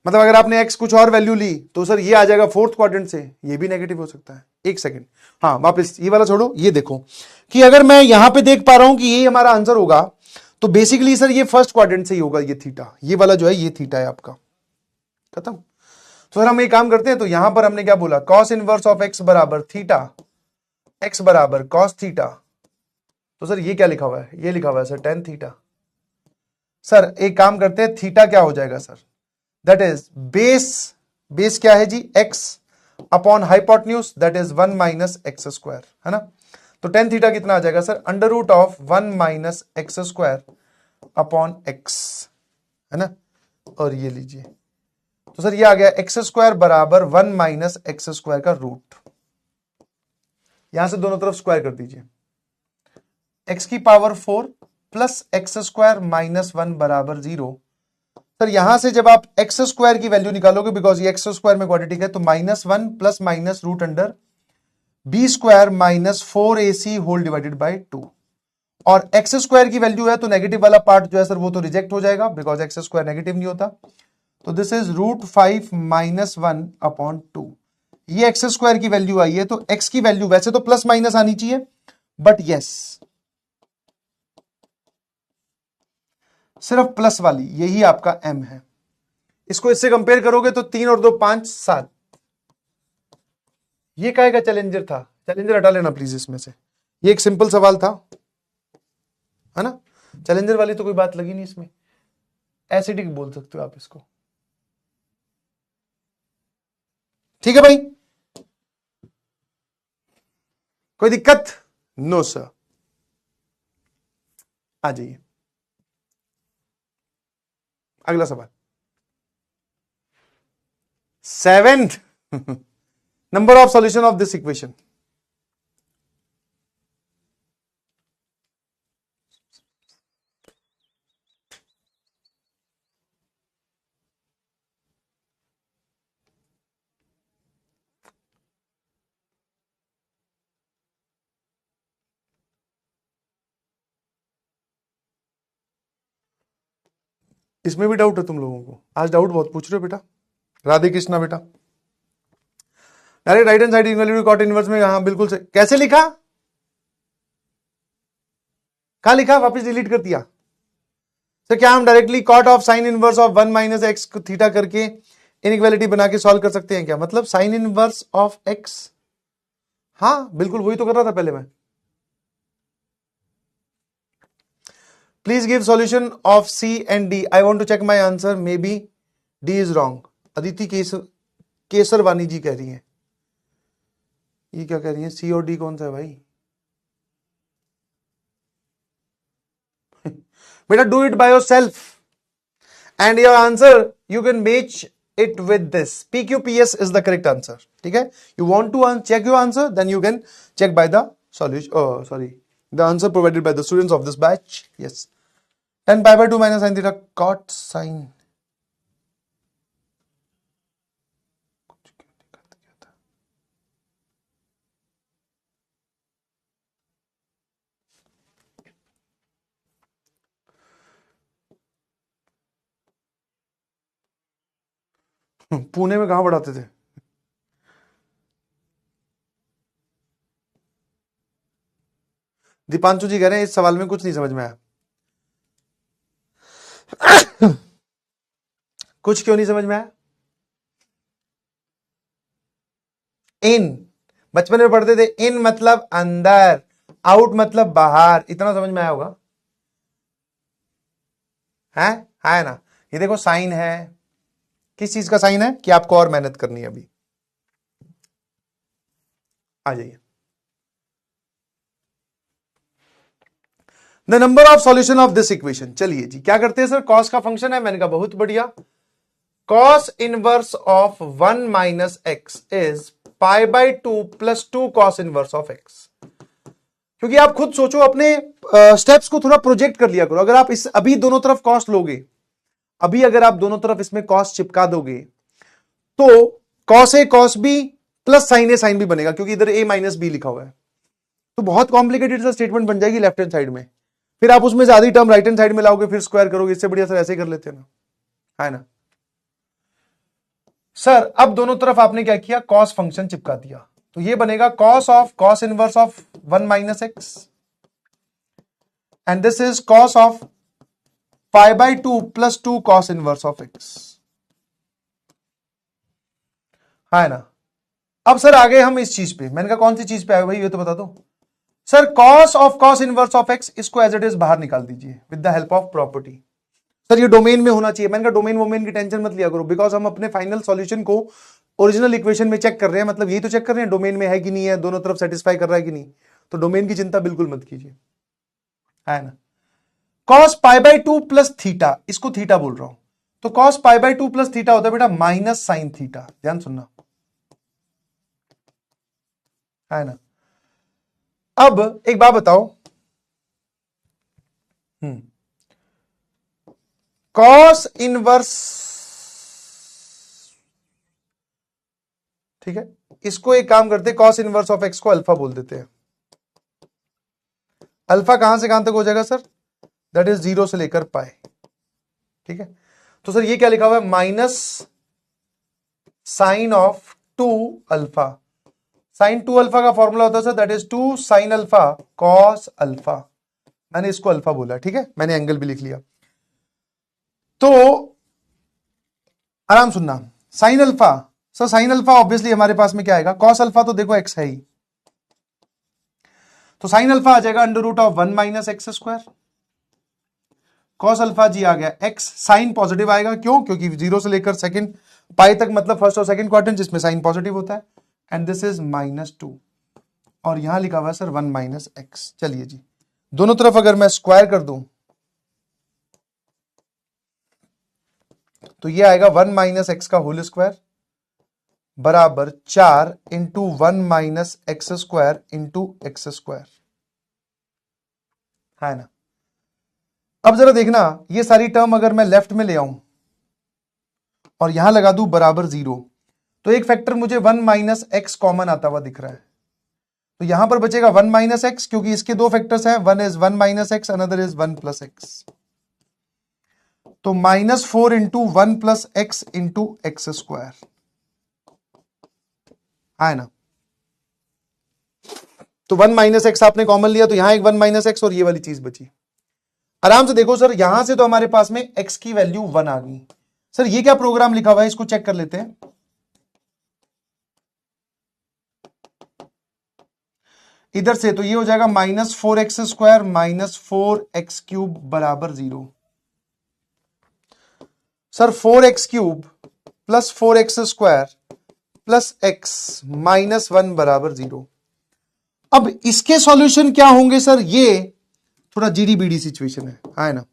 मतलब अगर आपने x कुछ और वैल्यू ली तो सर ये आ जाएगा फोर्थ क्वाड्रेंट से, ये भी नेगेटिव हो सकता है। एक सेकंड, हाँ वापस ये वाला छोड़ो, ये देखो कि अगर मैं यहां पे देख पा रहा हूं कि ये हमारा आंसर होगा, तो बेसिकली सर ये फर्स्ट क्वाड्रेंट से ही होगा, ये थीटा, ये वाला जो है ये थीटा है आपका, खत्म। तो सर हम एक काम करते हैं, तो यहां पर हमने क्या बोला, cos इनवर्स ऑफ x बराबर थीटा, x बराबर cos थीटा, तो सर ये क्या लिखा हुआ है, ये लिखा हुआ है सर tan थीटा। सर एक काम करते हैं, थीटा क्या हो जाएगा सर, दैट इज बेस क्या है जी, x upon hypotenuse, that is 1 minus x square, है ना। तो tan थीटा कितना आ जाएगा sir, under root of 1 minus x square upon x, है ना। और ये लीजिए, तो सर ये आ गया एक्स स्क्वायर बराबर 1 माइनस एक्स स्क्वायर का रूट, यहां से दोनों तरफ स्क्वायर कर दीजिए, x की power 4 plus x square minus 1 बराबर 0। सर यहां से जब आप एक्स स्क्वायर की वैल्यू निकालोगे, बिकॉज ये एक्स स्क्वायर में क्वाड्रेटिक है, तो -1 plus minus root under b square minus 4ac whole divided by 2, और एक्स स्क्वायर की वैल्यू है तो नेगेटिव वाला पार्ट जो है सर वो तो रिजेक्ट हो जाएगा, बिकॉज एक्स स्क्वायर नेगेटिव नहीं होता, तो दिस इज √5 माइनस 1 अपॉन 2। ये एक्स स्क्वायर की वैल्यू आई है, तो एक्स की वैल्यू वैसे तो प्लस माइनस आनी चाहिए, बट यस सिर्फ प्लस वाली, यही आपका m है। इसको इससे कंपेयर करोगे तो 3 और 2 5 7, ये काहे का चैलेंजर था, चैलेंजर हटा लेना प्लीज इसमें से, ये एक सिंपल सवाल था, है ना, चैलेंजर वाली तो कोई बात लगी नहीं इसमें, एसिडिक बोल सकते हो आप इसको, ठीक है भाई, कोई दिक्कत, नो सर। आ जाइए अगला सवाल, 7th number of solution of this equation. इसमें भी डाउट है तुम लोगों को, आज डाउट बहुत पूछ रहे हो बेटा, राधे कृष्णा बेटा। Direct right hand side equal cot inverse में, हाँ बिल्कुल से कैसे लिखा, कहां लिखा, वापस डिलीट कर दिया। तो क्या हम directly cot of sine inverse of 1 minus x theta करके इनइक्वालिटी बना के सॉल्व कर सकते हैं क्या, मतलब साइन इनवर्स ऑफ एक्स, हाँ बिल्कुल वही तो कर रहा था पहले मैं। Please give solution of C and D, I want to check my answer, maybe D is wrong. Aditi Kesarwani ji कह रही हैं, ये क्या कह रही है, सी और डी कौन सा है भाई बेटा do it by yourself and your answer you can match it with this, PQPS is the correct answer, ठीक है। You want to check your answer, then you can check by the solution, sorry the answer provided by the students of this batch. Yes, tan π/2 minus sin theta cot sin, Pune में कहां पढ़ाते थे? दीपांशु जी कह रहे हैं इस सवाल में कुछ नहीं समझ में आया। कुछ क्यों नहीं समझ में आया? इन बचपन में पढ़ते थे, इन मतलब अंदर, आउट मतलब बाहर, इतना समझ में आया होगा। है ना? ये देखो साइन है, किस चीज का साइन है कि आपको और मेहनत करनी है अभी। आ जाइए। The number of solution of this equation. चलिए जी, क्या करते हैं सर? कॉस का फंक्शन है, मैंने कहा बहुत बढ़िया। Cos inverse of 1 minus x is pi by 2 plus 2 cos inverse of x. क्योंकि आप खुद सोचो, अपने स्टेप्स को थोड़ा प्रोजेक्ट कर लिया करो। अगर आप इस अभी दोनों तरफ कॉस लोगे, अभी अगर आप दोनों तरफ इसमें कॉस चिपका दोगे तो cos A cos B plus sign A sine B बनेगा, क्योंकि इधर ए माइनस बी लिखा हुआ है। तो बहुत कॉम्प्लिकेटेड सा स्टेटमेंट बन जाएगी लेफ्ट हैंड साइड में। फिर आप उसमें से आधी टर्म राइट हैंड साइड में लाओगे, फिर स्क्वायर करोगे। इससे बढ़िया सर ऐसे कर लेते हैं ना, है ना? सर अब दोनों तरफ आपने क्या किया? कॉस फंक्शन चिपका दिया, तो ये बनेगा cos of cos inverse of 1 minus x, and this is cos of pi by 2 plus 2 cos inverse of x, है ना? अब सर आ गए हम इस चीज पे। मैंने कहा कौन सी चीज पे आए भाई, ये तो बता दो sir. Cos of cos inverse of x, इसको एज इट इज बाहर निकाल दीजिए with the help of property. Sir ये डोमेन में होना चाहिए। मैंने कहा डोमेन वोमेन की टेंशन मत लिया करो, बिकॉज हम अपने फाइनल सॉल्यूशन को ओरिजिनल इक्वेशन में चेक कर रहे हैं। मतलब यही तो चेक कर रहे हैं डोमेन में है कि नहीं है, दोनों तरफ सेटिस्फाई कर रहा है कि नहीं। तो डोमेन की चिंता बिल्कुल मत कीजिए, है ना? Cos pi by 2 plus theta, इसको थीटा बोल रहा हूं, तो cos pi by 2 plus theta होता है बेटा माइनस साइन थीटा। ध्यान सुनना, है ना? अब एक बात बताओ, कॉस इनवर्स, ठीक है, इसको एक काम करते हैं, कॉस इनवर्स ऑफ एक्स को अल्फा बोल देते हैं। अल्फा कहां से कहां तक हो जाएगा सर? दैट इज 0 से लेकर पाई, ठीक है? तो सर ये क्या लिखा हुआ है? Minus sine of 2 alpha. Sine 2 alpha का फॉर्मूला होता है sir, that is 2 sine alpha cos alpha. मैंने इसको अल्फा बोला, ठीक है? मैंने एंगल भी लिख लिया। तो आराम सुनना, sine alpha, sir sine alpha obviously हमारे पास में क्या आएगा? कॉस अल्फा तो देखो एक्स है ही, तो साइन अल्फा आ जाएगा under root of 1 minus x square. Cos alpha जी आ गया एक्स, साइन पॉजिटिव आएगा, क्यों? क्योंकि 0 से लेकर सेकंड पाई तक मतलब फर्स्ट और सेकंड क्वाड्रेंट, जिसमें साइन पॉजिटिव होता है, एंड दिस इज -2, और यहां लिखा हुआ है सर 1 माइनस एक्स। चलिए जी, दोनों तरफ अगर मैं स्क्वायर कर दूं तो ये आएगा 1 माइनस एक्स का होल स्क्वायर बराबर 4 into 1 minus x square into x square, है ना? अब जरा देखना, ये सारी टर्म अगर मैं लेफ्ट में ले आऊं और यहां लगा दूं बराबर 0, तो एक फैक्टर मुझे 1 माइनस एक्स कॉमन आता हुआ दिख रहा है। तो यहां पर बचेगा 1 माइनस एक्स, क्योंकि इसके दो फैक्टर्स हैं, one is 1 minus x, another is 1 plus x. तो -4 into 1 plus x into x square, है ना? तो 1 माइनस एक्स आपने कॉमन लिया, तो यहां एक 1 माइनस एक्स और ये वाली चीज बची। आराम से देखो सर, यहां से तो हमारे पास में x की वैल्यू 1 आ गई। सर ये क्या प्रोग्राम लिखा हुआ है, इसको चेक कर लेते हैं। इधर से तो ये हो जाएगा -4x स्क्वायर -4x क्यूब बराबर 0। Sir 4x cube plus 4x square plus x -1 बराबर 0। अब इसके सॉल्यूशन क्या होंगे सर? ये थोड़ा जीडी बीडी सिचुएशन है ना?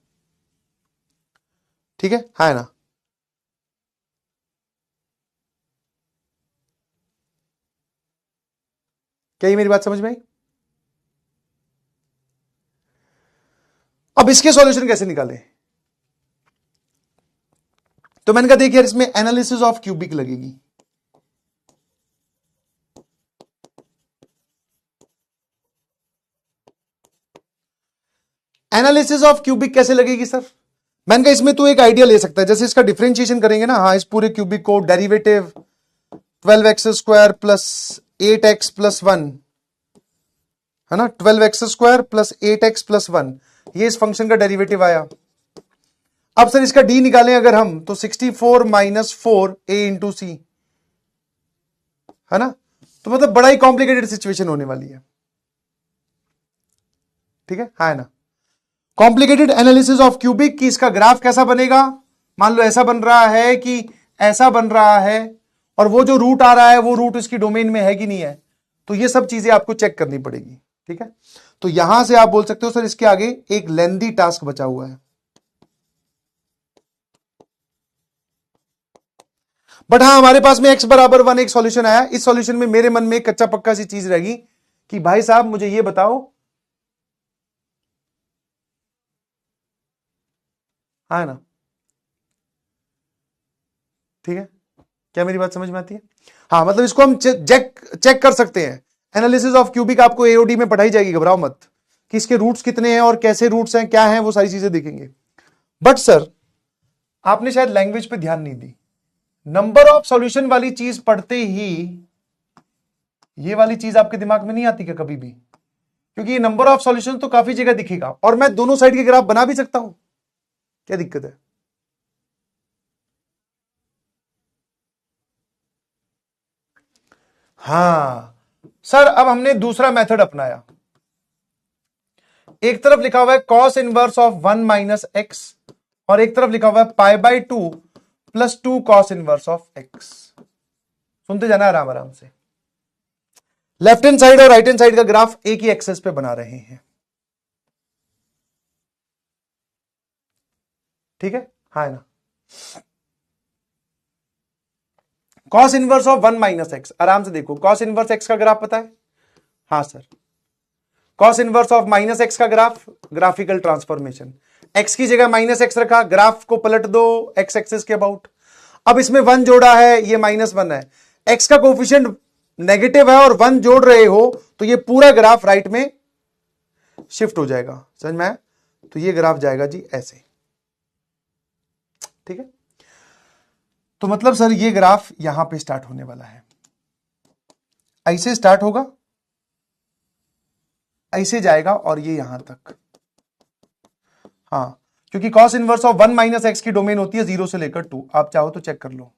ठीक है ना? क्या ये मेरी बात समझ में आई? अब इसके सॉल्यूशन कैसे निकालें? तो मैंने कहा देखिए इसमें एनालिसिस ऑफ क्यूबिक लगेगी। एनालिसिस ऑफ क्यूबिक कैसे लगेगी सर? मैंने कहा इसमें तो एक आइडिया ले सकता है, जैसे इसका डिफरेंशिएशन करेंगे ना, हाँ, इस पूरे क्यूबिक को derivative 12x² plus 8x plus 1 है ना, 12x² प्लस 8x प्लस 1, ये इस फंक्शन का डेरिवेटिव आया। अब सर इसका डी निकालें अगर हम, तो 64 माइनस 4a इंटू सी, है ना, तो मतलब बड़ा ही कॉम्प्लिकेटेड सिचुएशन होने वाली है। ठीक है ना, कॉम्प्लिकेटेड एनालिसिस ऑफ क्यूबिक कि इसका ग्राफ कैसा बनेगा, मान लो ऐसा बन रहा है कि ऐसा बन रहा है, और वो जो रूट आ रहा है वो रूट इसकी डोमेन में है कि नहीं है, तो ये सब चीजें आपको चेक करनी पड़ेगी। ठीक है, तो यहां से आप बोल सकते हो सर इसके आगे एक लेंदी टास्क बचा हुआ है, बट हाँ हमारे पास में x बराबर 1 एक सॉल्यूशन आया। इस सॉल्यूशन में मेरे मन में एक कच्चा पक्का सी चीज रहेगी कि भाई साहब मुझे ये बताओ, हाँ ना, ठीक है, क्या मेरी बात समझ में आती है? हाँ, मतलब इसको हम चेक कर सकते हैं। एनालिसिस ऑफ क्यूबिक आपको एओडी में पढ़ाई जाएगी, घबराओ मत, कि इसके रूट्स कितने हैं और कैसे रूट्स हैं, क्या हैं, वो सारी चीजें देखेंगे। बट सर आपने शायद लैंग्वेज पे ध्यान नहीं दी, नंबर ऑफ सॉल्यूशन वाली चीज पढ़ते ही ये वाली चीज आपके दिमाग में नहीं आती क्या कभी भी? क्योंकि ये नंबर ऑफ सॉल्यूशन तो काफी जगह दिखेगा, और मैं दोनों साइड के ग्राफ बना भी सकता हूं, क्या दिक्कत है? हाँ सर, अब हमने दूसरा मेथड अपनाया। एक तरफ लिखा हुआ है cos inverse of 1 minus x, और एक तरफ लिखा हुआ है π/2 plus 2 cos inverse of x. सुनते जाना आराम आराम से। लेफ्ट हैंड साइड और राइट हैंड साइड का ग्राफ एक ही एक्सेस पे बना रहे हैं। ठीक है, हाँ ना। cos inverse of 1 minus x, आराम से देखो, cos इनवर्स एक्स का ग्राफ पता है? हाँ sir. cos inverse of minus x का ग्राफ, ग्राफिकल ट्रांसफॉर्मेशन, एक्स की जगह माइनस एक्स रखा, ग्राफ को पलट दो एक्स एक्सिस के अबाउट। अब इसमें 1 जोड़ा है, ये -1 है, एक्स का कोफिशिएंट नेगेटिव है और 1 जोड़ रहे हो तो ये पूरा ग्राफ राइट में शिफ्ट हो जाएगा, समझ में आया? तो ये ग्राफ जाएगा जी ऐसे। ठीक है, तो मतलब सर ये ग्राफ यहां पे स्टार्ट होने वाला है, ऐसे स्टार्ट होगा, ऐसे जाएगा और ये यहां तक। हाँ, क्योंकि cos inverse of 1 minus x की डोमेन होती है 0 से लेकर 2, आप चाहो तो चेक कर लो,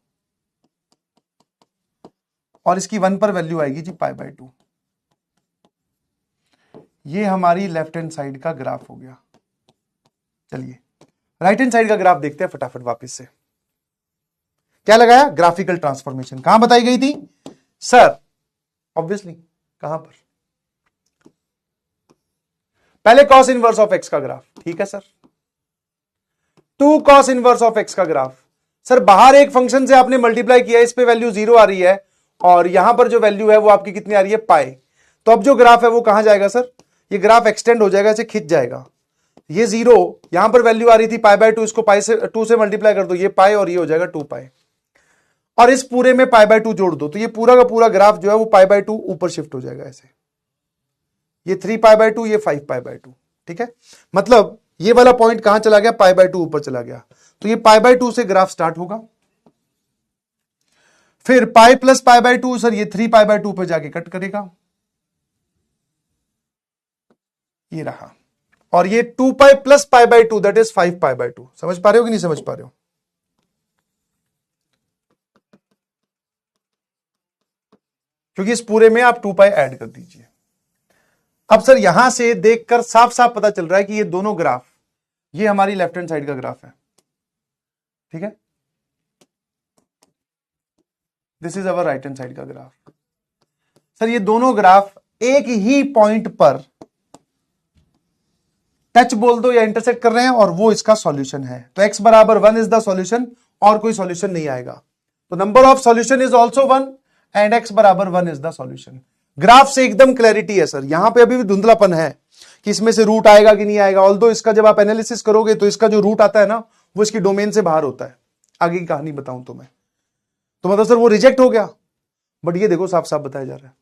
और इसकी 1 पर वैल्यू आएगी जी π/2। ये हमारी लेफ्ट हैंड साइड का ग्राफ हो गया। चलिए राइट हैंड साइड का ग्राफ देखते हैं फटाफट वापस से। क्या लगाया? Graphical transformation. कहां बताई गई थी सर? ऑब्वियसली कहां पर? पहले cos इनवर्स ऑफ एक्स का ग्राफ, ठीक है sir. 2 cos inverse of x का ग्राफ, सर बाहर एक फंक्शन से आपने मल्टीप्लाई किया, इस पे वैल्यू 0 आ रही है, और यहां पर जो वैल्यू है वो आपकी कितनी आ रही है? पाई। तो अब जो ग्राफ है वो कहां जाएगा सर? ये ग्राफ एक्सटेंड हो जाएगा, ऐसे खिंच जाएगा। ये 0, यहां पर वैल्यू आ रही थी π/2, इसको पाई से 2 से मल्टीप्लाई कर दो, ये पाई और ये हो जाएगा 2 पाई, और इस पूरे में π/2 जोड़ दो, तो ये पूरा का पूरा ग्राफ जो है वो π/2 ऊपर शिफ्ट हो जाएगा ऐसे। ये 3π/2, ये 5π/2। ठीक है, मतलब ये वाला पॉइंट कहां चला गया? π/2 ऊपर चला गया। तो ये π/2 से ग्राफ स्टार्ट होगा, फिर पाई प्लस π/2, सर ये 3π/2 पे जाके कट करेगा, ये रहा, और ये 2 पाई प्लस π/2 दैट इज 5π/2। समझ पा रहे हो कि नहीं समझ पा रहे हो? क्योंकि इस पूरे में आप 2 पाई ऐड कर दीजिए। अब सर यहां से देखकर साफ साफ पता चल रहा है कि ये दोनों ग्राफ, ये हमारी लेफ्ट हैंड साइड का ग्राफ है। ठीक है, this is our right hand side का ग्राफ। सर ये दोनों ग्राफ एक ही पॉइंट पर टच बोल दो या इंटरसेक्ट कर रहे हैं, और वो इसका सॉल्यूशन है। तो x बराबर 1 इज द सॉल्यूशन, और कोई सॉल्यूशन नहीं आएगा। तो number of solution is also 1 and x बराबर 1 इज द सॉल्यूशन। ग्राफ से एकदम क्लैरिटी है सर, यहां पे अभी भी धुंधलापन है कि इसमें से रूट आएगा कि नहीं आएगा। ऑल्दो इसका जब आप एनालिसिस करोगे तो इसका जो रूट आता है ना, वो इसकी डोमेन से बाहर होता है। आगे की कहानी बताऊं तो मैं, तो मतलब सर वो रिजेक्ट हो गया, बट ये देखो साफ साफ बताया जा रहा है।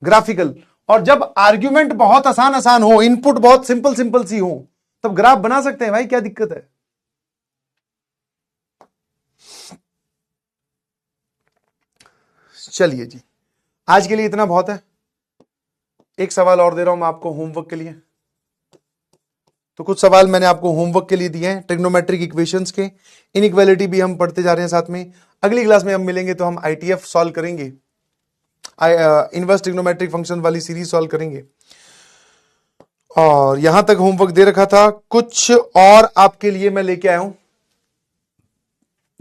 ग्राफिकल, और जब आर्ग्यूमेंट बहुत आसान आसान हो, इनपुट बहुत सिंपल सिंपल सी हो, तब ग्राफ बना सकते हैं भाई, क्या दिक्कत है। चलिए जी, आज के लिए इतना बहुत है। एक सवाल और दे रहा हूं मैं आपको होमवर्क के लिए। तो कुछ सवाल मैंने आपको होमवर्क के लिए दिए हैं ट्रिग्नोमेट्रिक इक्वेशंस के। इनइक्वालिटी भी हम पढ़ते जा रहे हैं साथ में। अगली क्लास में हम मिलेंगे तो हम आईटीएफ सॉल्व करेंगे, इनवर्स ट्रिग्नोमेट्रिक फंक्शन वाली सीरीज सॉल्व करेंगे। और यहां तक होमवर्क दे रखा था। कुछ और आपके लिए मैं लेके आया हूं।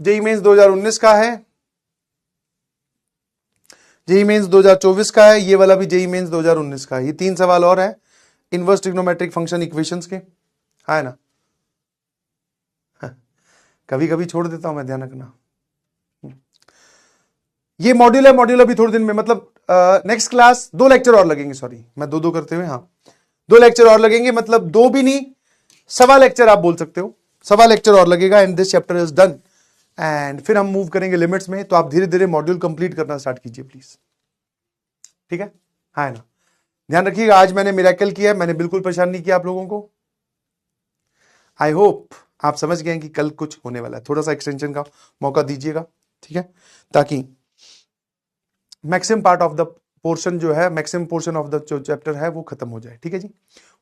जेईई मेंस 2019 का है, जेईई मेंस 2024 का है, ये वाला भी जेईई मेंस 2019 का है। ये 3 सवाल और है इनवर्स ट्रिग्नोमेट्रिक फंक्शन इक्वेशंस के, है ना। कभी कभी छोड़ देता हूं मैं, ध्यान रखना। ये मॉड्यूल है, मॉड्यूल अभी थोड़े दिन में, मतलब नेक्स्ट क्लास 2 लेक्चर और लगेंगे, सॉरी मैं 2 करते हुए, हाँ 2 लेक्चर और लगेंगे, मतलब 2 भी नहीं, सवा लेक्चर आप बोल सकते हो, सवा लेक्चर और लगेगा and this chapter is done. And फिर हम मूव करेंगे लिमिट्स में। तो आप धीरे धीरे मॉड्यूल कंप्लीट करना स्टार्ट कीजिए प्लीज, ठीक है, हाँ ना। ध्यान रखिएगा, आज मैंने मिरेकल किया है, मैंने बिल्कुल परेशान नहीं किया आप लोगों को। आई होप आप समझ गए कि कल कुछ होने वाला है, थोड़ा सा एक्सटेंशन का मौका दीजिएगा, ठीक है, ताकि maximum part of the portion जो है, मैक्सिमम पोर्शन ऑफ द जो चैप्टर है वो खत्म हो जाए, ठीक है जी।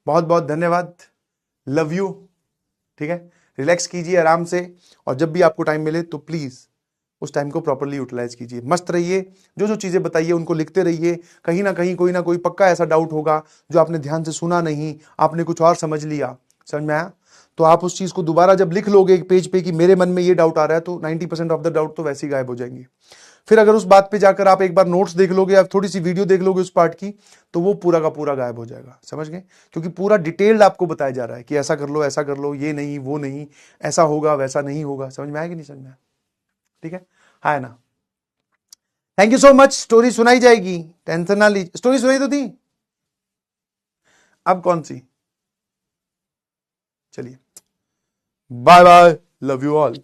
बहुत बहुत धन्यवाद, लव यू, ठीक है। रिलैक्स कीजिए आराम से, और जब भी आपको टाइम मिले तो प्लीज उस टाइम को प्रॉपर्ली यूटिलाइज कीजिए, मस्त रहिए। जो जो चीजें बताइए उनको लिखते रहिए, कहीं ना कहीं कोई ना कोई पक्का ऐसा डाउट होगा जो आपने ध्यान से सुना नहीं, आपने कुछ और समझ लिया, समझ में आया, तो आप उस चीज को दोबारा जब लिख लोगे एक पेज पे कि मेरे मन में ये डाउट आ रहा है, तो 90% ऑफ द डाउट तो वैसे ही गायब हो जाएंगे। फिर अगर उस बात पे जाकर आप एक बार नोट्स देख लोगे या थोड़ी सी वीडियो देख लोगे उस पार्ट की, तो वो पूरा का पूरा गायब हो जाएगा, समझ गए, क्योंकि पूरा डिटेल्ड आपको बताया जा रहा है कि ऐसा कर लो, ये नहीं वो नहीं, ऐसा होगा वैसा नहीं होगा। समझ में आया कि नहीं समझ में आया, ठीक है, हाँ ना। Thank you so much. Story सुनाई जाएगी, टेंशन ना लीजिए। स्टोरी सुनाई तो थी, अब कौन सी, चलिए bye bye, love you all.